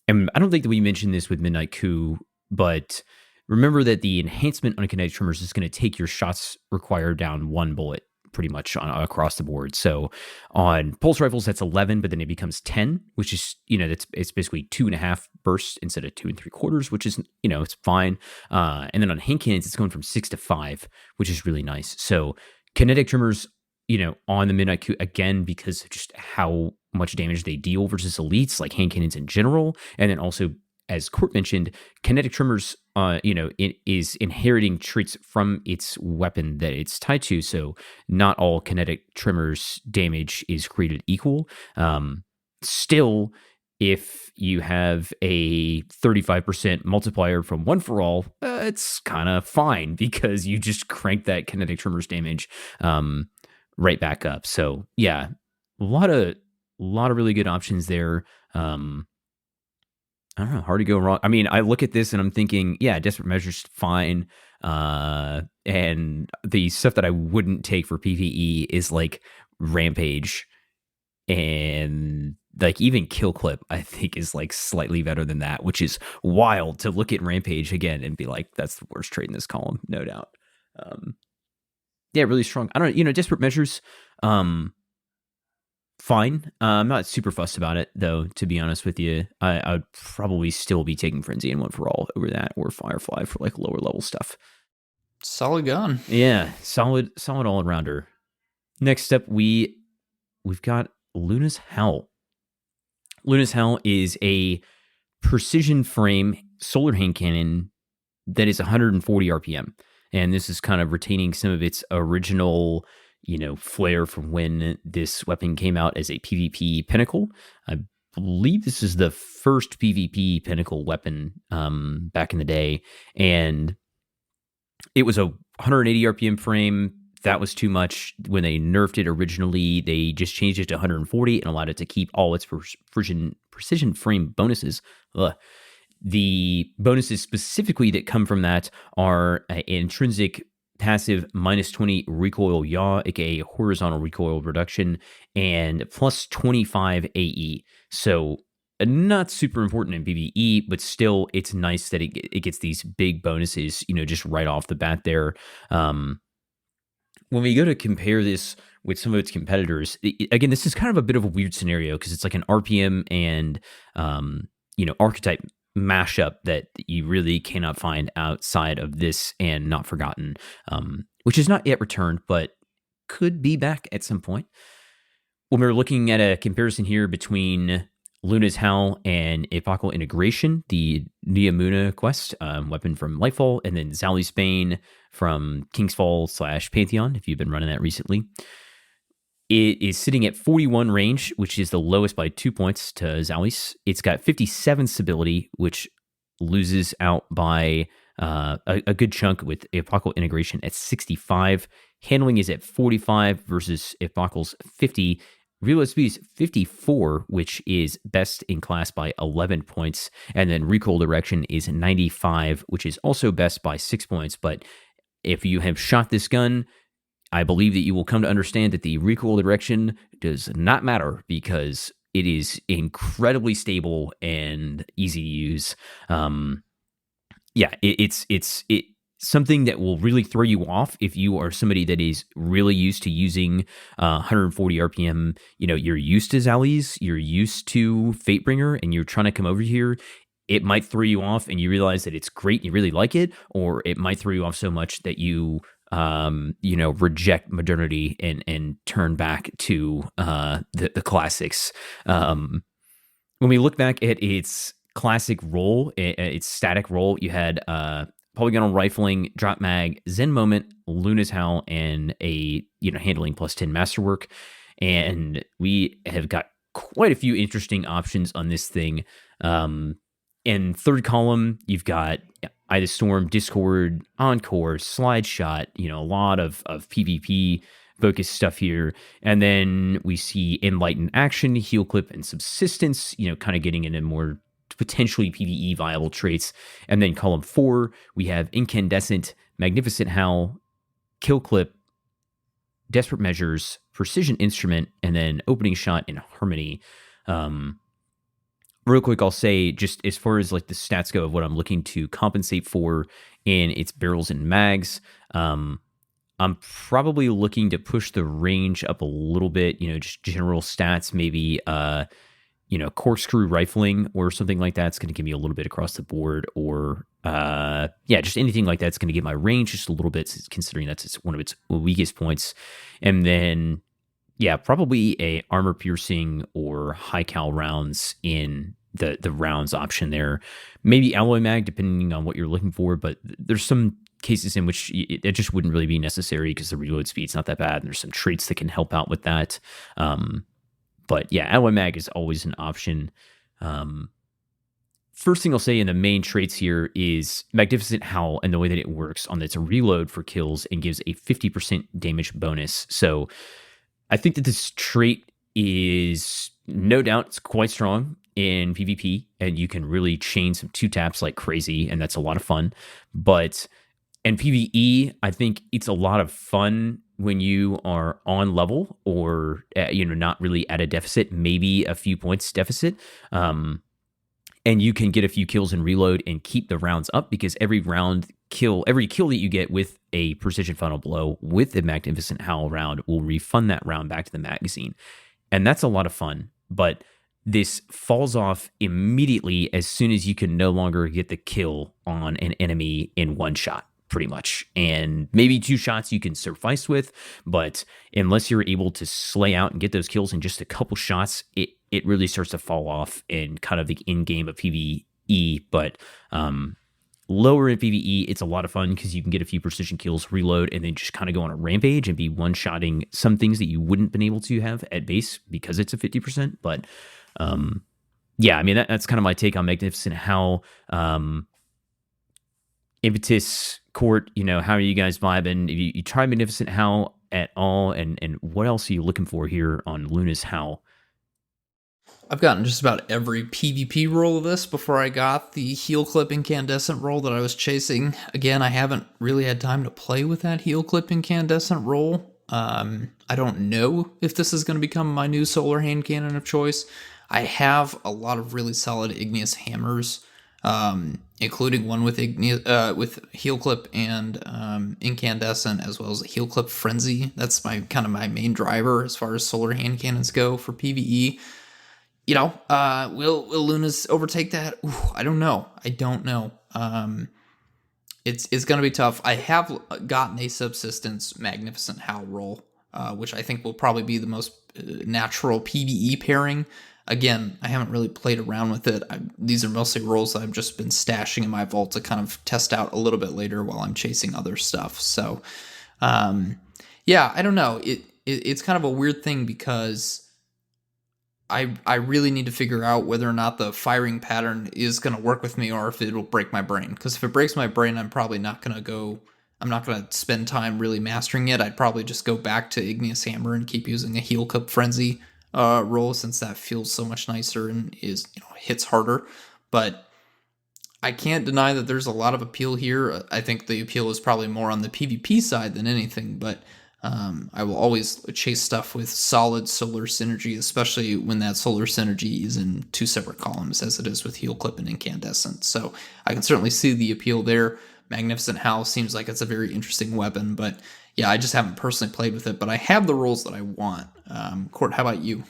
I don't think that we mentioned this with Midnight Coup, but remember that the enhancement on kinetic tremors is going to take your shots required down one bullet pretty much across the board. So on pulse rifles, that's 11, but then it becomes 10, which is, it's basically 2.5 bursts instead of 2 3/4, which is, it's fine. And then on hand cannons, it's going from 6 to 5, which is really nice. So kinetic tremors, on the Midnight Coup, again, because of just how much damage they deal versus elites, like hand cannons in general. And then also, as Court mentioned, kinetic tremors, it is inheriting traits from its weapon that it's tied to. So not all kinetic tremors damage is created equal. Still, if you have a 35% multiplier from one for all, it's kind of fine because you just crank that kinetic tremors damage right back up. So yeah, a lot of really good options there. I don't know, hard to go wrong. I mean, I look at this and I'm thinking, yeah, Desperate Measures fine. And the stuff that I wouldn't take for PvE is like Rampage, and like even Kill Clip, I think is like slightly better than that, which is wild to look at Rampage again and be like, that's the worst trade in this column, no doubt. Yeah, really strong. I don't know, Desperate Measures, fine. I'm not super fussed about it, though, to be honest with you. I would probably still be taking Frenzy and One for All over that, or Firefly for like lower level stuff. Solid gun. Yeah, solid all-arounder. Next up, we've got Luna's Howl. Luna's Howl is a precision frame solar hand cannon that is 140 RPM. And this is kind of retaining some of its original flair from when this weapon came out as a PvP pinnacle. I believe this is the first PvP pinnacle weapon back in the day, and it was a 180 RPM frame. That was too much. When they nerfed it originally, they just changed it to 140 and allowed it to keep all its precision frame bonuses. The bonuses specifically that come from that are an intrinsic passive -20 recoil yaw, aka horizontal recoil reduction, and plus 25 AE. So not super important in PvE, but still it's nice that it gets these big bonuses, just right off the bat there. When we go to compare this with some of its competitors, again, this is kind of a bit of a weird scenario because it's like an RPM and archetype mashup that you really cannot find outside of this and Not Forgotten, which is not yet returned, but could be back at some point. When we're looking at a comparison here between Luna's Howl and Epochal Integration, the Neomuna quest, weapon from Lightfall, and then Zali's Bane from Kingsfall / Pantheon, if you've been running that recently. It is sitting at 41 range, which is the lowest by 2 points to Zali's. It's got 57 stability, which loses out by a good chunk with Epochal Integration at 65. Handling is at 45 versus Epochal's 50. Reload speed is 54, which is best in class by 11 points. And then recoil direction is 95, which is also best by 6 points. But if you have shot this gun, I believe that you will come to understand that the recoil direction does not matter because it is incredibly stable and easy to use. It's something that will really throw you off if you are somebody that is really used to using 140 RPM. You're used to Zali's, you're used to Fatebringer, and you're trying to come over here. It might throw you off and you realize that it's great, you really like it, or it might throw you off so much that you reject modernity and turn back to the classics. When we look back at its classic role, its static role, you had polygonal rifling, drop mag, Zen moment, Luna's Howl, and a handling +10 masterwork. And we have got quite a few interesting options on this thing. In third column, you've got Eye of the Storm, Discord, Encore, Slide Shot, a lot of PvP focused stuff here. And then we see Enlightened Action, Heal Clip, and Subsistence, kind of getting into more potentially PvE viable traits. And then column 4, we have Incandescent, Magnificent Howl, Kill Clip, Desperate Measures, Precision Instrument, and then Opening Shot and Harmony. Real quick, I'll say, just as far as like the stats go of what I'm looking to compensate for in its barrels and mags, I'm probably looking to push the range up a little bit, just general stats, maybe, corkscrew rifling or something like that's going to give me a little bit across the board, or, just anything like that's going to get my range just a little bit, considering that's one of its weakest points. And then, probably a armor piercing or high cal rounds in the rounds option there. Maybe alloy mag, depending on what you're looking for, but there's some cases in which it just wouldn't really be necessary because the reload speed's not that bad, and there's some traits that can help out with that. But alloy mag is always an option. First thing I'll say in the main traits here is Magnificent Howl and the way that it works on its reload for kills and gives a 50% damage bonus. So I think that this trait is no doubt it's quite strong in PvP, and you can really chain some 2-taps like crazy, and that's a lot of fun. But in PvE, I think it's a lot of fun when you are on level or not really at a deficit, maybe a few points deficit, and you can get a few kills and reload and keep the rounds up, because every kill that you get with a precision final blow with a Magnificent Howl round will refund that round back to the magazine. And that's a lot of fun, but this falls off immediately as soon as you can no longer get the kill on an enemy in one shot, pretty much. And maybe 2 shots you can suffice with, but unless you're able to slay out and get those kills in just a couple shots, it really starts to fall off in kind of the end game of PvE. But lower in PvE, it's a lot of fun because you can get a few precision kills, reload, and then just kind of go on a rampage and be one-shotting some things that you wouldn't been able to have at base because it's a 50%. But that's kind of my take on Magnificent Howl. Impetus, Court, how are you guys vibing? You try Magnificent Howl at all, and what else are you looking for here on Luna's Howl? I've gotten just about every PvP roll of this before I got the Heal Clip Incandescent roll that I was chasing. Again, I haven't really had time to play with that Heal Clip Incandescent roll. I don't know if this is going to become my new solar hand cannon of choice. I have a lot of really solid igneous hammers, including one with Heal Clip and Incandescent, as well as a Heal Clip Frenzy. That's my main driver as far as solar hand cannons go for PvE. Will Luna's overtake that? Ooh, I don't know. It's going to be tough. I have gotten a Subsistence Magnificent Howl roll which I think will probably be the most natural PvE pairing. Again, I haven't really played around with it. These are mostly rolls that I've just been stashing in my vault to kind of test out a little bit later while I'm chasing other stuff. So, yeah, I don't know. It's kind of a weird thing because I really need to figure out whether or not the firing pattern is going to work with me or if it will break my brain. Because if it breaks my brain, I'm probably not going to go... I'm not going to spend time really mastering it. I'd probably just go back to Igneous Hammer and keep using a Heal Cup Frenzy roll, since that feels so much nicer and is, hits harder. But I can't deny that there's a lot of appeal here. I think the appeal is probably more on the PvP side than anything, but I will always chase stuff with solid solar synergy, especially when that solar synergy is in two separate columns, as it is with Heal Clip and Incandescent. So I can certainly see the appeal there. Magnificent Howl seems like it's a very interesting weapon, but yeah, I just haven't personally played with it, but I have the rolls that I want. Court, how about you?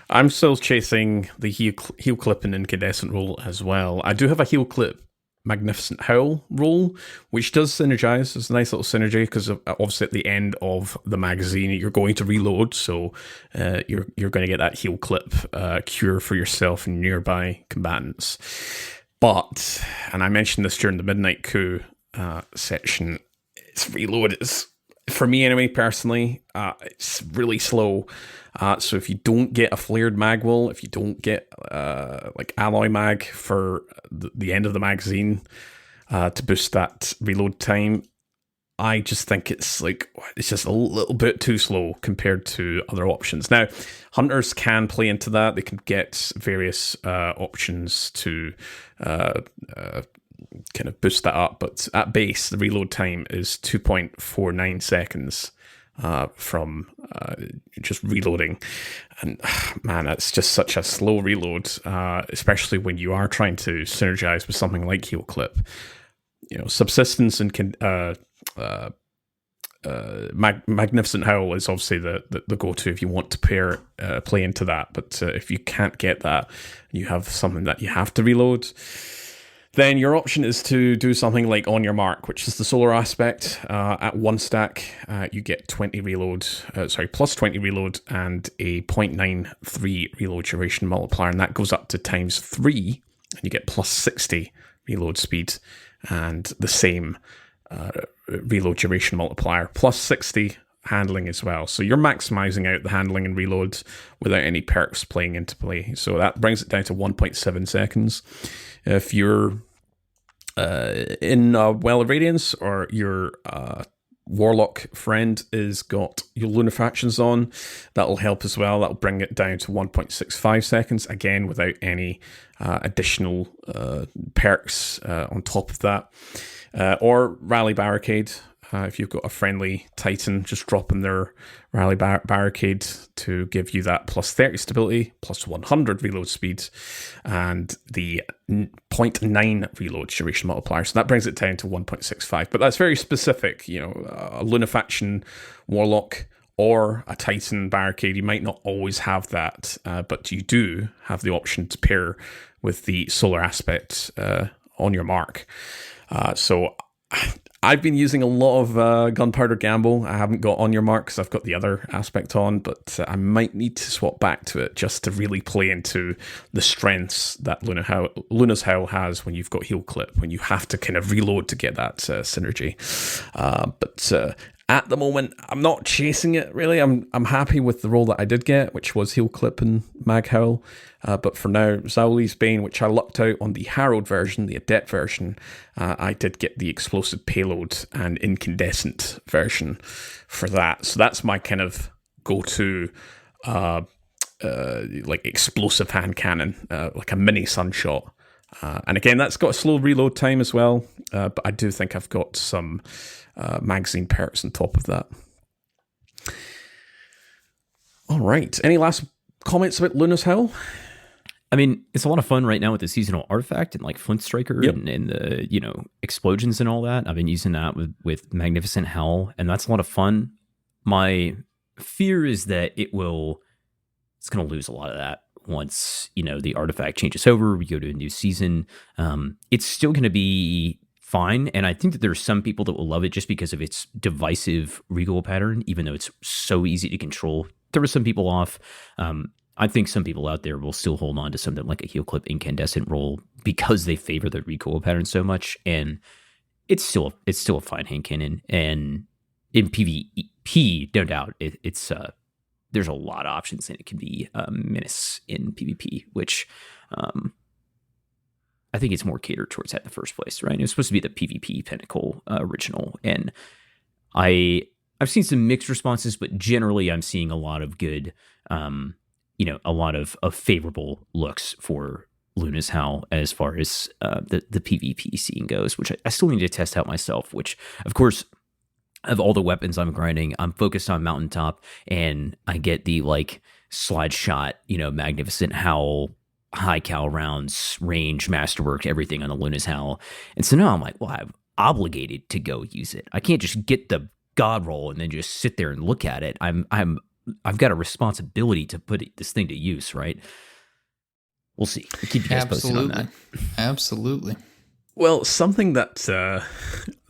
I'm still chasing the heal clip and incandescent roll as well. I do have a heal clip Magnificent Howl roll, which does synergize. It's a nice little synergy because obviously at the end of the magazine you're going to reload, so you're going to get that heal clip cure for yourself and nearby combatants. But, and I mentioned this during the Midnight Coup section, its reload is, for me anyway, personally, it's really slow. So if you don't get a flared mag will, if you don't get like alloy mag for the end of the magazine to boost that reload time, I just think it's just a little bit too slow compared to other options. Now, hunters can play into that. They can get various options to kind of boost that up, but at base, the reload time is 2.49 seconds from just reloading. And man, that's just such a slow reload, especially when you are trying to synergize with something like Heal Clip. Subsistence and Magnificent Howl is obviously the go-to if you want to play into that. But if you can't get that, you have something that you have to reload, then your option is to do something like On Your Mark, which is the solar aspect. At one stack, you get 20 reload, plus 20 reload and a 0.93 reload duration multiplier, and that goes up to times 3, and you get plus 60 reload speed and the same reload duration multiplier, plus 60 handling as well. So you're maximizing out the handling and reload without any perks playing into play. So that brings it down to 1.7 seconds. If you're in Well of Radiance, or your Warlock friend is got your Lunafactions on, that'll help as well. That'll bring it down to 1.65 seconds, again without any additional perks on top of that. Or Rally Barricade. If you've got a friendly Titan, just dropping their Rally Barricade to give you that plus 30 stability, plus 100 reload speed, and the 0.9 reload duration multiplier. So that brings it down to 1.65. But that's very specific. A Lunafaction Warlock or a Titan Barricade, you might not always have that, but you do have the option to pair with the solar aspect On Your Mark. So I've been using a lot of Gunpowder Gamble. I haven't got On Your Mark because I've got the other aspect on, but I might need to swap back to it just to really play into the strengths that Luna's Howl has when you've got Heal Clip, when you have to kind of reload to get that synergy. But at the moment, I'm not chasing it, really. I'm happy with the role that I did get, which was Heal Clip and Mag Howl. But for now, Zauli's Bane, which I lucked out on the Harrowed version, the Adept version, I did get the Explosive Payload and Incandescent version for that. So that's my kind of go-to explosive hand cannon, like a mini Sunshot. And again, that's got a slow reload time as well, but I do think I've got some magazine perks on top of that. All right. Any last comments about Luna's Howl? I mean, it's a lot of fun right now with the seasonal artifact and like Flint Striker and the explosions and all that. I've been using that with Magnificent Howl, and that's a lot of fun. My fear is that it's going to lose a lot of that once the artifact changes over. We go to a new season. It's still going to be fine. And I think that there's some people that will love it just because of its divisive recoil pattern, even though it's so easy to control. There were some people off. I think some people out there will still hold on to something like a heel clip incandescent roll because they favor the recoil pattern so much. And it's still a fine hand cannon. And in PvP, no doubt, it's there's a lot of options, and it can be a menace in PvP, which I think it's more catered towards that in the first place, right? It was supposed to be the PvP pinnacle original, and I've seen some mixed responses, but generally I'm seeing a lot of good, a lot of favorable looks for Luna's Howl as far as the PvP scene goes, which I still need to test out myself, which, of course, of all the weapons I'm grinding, I'm focused on Mountaintop, and I get the slide shot, magnificent Howl, high cal rounds, range, masterwork, everything on the Luna's Howl. And so now I'm like, well, I'm obligated to go use it. I can't just get the god roll and then just sit there and look at it. I've got a responsibility to put this thing to use, right? We'll see. I'll keep you guys posted on that. Absolutely. Well, something that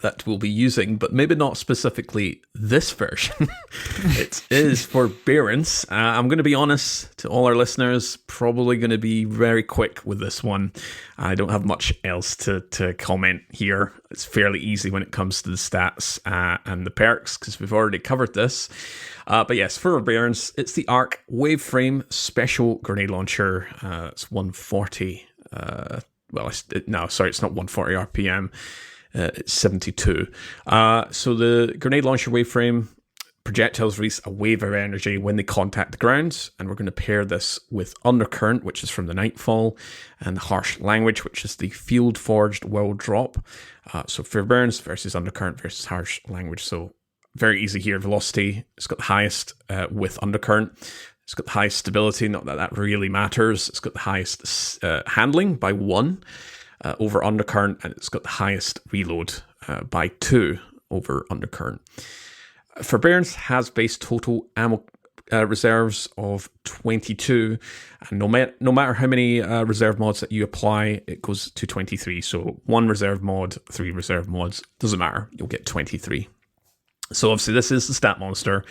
that we'll be using, but maybe not specifically this version, it is Forbearance. I'm going to be honest to all our listeners, probably going to be very quick with this one. I don't have much else to comment here. It's fairly easy when it comes to the stats and the perks, because we've already covered this. But yes, Forbearance, it's the Arc Waveframe Special Grenade Launcher. It's 140. It's not 140 RPM. It's 72. So the grenade launcher waveframe, projectiles release a wave of energy when they contact the ground, and we're going to pair this with Undercurrent, which is from the Nightfall, and Harsh Language, which is the Field Forged World Drop. So Forbearance versus Undercurrent versus Harsh Language. So very easy here. Velocity, it's got the highest with Undercurrent. It's got the highest stability, not that that really matters. It's got the highest handling by 1 over Undercurrent, and it's got the highest reload by 2 over Undercurrent. Forbearance has base total ammo reserves of 22, and no matter how many reserve mods that you apply, it goes to 23. So 1 reserve mod, 3 reserve mods, doesn't matter, you'll get 23. So obviously this is the stat monster,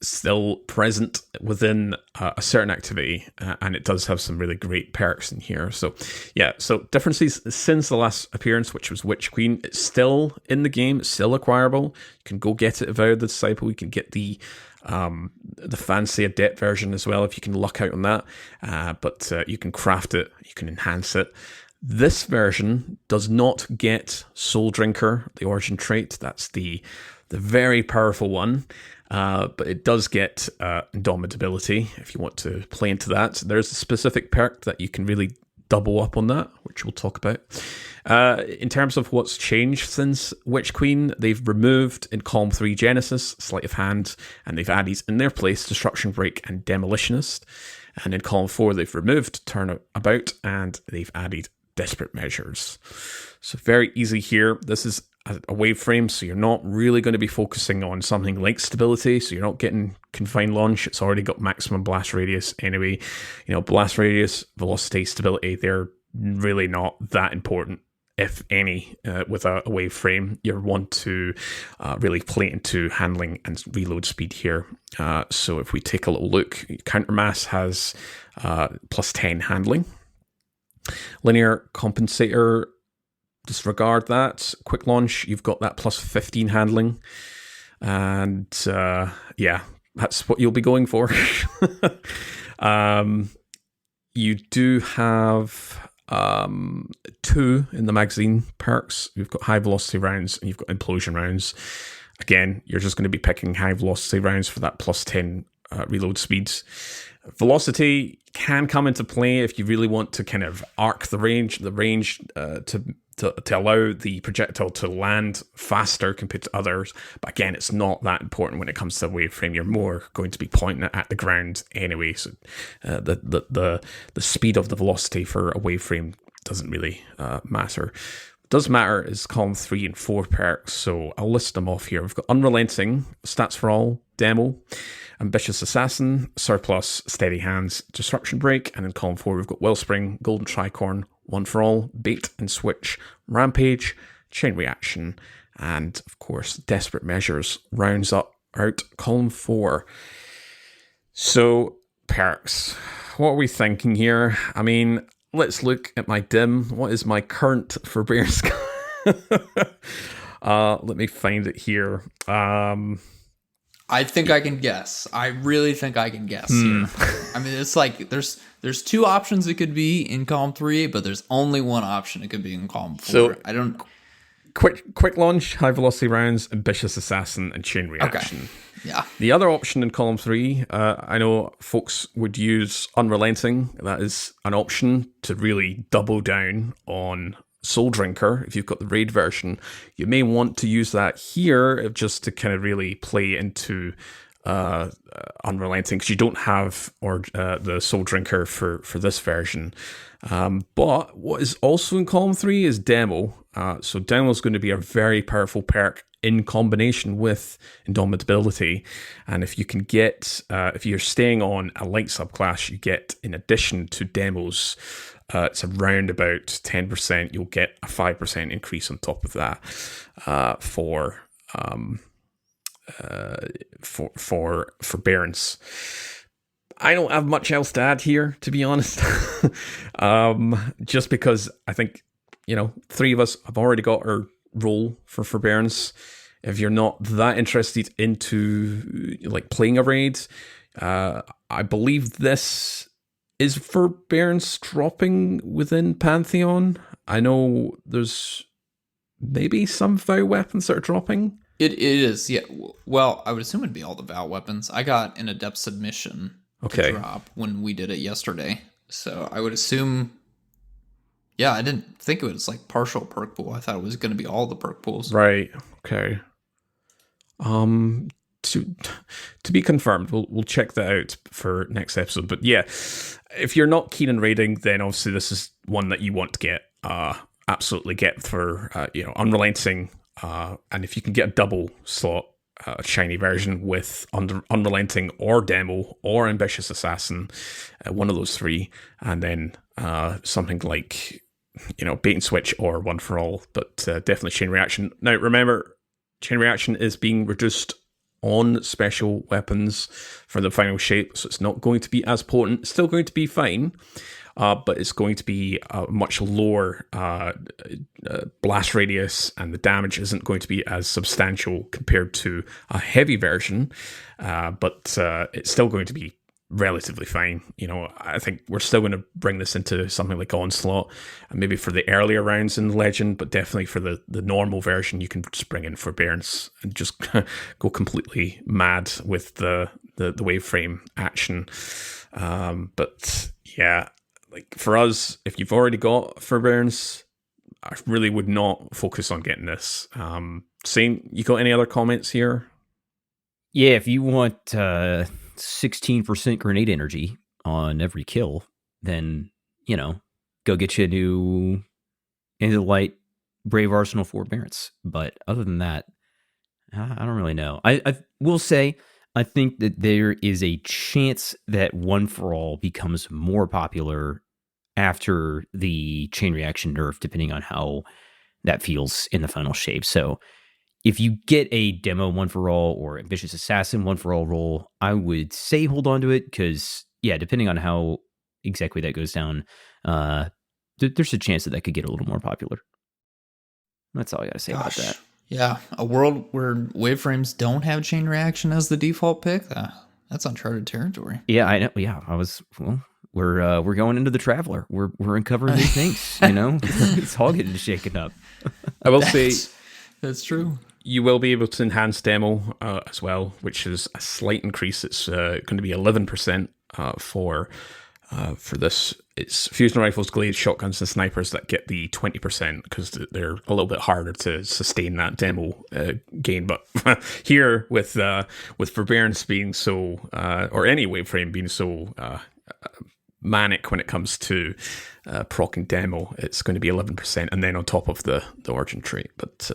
still present within a certain activity, and it does have some really great perks in here. So yeah, so differences since the last appearance, which was Witch Queen. It's still in the game, it's still acquirable. You can go get it via the Disciple. You can get the fancy Adept version as well if you can luck out on that, but you can craft it, you can enhance it. This version does not get Soul Drinker, the origin trait. That's the very powerful one. But it does get Indomitability if you want to play into that. There's a specific perk that you can really double up on that, which we'll talk about. In terms of what's changed since Witch Queen, they've removed in Column 3 Genesis, Sleight of Hand, and they've added in their place Destruction Break and Demolitionist. And in Column 4, they've removed Turnabout, and they've added Desperate Measures. So very easy here. This is a wave frame, so you're not really going to be focusing on something like stability, so you're not getting confined launch. It's already got maximum blast radius anyway. Blast radius, velocity, stability, they're really not that important, if any, with a wave frame. You want to really play into handling and reload speed here. So if we take a little look, Countermass has plus 10 handling. Linear Compensator, disregard that. Quick Launch, you've got that plus 15 handling. And that's what you'll be going for. You do have 2 in the magazine perks. You've got high velocity rounds and you've got implosion rounds. Again, you're just going to be picking high velocity rounds for that plus 10 reload speeds. Velocity can come into play if you really want to kind of arc the range to allow the projectile to land faster compared to others. But again, it's not that important when it comes to the wave frame. You're more going to be pointing it at the ground anyway. So the speed of the velocity for a wave frame doesn't really matter. What does matter is column 3 and 4 perks. So I'll list them off here. We've got Unrelenting, Stats for All, Demo, Ambitious Assassin, Surplus, Steady Hands, Disruption Break, and in column 4 we've got Wellspring, Golden Tricorn, One for All, Bait and Switch, Rampage, Chain Reaction, and of course Desperate Measures rounds out column 4. So perks, what are we thinking here? I mean, let's look at my dim. What is my current Forbearance? Let me find it here. I think I can guess. I really think I can guess here. I mean, it's like there's 2 options it could be in column 3, but there's only one option it could be in column 4. So I don't. Quick launch, high velocity rounds, ambitious assassin, and chain reaction. Okay. Yeah. The other option in column 3, I know folks would use unrelenting. That is an option to really double down on Soul Drinker. If you've got the raid version, you may want to use that here just to kind of really play into unrelenting, because you don't have the Soul Drinker for this version. But what is also in column 3 is demo. So demo is going to be a very powerful perk in combination with Indomitability. And if you can get, if you're staying on a light subclass, you get, in addition to demos, it's around about 10%. You'll get a 5% increase on top of that for Forbearance. I don't have much else to add here, to be honest. Just because I think, 3 of us have already got our role for Forbearance. If you're not that interested into playing a raid, I believe this is Forbearance dropping within Pantheon. I know there's maybe some vow weapons that are dropping. It is, yeah. Well, I would assume it'd be all the vow weapons. I got an adept submission to drop when we did it yesterday, so I would assume. Yeah, I didn't think it was partial perk pool. I thought it was going to be all the perk pools. Right. Okay. To be confirmed. We'll check that out for next episode. But yeah, if you're not keen on raiding, then obviously this is one that you want to get. Absolutely get for unrelenting. And if you can get a double slot shiny version with unrelenting or demo or ambitious assassin, one of those 3, and then something like bait and switch or one for all, but definitely chain reaction. Now remember, chain reaction is being reduced on special weapons for the final shape, so it's not going to be as potent. It's still going to be fine, but it's going to be a much lower blast radius, and the damage isn't going to be as substantial compared to a heavy version, but it's still going to be relatively fine. I think we're still going to bring this into something like Onslaught, and maybe for the earlier rounds in Legend, but definitely for the normal version, you can just bring in Forbearance and just go completely mad with the wave frame action. But yeah, for us, if you've already got Forbearance, I really would not focus on getting this. Saint, you got any other comments here? Yeah, if you want 16% grenade energy on every kill, then, go get you a new into the light Brave Arsenal Forbearance. But other than that, I don't really know. I will say, I think that there is a chance that One for All becomes more popular after the chain reaction nerf, depending on how that feels in the final shape. So if you get a demo One for All or ambitious assassin One for All roll, I would say hold on to it, because depending on how exactly that goes down, there's a chance that could get a little more popular. That's all I got to say about that. Yeah, a world where waveframes don't have chain reaction as the default pick, that's uncharted territory. Yeah, I know. Yeah, we're going into the Traveler. We're uncovering new things. It's all getting shaken up. I will say that's true. You will be able to enhance demo as well, which is a slight increase. It's going to be 11% for this. It's fusion rifles, glades, shotguns, and snipers that get the 20%, because they're a little bit harder to sustain that demo gain. But here, with Forbearance being so, or any waveframe being so manic when it comes to proccing demo, it's going to be 11%, and then on top of the origin trait. But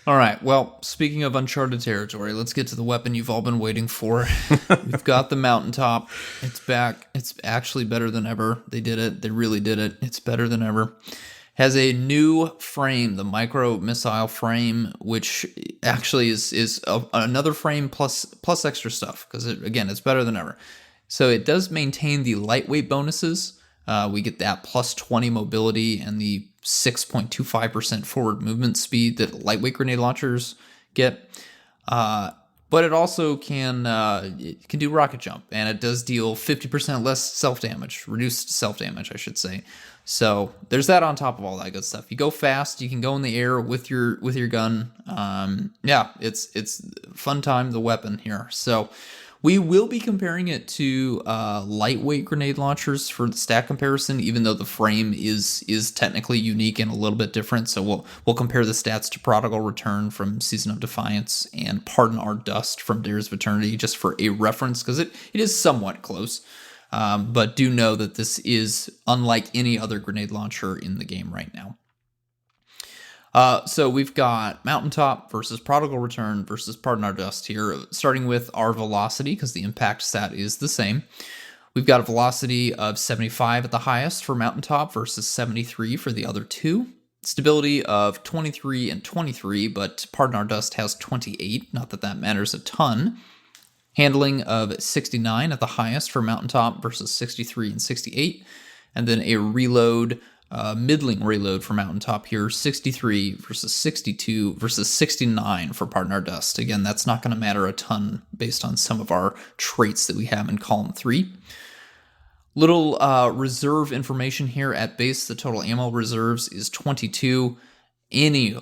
all right, well, speaking of uncharted territory, let's get to the weapon you've all been waiting for. We've got the Mountaintop. It's back. It's actually better than ever. They did it. They really did it. It's better than ever. has a new frame, the micro missile frame, which actually is another frame plus extra stuff, because again, it's better than ever. So it does maintain the lightweight bonuses. We get that plus 20 mobility and the 6.25% forward movement speed that lightweight grenade launchers get. But it also can do rocket jump, and it does deal 50% less self-damage, reduced self-damage, I should say. So there's that on top of all that good stuff. You go fast, you can go in the air with your gun. Yeah, it's fun time, the weapon here. So we will be comparing it to lightweight grenade launchers for the stat comparison, even though the frame is technically unique and a little bit different. So we'll compare the stats to Prodigal Return from Season of Defiance and Pardon Our Dust from Dares of Eternity, just for a reference, because it is somewhat close. But do know that this is unlike any other grenade launcher in the game right now. So we've got Mountaintop versus Prodigal Return versus Pardon Our Dust here, starting with our velocity, because the impact stat is the same. We've got a velocity of 75 at the highest for Mountaintop versus 73 for the other two. Stability of 23 and 23, but Pardon Our Dust has 28, not that that matters a ton. Handling of 69 at the highest for Mountaintop versus 63 and 68. And then a reload, middling reload for Mountaintop here, 63 versus 62 versus 69 for Pardon Our Dust. Again, that's not going to matter a ton based on some of our traits that we have in column 3. Little reserve information here at base. The total ammo reserves is 22. Any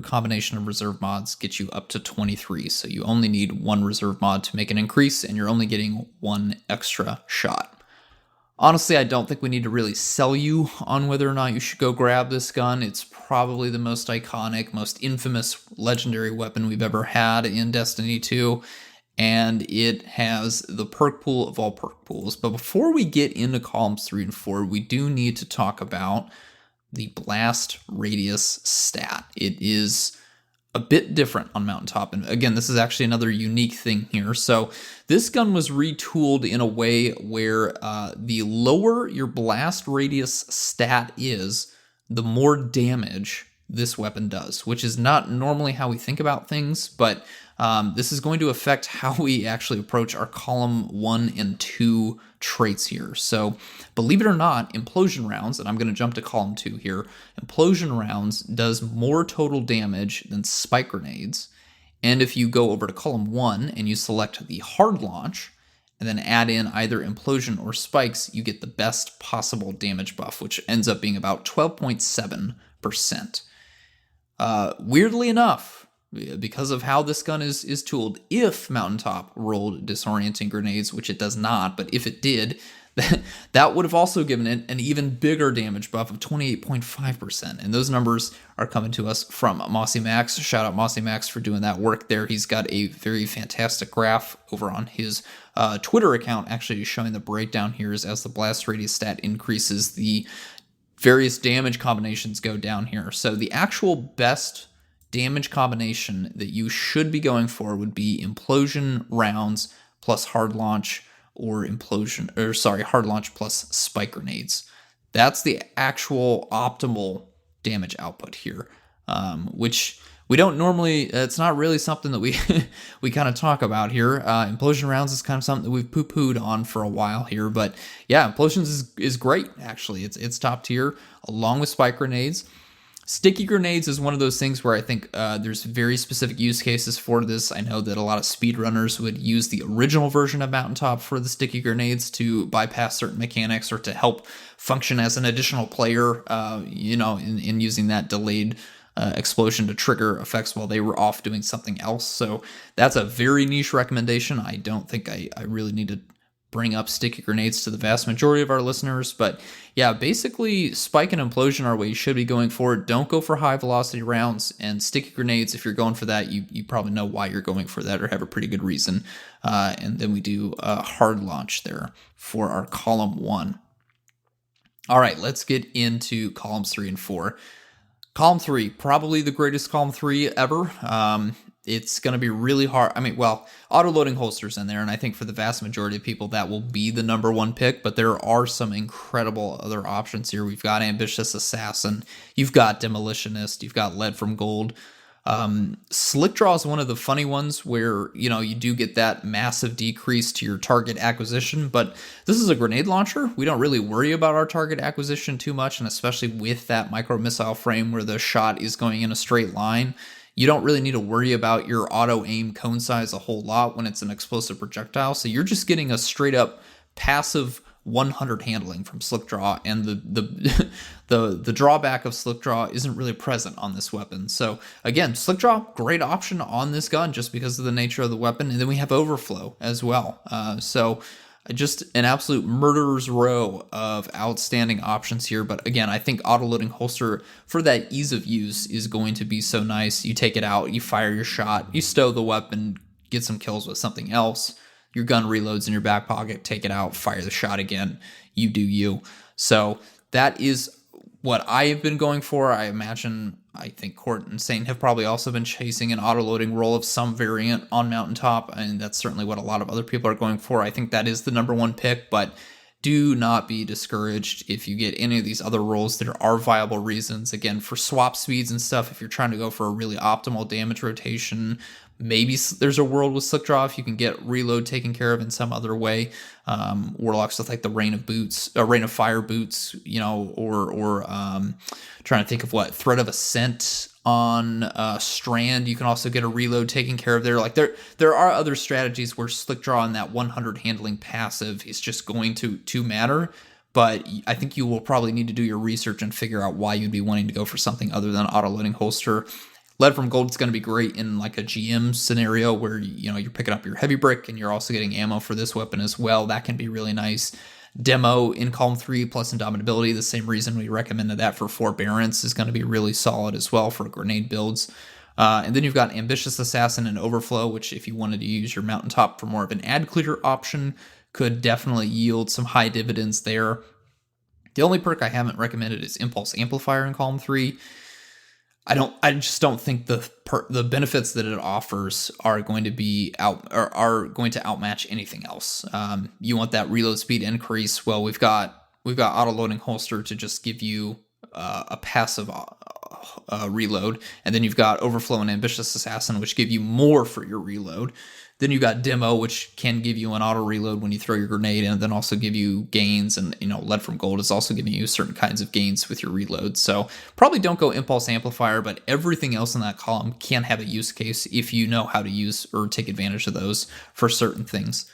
combination of reserve mods gets you up to 23, so you only need one reserve mod to make an increase, and you're only getting one extra shot. Honestly, I don't think we need to really sell you on whether or not you should go grab this gun. It's probably the most iconic, most infamous legendary weapon we've ever had in Destiny 2, and it has the perk pool of all perk pools. But before we get into columns 3 and 4, we do need to talk about the blast radius stat. It is a bit different on Mountaintop, and again, this is actually another unique thing here. So this gun was retooled in a way where the lower your blast radius stat is, the more damage this weapon does, which is not normally how we think about things, but this is going to affect how we actually approach our column 1 and 2 traits here. So believe it or not, implosion rounds, and I'm going to jump to column 2 here, implosion rounds does more total damage than spike grenades. And if you go over to column 1 and you select the hard launch and then add in either implosion or spikes, you get the best possible damage buff, which ends up being about 12.7%. Weirdly enough, because of how this gun is tooled, if Mountaintop rolled disorienting grenades, which it does not, but if it did, that would have also given it an even bigger damage buff of 28.5%. And those numbers are coming to us from Mossy Max. Shout out Mossy Max for doing that work there. He's got a very fantastic graph over on his Twitter account, actually showing the breakdown here as the blast radius stat increases, the various damage combinations go down here. So the actual best damage combination that you should be going for would be implosion rounds plus hard launch, or hard launch plus spike grenades. That's the actual optimal damage output here, which we don't normally, it's not really something that we we kind of talk about here. Implosion rounds is kind of something that we've poo-pooed on for a while here, but yeah, implosions is great, actually. It's top tier, along with spike grenades. Sticky grenades is one of those things where I think there's very specific use cases for this. I know that a lot of speedrunners would use the original version of Mountaintop for the sticky grenades to bypass certain mechanics or to help function as an additional player, in using that delayed explosion to trigger effects while they were off doing something else. So that's a very niche recommendation. I don't think I really need to bring up sticky grenades to the vast majority of our listeners, but yeah, basically spike and implosion are what you should be going for. Don't go for high velocity rounds, and sticky grenades, if you're going for that, you probably know why you're going for that or have a pretty good reason. And then we do a hard launch there for our column 1. All right, let's get into columns 3 and 4. Column 3, probably the greatest column 3 ever. It's going to be really hard. I mean, well, auto-loading holsters in there, and I think for the vast majority of people that will be the number one pick, but there are some incredible other options here. We've got Ambitious Assassin, you've got Demolitionist, you've got Lead from Gold. Slick Draw is one of the funny ones where, you do get that massive decrease to your target acquisition, but this is a grenade launcher. We don't really worry about our target acquisition too much, and especially with that micro missile frame where the shot is going in a straight line, you don't really need to worry about your auto aim cone size a whole lot when it's an explosive projectile. So you're just getting a straight up passive 100 handling from Slick Draw, and the drawback of Slick Draw isn't really present on this weapon. So again, Slick Draw, great option on this gun just because of the nature of the weapon, and then we have Overflow as well. So just an absolute murderer's row of outstanding options here. But again, I think auto-loading holster for that ease of use is going to be so nice. You take it out, you fire your shot, you stow the weapon, get some kills with something else. Your gun reloads in your back pocket, take it out, fire the shot again. You do you. So that is what I have been going for. I think Court and Saint have probably also been chasing an auto-loading role of some variant on Mountaintop, and that's certainly what a lot of other people are going for. I think that is the number one pick, but do not be discouraged if you get any of these other roles. There are viable reasons, again, for swap speeds and stuff. If you're trying to go for a really optimal damage rotation, maybe there's a world with Slick Draw if you can get reload taken care of in some other way. Warlocks with like the Rain of Fire boots, or trying to think of what Threat of Ascent on Strand. You can also get a reload taken care of there. Like there are other strategies where Slick Draw and that 100 handling passive is just going to matter. But I think you will probably need to do your research and figure out why you'd be wanting to go for something other than auto-loading holster. Lead from Gold is going to be great in like a GM scenario where, you're picking up your heavy brick and you're also getting ammo for this weapon as well. That can be really nice. Demo in Column 3 plus Indomitability, the same reason we recommended that for Forbearance, is going to be really solid as well for grenade builds. And then you've got Ambitious Assassin and Overflow, which if you wanted to use your Mountaintop for more of an ad clear option, could definitely yield some high dividends there. The only perk I haven't recommended is Impulse Amplifier in Column 3. I just don't think the benefits that it offers are going to outmatch anything else. You want that reload speed increase. Well, we've got auto loading holster to just give you a passive reload, and then you've got Overflow and Ambitious Assassin, which give you more for your reload. Then you got Demo, which can give you an auto reload when you throw your grenade, and then also give you gains. And Lead from Gold is also giving you certain kinds of gains with your reload. So probably don't go Impulse Amplifier, but everything else in that column can have a use case if you know how to use or take advantage of those for certain things.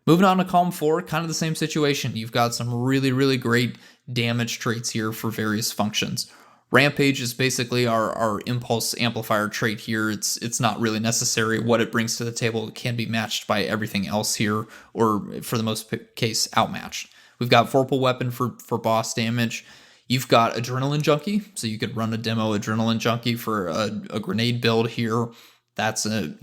Moving on to column 4, kind of the same situation. You've got some really, really great damage traits here for various functions. Rampage is basically our impulse amplifier trait here. It's not really necessary. What it brings to the table can be matched by everything else here, or for the most case, outmatched. We've got Vorpal Weapon for boss damage. You've got Adrenaline Junkie, so you could run a demo Adrenaline Junkie for a grenade build here. That's there's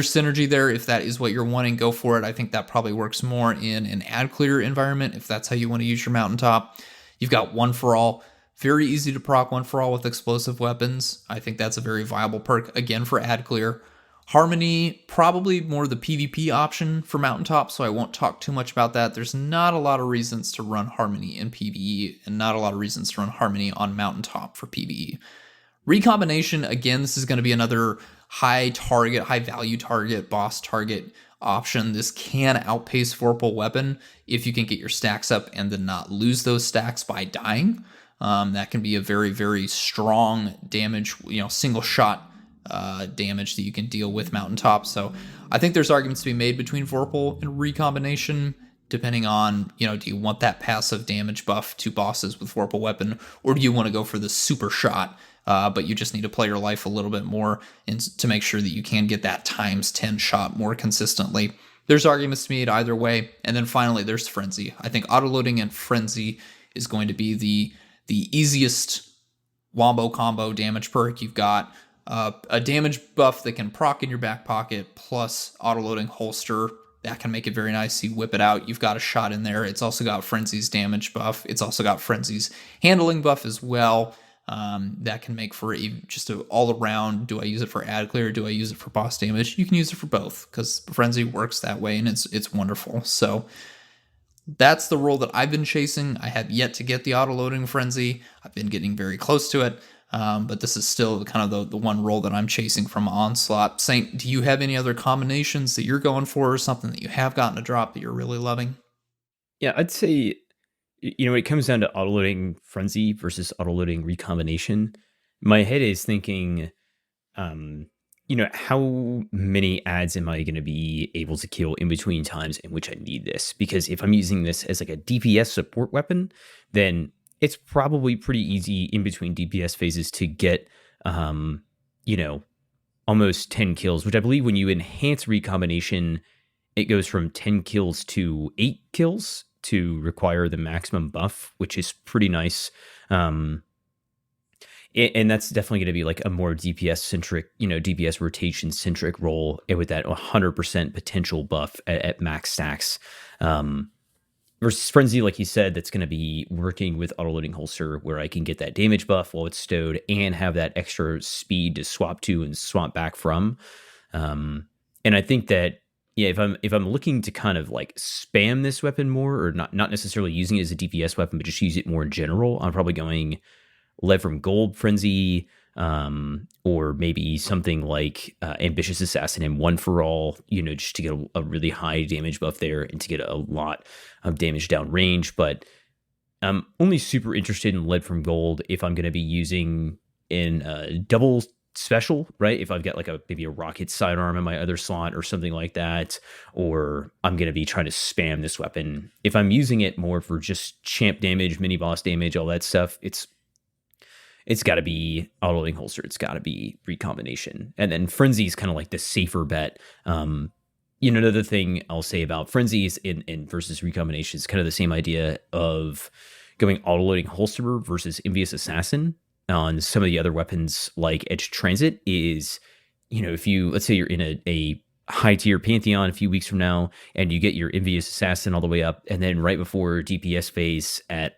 synergy there. If that is what you're wanting, go for it. I think that probably works more in an ad clear environment if that's how you want to use your Mountaintop. You've got One for All. Very easy to proc One for All with explosive weapons. I think that's a very viable perk, again, for ad clear. Harmony, probably more the PvP option for Mountaintop, so I won't talk too much about that. There's not a lot of reasons to run Harmony in PvE, and not a lot of reasons to run Harmony on Mountaintop for PvE. Recombination, again, this is going to be another high value target, boss target option. This can outpace Vorpal Weapon if you can get your stacks up and then not lose those stacks by dying. That can be a very, very strong damage, single shot damage that you can deal with Mountaintop. So I think there's arguments to be made between Vorpal and Recombination, depending on, do you want that passive damage buff to bosses with Vorpal Weapon, or do you want to go for the super shot, but you just need to play your life a little bit more to make sure that you can get that times 10 shot more consistently. There's arguments to be made either way. And then finally, there's Frenzy. I think autoloading and Frenzy is going to be the easiest wombo combo damage perk. You've got a damage buff that can proc in your back pocket plus autoloading holster. That can make it very nice. You whip it out. You've got a shot in there. It's also got Frenzy's damage buff. It's also got Frenzy's handling buff as well. that can make for just a all around. Do I use it for ad clear? Or do I use it for boss damage? You can use it for both because Frenzy works that way, and it's wonderful. So that's the role that I've been chasing. I have yet to get the auto loading Frenzy. I've been getting very close to it. But this is still kind of the one role that I'm chasing from Onslaught. Saint, do you have any other combinations that you're going for, or something that you have gotten a drop that you're really loving? Yeah, I'd say, when it comes down to autoloading Frenzy versus autoloading Recombination, my head is thinking, how many ads am I going to be able to kill in between times in which I need this? Because if I'm using this as like a DPS support weapon, then it's probably pretty easy in between DPS phases to get, almost 10 kills, which I believe when you enhance Recombination, it goes from 10 kills to 8 kills to require the maximum buff, which is pretty nice. And that's definitely going to be like a more DPS centric, DPS rotation centric role with that 100% potential buff at max stacks. Versus Frenzy, like you said, that's going to be working with autoloading holster where I can get that damage buff while it's stowed and have that extra speed to swap to and swap back from. And I think that, if I'm looking to kind of like spam this weapon more, or not necessarily using it as a DPS weapon, but just use it more in general, I'm probably going Lead from Gold Frenzy, or maybe something like Ambitious Assassin and One for All, just to get a really high damage buff there and to get a lot of damage down range. But I'm only super interested in Lead from Gold if I'm going to be using in double special, right? If I've got like maybe a rocket sidearm in my other slot or something like that, or I'm going to be trying to spam this weapon. If I'm using it more for just champ damage, mini boss damage, all that stuff, it's got to be autoloading holster. It's got to be Recombination. And then Frenzy is kind of like the safer bet. Another thing I'll say about Frenzies in versus Recombination is kind of the same idea of going autoloading holster versus Envious Assassin on some of the other weapons like Edge Transit is, if let's say you're in a high tier Pantheon a few weeks from now and you get your Envious Assassin all the way up, and then right before DPS phase at,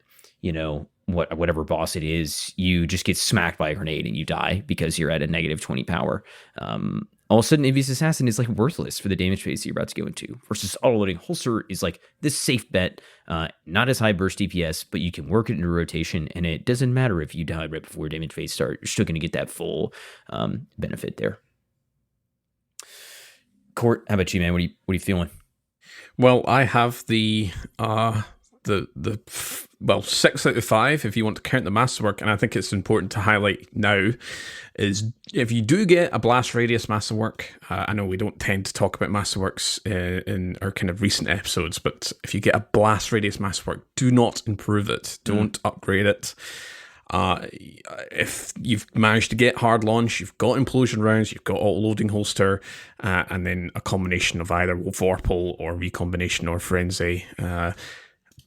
whatever boss it is, you just get smacked by a grenade and you die because you're at a negative 20 power. All of a sudden, Envious Assassin is like worthless for the damage phase you're about to go into. Versus autoloading holster is like this safe bet, not as high burst DPS, but you can work it into rotation, and it doesn't matter if you die right before damage phase start. You're still going to get that full benefit there. Court, how about you, man? What are you feeling? Well, I have the 6 out of 5 if you want to count the masterwork, and I think it's important to highlight now is if you do get a blast radius masterwork, I know we don't tend to talk about masterworks in our kind of recent episodes, but if you get a blast radius masterwork, do not improve it, don't upgrade it. If you've managed to get hard launch, you've got implosion rounds, you've got auto loading holster, and then a combination of either Vorpal or Recombination or Frenzy,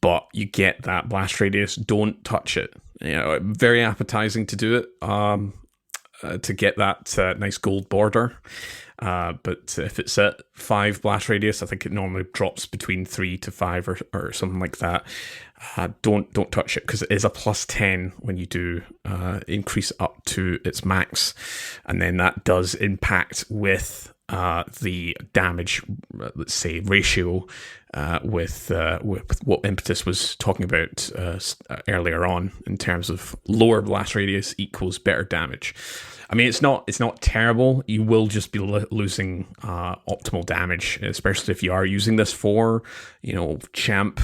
but you get that blast radius, don't touch it. Very appetizing to do it, to get that nice gold border. But if it's at 5 blast radius, I think it normally drops between 3 to 5 or something like that. Don't touch it, because it is a plus 10 when you do increase up to its max, and then that does impact with the damage, let's say, ratio with what Impetus was talking about earlier on in terms of lower blast radius equals better damage. I mean, it's not terrible. You will just be losing optimal damage, especially if you are using this for, champ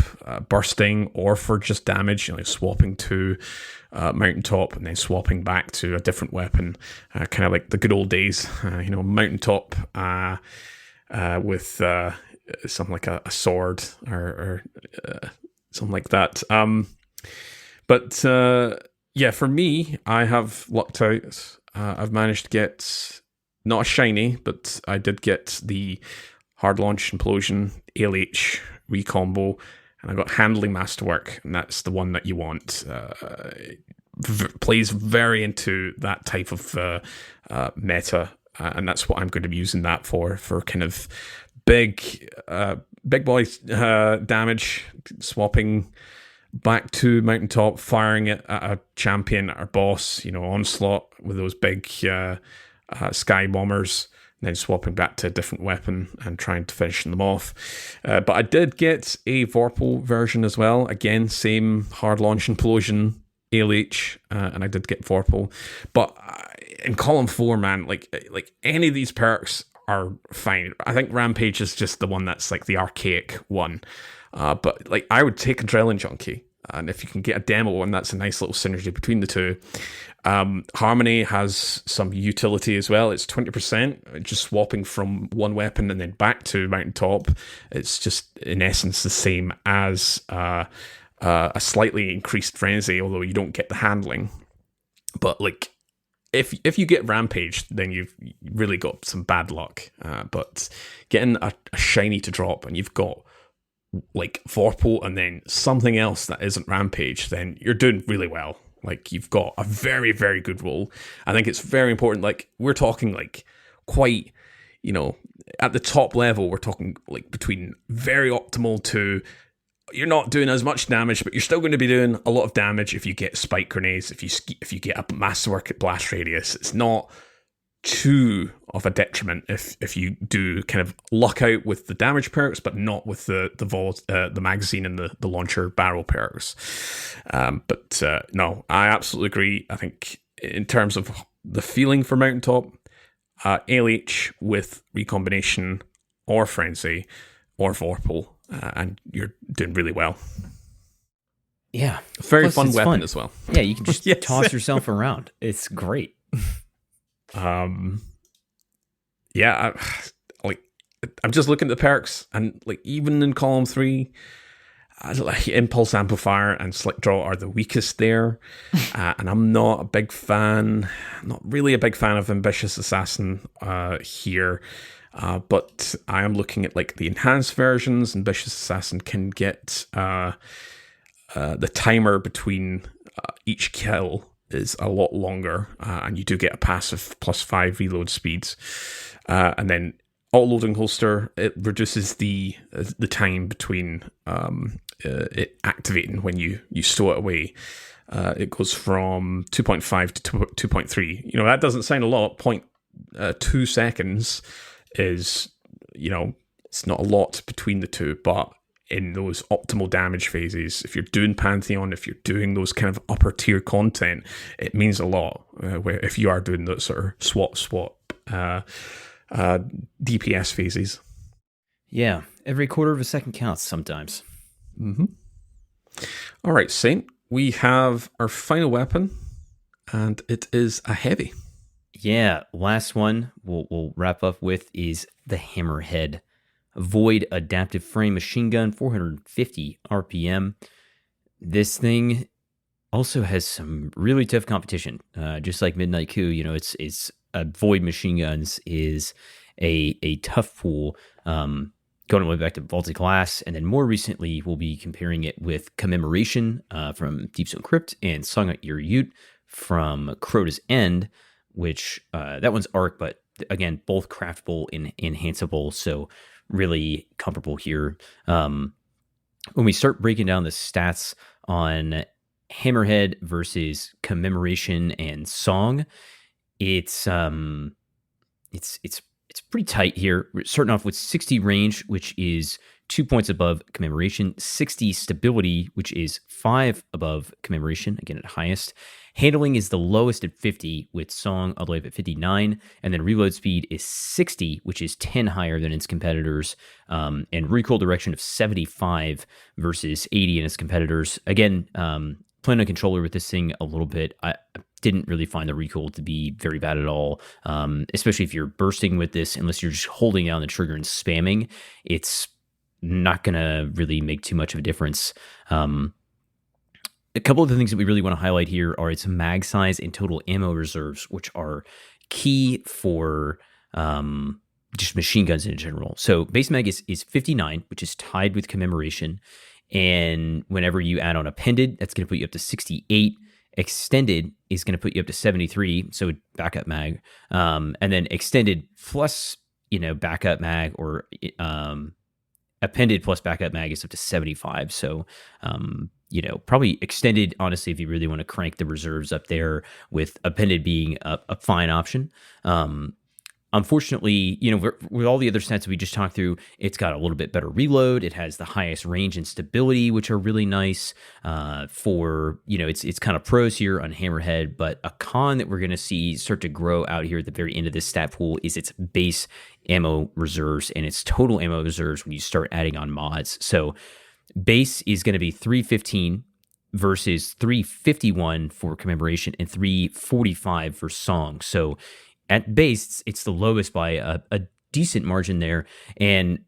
bursting or for just damage, swapping to mountaintop and then swapping back to a different weapon, kind of like the good old days, mountaintop with something like a sword or something like that. But for me, I have lucked out. I've managed to get not a shiny, but I did get the hard launch implosion, ALH recombo, and I got handling masterwork, and that's the one that you want. Plays very into that type of meta, and that's what I'm going to be using that for kind of big boy damage, swapping back to Mountaintop, firing it at a champion, at our boss, Onslaught with those big sky bombers, and then swapping back to a different weapon and trying to finish them off. But I did get a Vorpal version as well. Again, same hard launch implosion, ALH, and I did get Vorpal. But in column 4, man, like any of these perks are fine. I think Rampage is just the one that's like the archaic one. But like I would take Adrenaline Junkie, and if you can get a demo one, that's a nice little synergy between the two. Harmony has some utility as well. It's 20%, just swapping from one weapon and then back to Mountaintop. It's just in essence the same as a slightly increased Frenzy, although you don't get the handling. But like, if you get Rampage, then you've really got some bad luck. But getting a shiny to drop and you've got like Vorpal and then something else that isn't Rampage, then you're doing really well. Like, you've got a very, very good roll. I think it's very important. Like, we're talking like quite, at the top level, we're talking like between very optimal to you're not doing as much damage, but you're still going to be doing a lot of damage if you get spike grenades, if you get a massive work at blast radius. It's not too of a detriment if you do kind of luck out with the damage perks, but not with the magazine and the launcher barrel perks. But no, I absolutely agree. I think in terms of the feeling for Mountaintop, ALH with recombination or Frenzy or Vorpal, and you're doing really well. Yeah. Very fun weapon as well. Yeah, you can just Yes. toss yourself around. It's great. Yeah, I'm just looking at the perks, and like even in column 3, like Impulse Amplifier and Slick Draw are the weakest there, and I'm not really a big fan of Ambitious Assassin here. But I am looking at like the enhanced versions. Ambitious Assassin can get the timer between each kill is a lot longer, and you do get a passive +5 reload speeds. And then auto-loading holster, it reduces the time between it activating when you stow it away. It goes from 2.5 to 2.3. That doesn't sound a lot. 0.2 seconds is, it's not a lot between the two, but in those optimal damage phases, if you're doing Pantheon, if you're doing those kind of upper tier content, it means a lot. Where if you are doing those sort of swap DPS phases. Yeah, every quarter of a second counts sometimes. Mm-hmm. All right, Saint, we have our final weapon, and it is a heavy. Yeah, last one we'll wrap up with is the Hammerhead. Void Adaptive Frame Machine Gun, 450 RPM. This thing also has some really tough competition. Just like Midnight Coup, it's Void Machine Guns is a tough pool. Going all the way back to Vaulted Glass, and then more recently we'll be comparing it with Commemoration from Deep Stone Crypt and Song at Your Ute from Crota's End, which that one's arc, but again, both craftable and enhanceable, so really comparable here. When we start breaking down the stats on Hammerhead versus Commemoration and Song, it's pretty tight here. We're starting off with 60 range, which is 2 points above Commemoration, 60 stability, which is 5 above Commemoration, again at highest. Handling is the lowest at 50, with Song all the way up at 59, and then reload speed is 60, which is 10 higher than its competitors, and recoil direction of 75 versus 80 in its competitors. Again, playing on controller with this thing a little bit, I didn't really find the recoil to be very bad at all, especially if you're bursting with this. Unless you're just holding down the trigger and spamming, it's not going to really make too much of a difference. A couple of the things that we really want to highlight here are its mag size and total ammo reserves, which are key for just machine guns in general. So base mag is 59, which is tied with Commemoration. And whenever you add on Appended, that's going to put you up to 68. Extended is going to put you up to 73, so backup mag. And then Extended plus, backup mag, or Appended plus backup mag is up to 75. So probably extended, honestly, if you really want to crank the reserves up there, with appended being a fine option. Unfortunately, with all the other stats we just talked through, it's got a little bit better reload. It has the highest range and stability, which are really nice for, it's kind of pros here on Hammerhead. But a con that we're going to see start to grow out here at the very end of this stat pool is its base ammo reserves and its total ammo reserves when you start adding on mods. So base is going to be 315 versus 351 for Commemoration and 345 for Song. So at base, it's the lowest by a decent margin there. And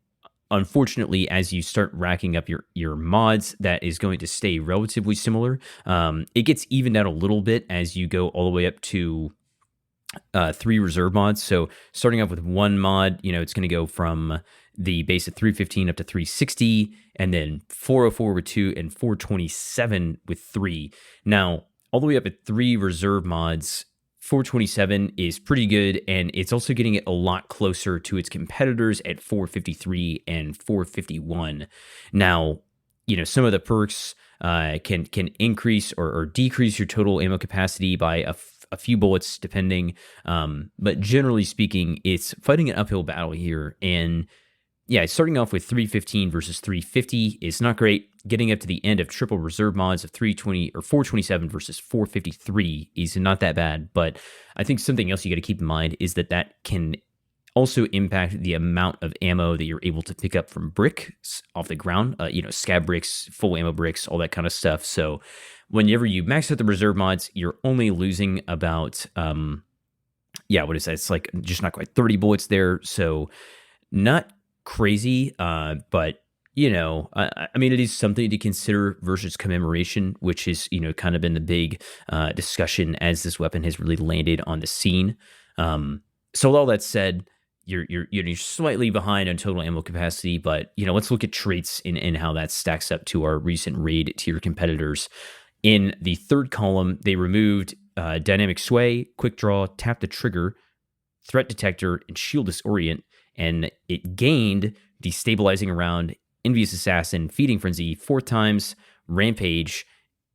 unfortunately, as you start racking up your mods, that is going to stay relatively similar. It gets evened out a little bit as you go all the way up to 3 reserve mods. So starting off with 1 mod, it's going to go from the base of 315 up to 360, and then 404 with 2 and 427 with 3. Now, all the way up at 3 reserve mods, 427 is pretty good, and it's also getting it a lot closer to its competitors at 453 and 451. Now, some of the perks can increase or decrease your total ammo capacity by a few bullets, depending. But generally speaking, it's fighting an uphill battle here. And yeah, starting off with 315 versus 350 is not great. Getting up to the end of triple reserve mods of 320 or 427 versus 453 is not that bad. But I think something else you got to keep in mind is that can also impact the amount of ammo that you're able to pick up from bricks off the ground. Scab bricks, full ammo bricks, all that kind of stuff. So whenever you max out the reserve mods, you're only losing about what is that? It's like just not quite 30 bullets there. So not crazy, but it is something to consider versus Commemoration, which is kind of been the big discussion as this weapon has really landed on the scene. So with all that said, you're slightly behind on total ammo capacity, but let's look at traits and how that stacks up to our recent raid tier competitors. In the third column, they removed dynamic sway, quick draw, tap the trigger, threat detector, and shield disorient. And it gained destabilizing around, envious assassin, feeding frenzy 4 times, rampage,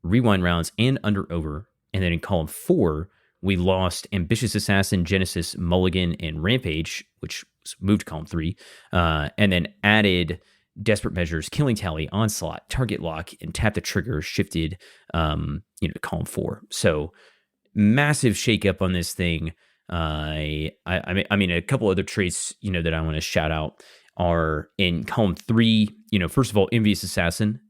rewind rounds, and under over. And then in column 4, we lost ambitious assassin, genesis, mulligan, and rampage, which was moved to column 3, and then added desperate measures, killing tally, onslaught, target lock, and tap the trigger, shifted to column 4. So massive shakeup on this thing. I mean, a couple other traits, that I want to shout out are in column 3. First of all, envious assassin.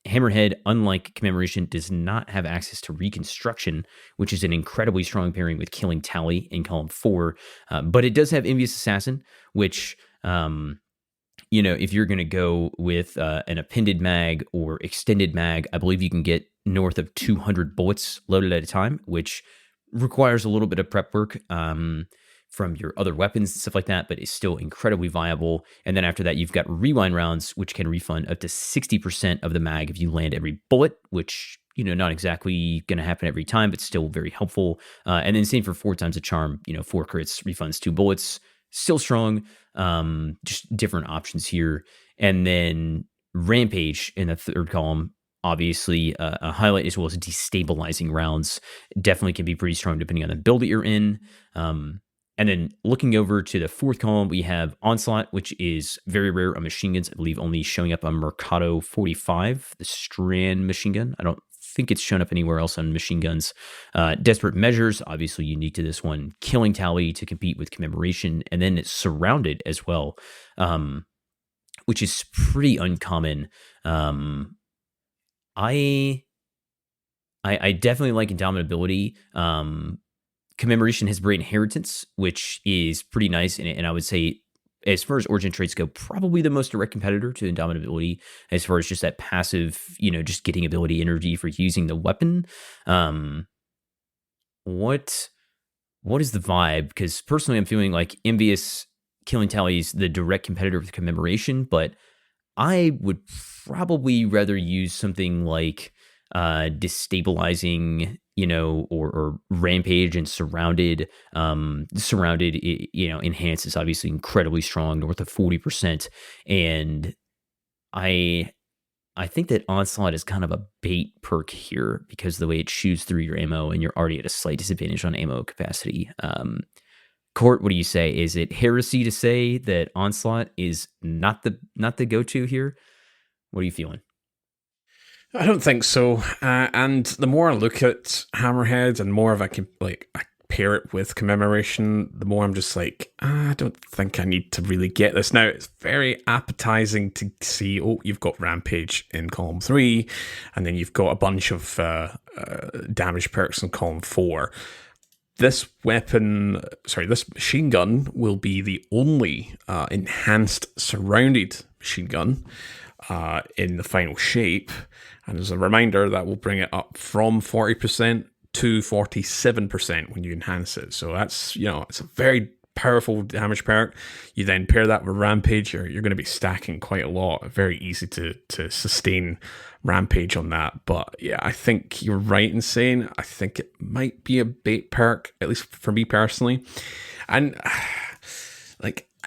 Hammerhead, unlike Commemoration, does not have access to reconstruction, which is an incredibly strong pairing with killing tally in column 4. But it does have envious assassin, which if you're going to go with an appended mag or extended mag, I believe you can get north of 200 bullets loaded at a time, which requires a little bit of prep work from your other weapons and stuff like that, but is still incredibly viable. And then after that, you've got rewind rounds, which can refund up to 60% of the mag if you land every bullet, which, not exactly going to happen every time, but still very helpful. And then same for 4 times a charm, 4 crits, refunds 2 bullets, still strong, just different options here. And then rampage in the third column, obviously a highlight, as well as destabilizing rounds, definitely can be pretty strong depending on the build that you're in. And then looking over to the fourth column, we have Onslaught, which is very rare on machine guns. I believe only showing up on Mercado 45, the Strand machine gun. I don't think it's shown up anywhere else on machine guns. Desperate Measures, obviously unique to this one. Killing Tally to compete with Commemoration. And then it's Surrounded as well, which is pretty uncommon. I definitely like Indomitability. Commemoration has Great Inheritance, which is pretty nice, and I would say, as far as origin traits go, probably the most direct competitor to Indomitability, as far as just that passive, just getting ability energy for using the weapon. What is the vibe? Because personally, I'm feeling like Envious Killing Tally is the direct competitor with Commemoration, but I would probably rather use something like Destabilizing, or Rampage and Surrounded. Surrounded, Enhanced is obviously incredibly strong, north of 40%. And I I think that Onslaught is kind of a bait perk here because of the way it chews through your ammo, and you're already at a slight disadvantage on ammo capacity. Court, what do you say? Is it heresy to say that Onslaught is not the go-to here? What are you feeling? I don't think so. And the more I look at Hammerhead and more of I pair it with Commemoration, the more I'm just like, I don't think I need to really get this. Now, it's very appetizing to see, you've got Rampage in column 3, and then you've got a bunch of damage perks in column 4. This machine gun will be the only enhanced surrounded machine gun in the final shape. And as a reminder, that will bring it up from 40% to 47% when you enhance it. So that's, it's a very powerful damage perk. You then pair that with Rampage, you're going to be stacking quite a lot. Very easy to sustain Rampage on that. But yeah, I think you're right in saying I think it might be a bait perk, at least for me personally. And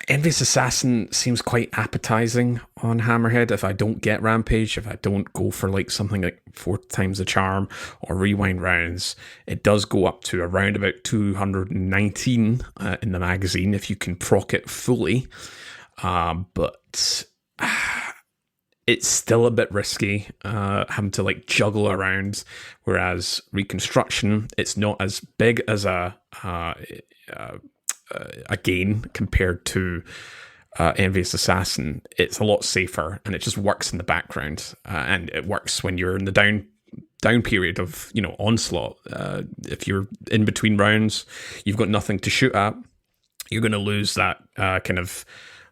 Envious Assassin seems quite appetizing on Hammerhead if I don't get Rampage, if I don't go for something like 4 times the charm or rewind rounds. It does go up to around about 219 in the magazine if you can proc it fully. But it's still a bit risky having to juggle around, whereas Reconstruction, it's not as big as a gain compared to Envious Assassin. It's a lot safer and it just works in the background, and it works when you're in the down period of Onslaught. If you're in between rounds, you've got nothing to shoot at, you're going to lose that kind of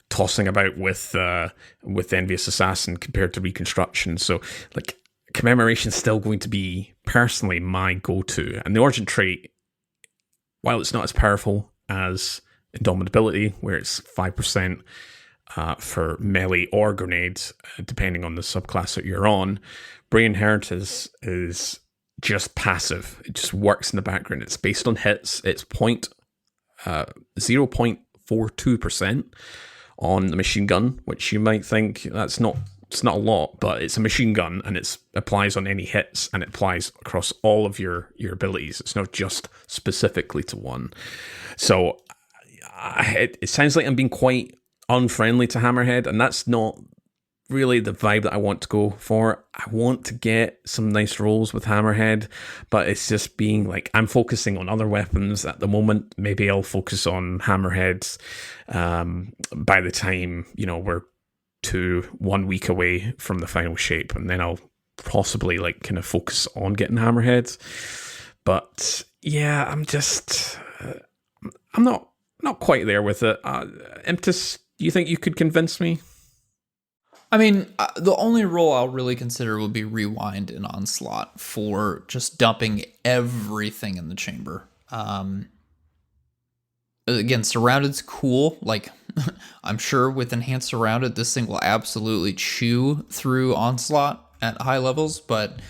tossing about with Envious Assassin compared to Reconstruction. So Commemoration is still going to be personally my go-to, and the Origin trait, while it's not as powerful as Indomitability, where it's 5% for melee or grenades, depending on the subclass that you're on, Brain Inheritance is just passive. It just works in the background. It's based on hits. It's 0.42% on the machine gun, which you might think it's not a lot, but it's a machine gun and it applies on any hits, and it applies across all of your abilities. It's not just specifically to one. So it sounds like I'm being quite unfriendly to Hammerhead, and that's not really the vibe that I want to go for. I want to get some nice rolls with Hammerhead, but it's just being I'm focusing on other weapons at the moment. Maybe I'll focus on Hammerheads by the time, we're 1 week away from the final shape, and then I'll possibly kind of focus on getting Hammerheads. But yeah, I'm not quite there with it. Imtus, do you think you could convince me? I mean, the only role I'll really consider would be Rewind and Onslaught for just dumping everything in the chamber. Again, Surrounded's cool. I'm sure with Enhanced Surrounded, this thing will absolutely chew through Onslaught at high levels, but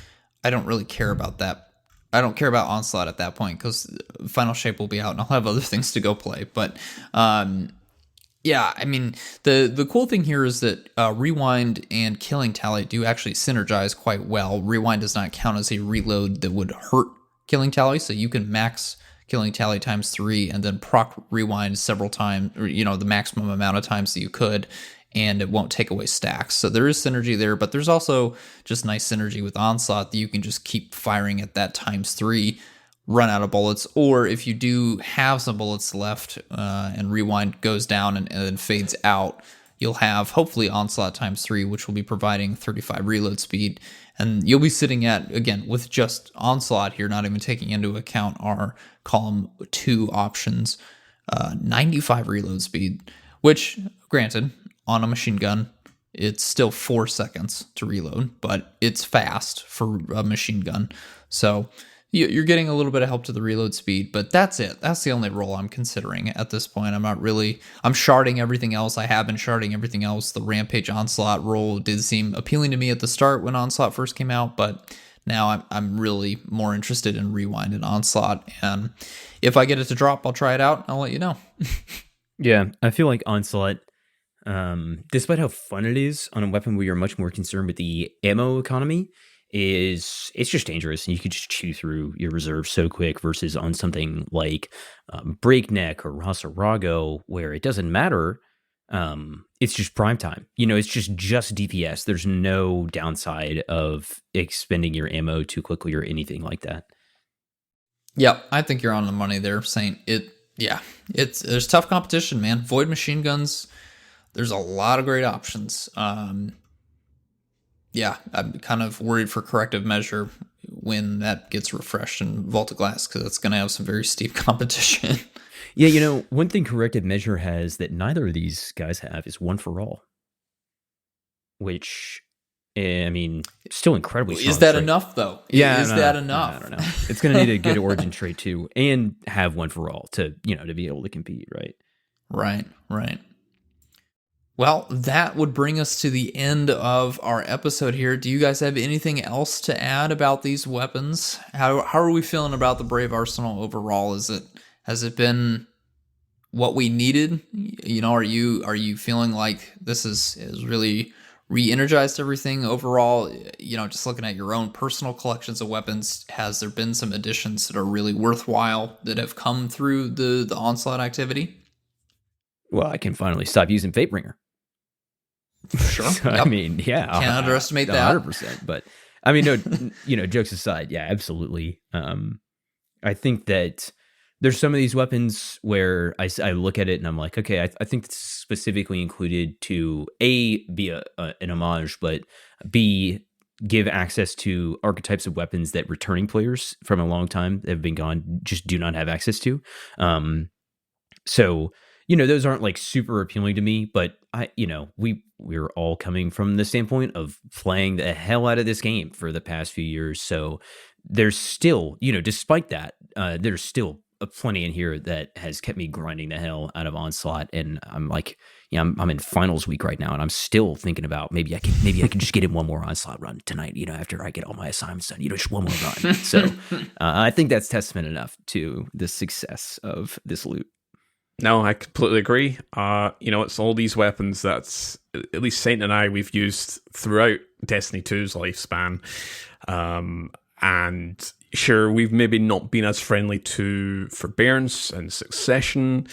I don't really care about that. I don't care about Onslaught at that point because Final Shape will be out and I'll have other things to go play. But yeah, I mean, the cool thing here is that Rewind and Killing Tally do actually synergize quite well. Rewind does not count as a reload that would hurt Killing Tally, so you can max Killing Tally times 3 and then proc Rewind several times, or the maximum amount of times that you could, and it won't take away stacks. So there is synergy there, but there's also just nice synergy with Onslaught that you can just keep firing at that times 3, run out of bullets, or if you do have some bullets left and Rewind goes down and then fades out, you'll have hopefully Onslaught times 3, which will be providing 35 reload speed, and you'll be sitting at, again, with just Onslaught here, not even taking into account our column 2 options, 95 reload speed, which, granted, on a machine gun, it's still 4 seconds to reload, but it's fast for a machine gun. So you're getting a little bit of help to the reload speed, but that's it. That's the only role I'm considering at this point. I'm sharding everything else. I have been sharding everything else. The Rampage Onslaught role did seem appealing to me at the start when Onslaught first came out, but now I'm really more interested in Rewind and Onslaught. And if I get it to drop, I'll try it out. I'll let you know. Yeah, I feel like Onslaught, Despite how fun it is on a weapon where you're much more concerned with the ammo economy, it's just dangerous, and you could just chew through your reserves so quick versus on something like Breakneck or Rasarago, where it doesn't matter. It's just prime time. It's just DPS. There's no downside of expending your ammo too quickly or anything like that. Yeah, I think you're on the money there, Saint. There's tough competition, man. Void machine guns, there's a lot of great options. I'm kind of worried for corrective measure when that gets refreshed in Vault of Glass, because it's going to have some very steep competition. Yeah, one thing corrective measure has that neither of these guys have is one for all, which, still incredibly strong. Is that trait. Enough, though? Yeah, Is that enough? I don't know. It's going to need a good origin trait too, and have one for all to be able to compete, right? Right. Well, that would bring us to the end of our episode here. Do you guys have anything else to add about these weapons? How are we feeling about the Brave Arsenal overall? Has it been what we needed? Are you feeling like this is really re-energized everything overall? Just looking at your own personal collections of weapons, has there been some additions that are really worthwhile that have come through the Onslaught activity? Well, I can finally stop using Fatebringer. Sure. So, yep. Yeah. Can't underestimate that. 100%. But no, jokes aside, yeah, absolutely. I think that there's some of these weapons where I look at it and I'm like, okay, I think it's specifically included to A, be an homage, but B, give access to archetypes of weapons that returning players from a long time that have been gone just do not have access to. So, those aren't like super appealing to me, but we're all coming from the standpoint of playing the hell out of this game for the past few years. So there's still, despite that, there's still plenty in here that has kept me grinding the hell out of Onslaught. And I'm like, I'm in finals week right now, and I'm still thinking about maybe I can just get in one more Onslaught run tonight, after I get all my assignments done, just one more run. So I think that's testament enough to the success of this loot. No, I completely agree. It's all these weapons that's, at least Saint and we've used throughout Destiny 2's lifespan. And sure, we've maybe not been as friendly to Forbearance and Succession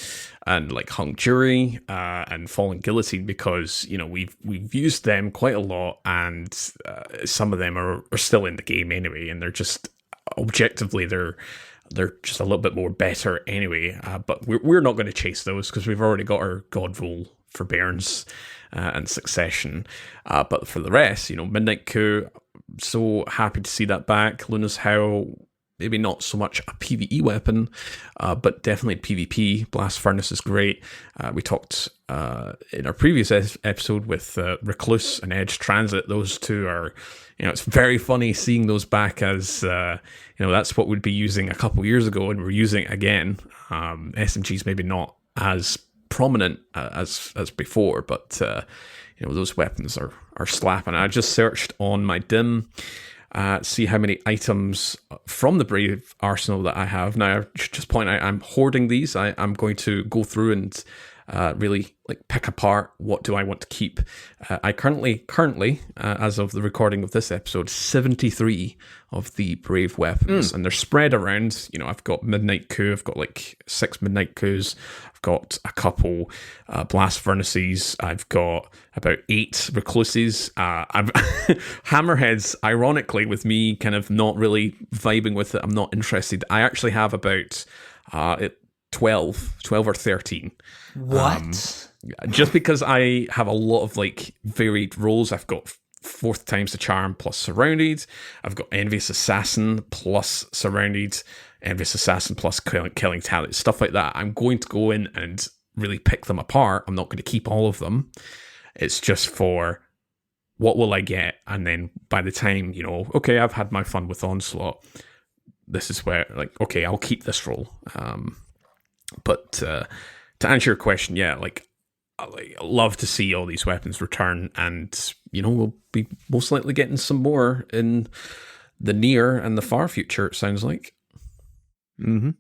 and like Hung Jury and Fallen Guillotine because, we've used them quite a lot, and some of them are still in the game anyway, and they're just, objectively, they're just a little bit more better anyway, but we're not going to chase those because we've already got our God Roll Forbearance and Succession. But for the rest, Midnight Coup, so happy to see that back. Luna's Howl, maybe not so much a PvE weapon, but definitely PvP. Blast Furnace is great. We talked in our previous episode with Recluse and Edge Transit. Those two are, it's very funny seeing those back as, that's what we'd be using a couple years ago, and we're using it again. SMG's maybe not as prominent as before, but those weapons are slapping. I just searched on my dim, see how many items from the Brave Arsenal that I have. Now, I should just point out, I'm hoarding these. I'm going to go through and really pick apart what do I want to keep. I currently, as of the recording of this episode, 73 of the Brave weapons, and they're spread around. I've got Midnight Coup, I've got 6 Midnight Coups, I've got a couple Blast Furnaces, I've got about 8 Recluses. I've Hammerheads, ironically, with me kind of not really vibing with it, I'm not interested. I actually have about 12 or 13. What? Just because I have a lot of varied roles. I've got 4th times the charm plus surrounded. I've got Envious Assassin plus surrounded, Envious Assassin plus killing talent, stuff like that. I'm going to go in and really pick them apart. I'm not going to keep all of them. It's just for what will I get, and then by the time okay, I've had my fun with Onslaught, this is where okay, I'll keep this role. But to answer your question, yeah, I love to see all these weapons return, and we'll be most likely getting some more in the near and the far future, it sounds like. Mm-hmm.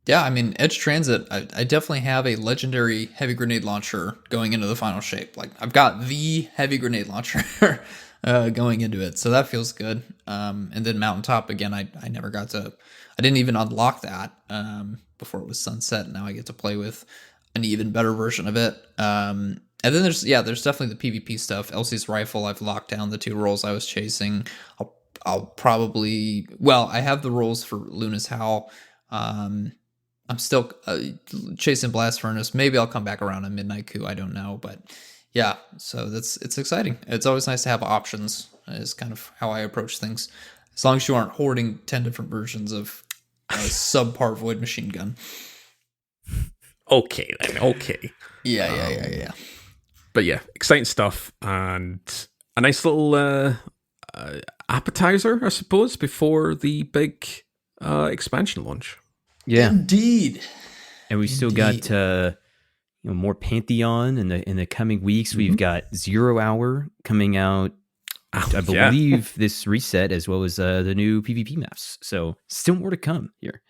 Yeah, I mean, Edge Transit, I definitely have a legendary heavy grenade launcher going into the final shape. Like, I've got the heavy grenade launcher going into it, so that feels good. And then Mountaintop, again, I never got to, I didn't even unlock that before it was sunset. Now I get to play with an even better version of it. And then there's definitely the PvP stuff. Elsie's Rifle, I've locked down the 2 roles I was chasing. I'll probably, well, I have the roles for Luna's Howl. I'm still chasing Blast Furnace. Maybe I'll come back around on Midnight Coup. I don't know, but yeah. So it's exciting. It's always nice to have options. Is kind of how I approach things. As long as you aren't hoarding 10 different versions of a subpar Void Machine Gun. Okay then. Okay. Yeah. But yeah, exciting stuff and a nice little appetizer, I suppose, before the big expansion launch. Yeah, Indeed. and we still got more Pantheon in the coming weeks. We've got 0 Hour coming out. I believe this reset, as well as the new PvP maps. So still more to come here.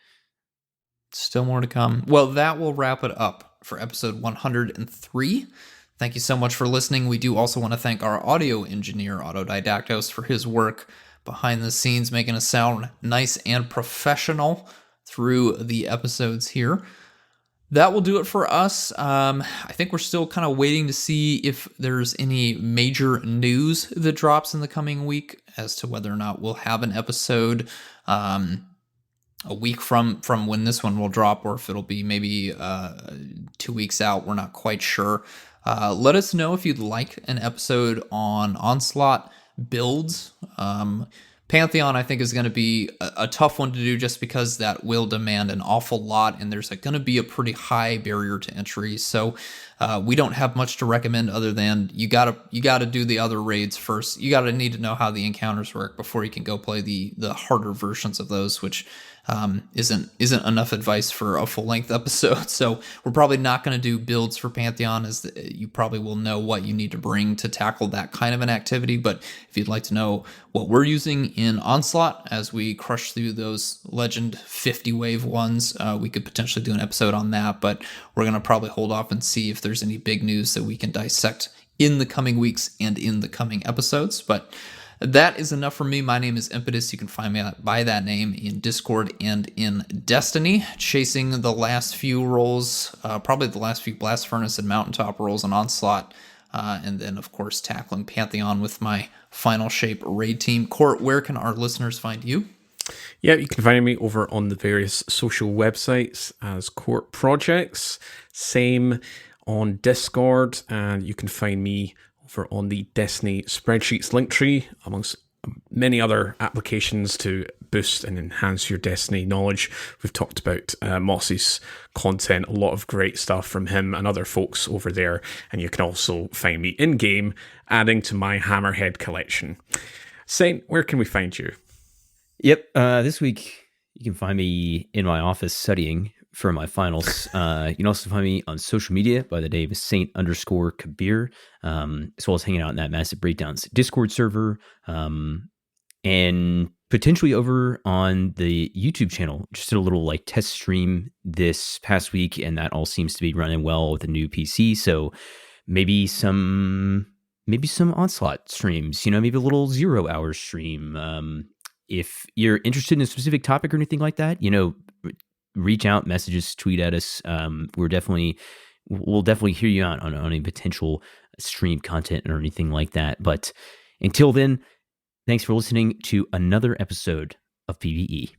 Still more to come. Well, that will wrap it up for episode 103. Thank you so much for listening. We do also want to thank our audio engineer, Autodidactos, for his work behind the scenes, making us sound nice and professional through the episodes here. That will do it for us. I think we're still kind of waiting to see if there's any major news that drops in the coming week as to whether or not we'll have an episode a week from when this one will drop, or if it'll be maybe 2 weeks out. We're not quite sure. Let us know if you'd like an episode on Onslaught builds. Pantheon, I think, is going to be a tough one to do just because that will demand an awful lot, and there's going to be a pretty high barrier to entry. So we don't have much to recommend other than you gotta do the other raids first. You gotta need to know how the encounters work before you can go play the harder versions of those, which isn't enough advice for a full length episode. So we're probably not going to do builds for Pantheon, as you probably will know what you need to bring to tackle that kind of an activity. But if you'd like to know what we're using in Onslaught as we crush through those Legend 50 wave ones, we could potentially do an episode on that. But we're going to probably hold off and see if there's any big news that we can dissect in the coming weeks and in the coming episodes. But that is enough for me. My name is Impetus. You can find me by that name in Discord and in Destiny, chasing the last few rolls, probably the last few Blast Furnace and Mountaintop rolls on Onslaught, and then, of course, tackling Pantheon with my Final Shape raid team. Court, where can our listeners find you? Yeah, you can find me over on the various social websites as Court Projects. Same on Discord, and you can find me over on the Destiny spreadsheets link tree, amongst many other applications to boost and enhance your Destiny knowledge. We've talked about Mossy's content, a lot of great stuff from him and other folks over there, and you can also find me in-game, adding to my Hammerhead collection. Saint, where can we find you? Yep, this week you can find me in my office studying for my finals. You can also find me on social media by the name of Saint_Kabir, as well as hanging out in that Massive Breakdowns Discord server, and potentially over on the YouTube channel. Just did a little test stream this past week, and that all seems to be running well with a new PC. So maybe some Onslaught streams, maybe a little 0 Hour stream. If you're interested in a specific topic or anything like that, reach out, messages, tweet at us. We'll definitely hear you out on any potential stream content or anything like that. But until then, thanks for listening to another episode of PvE.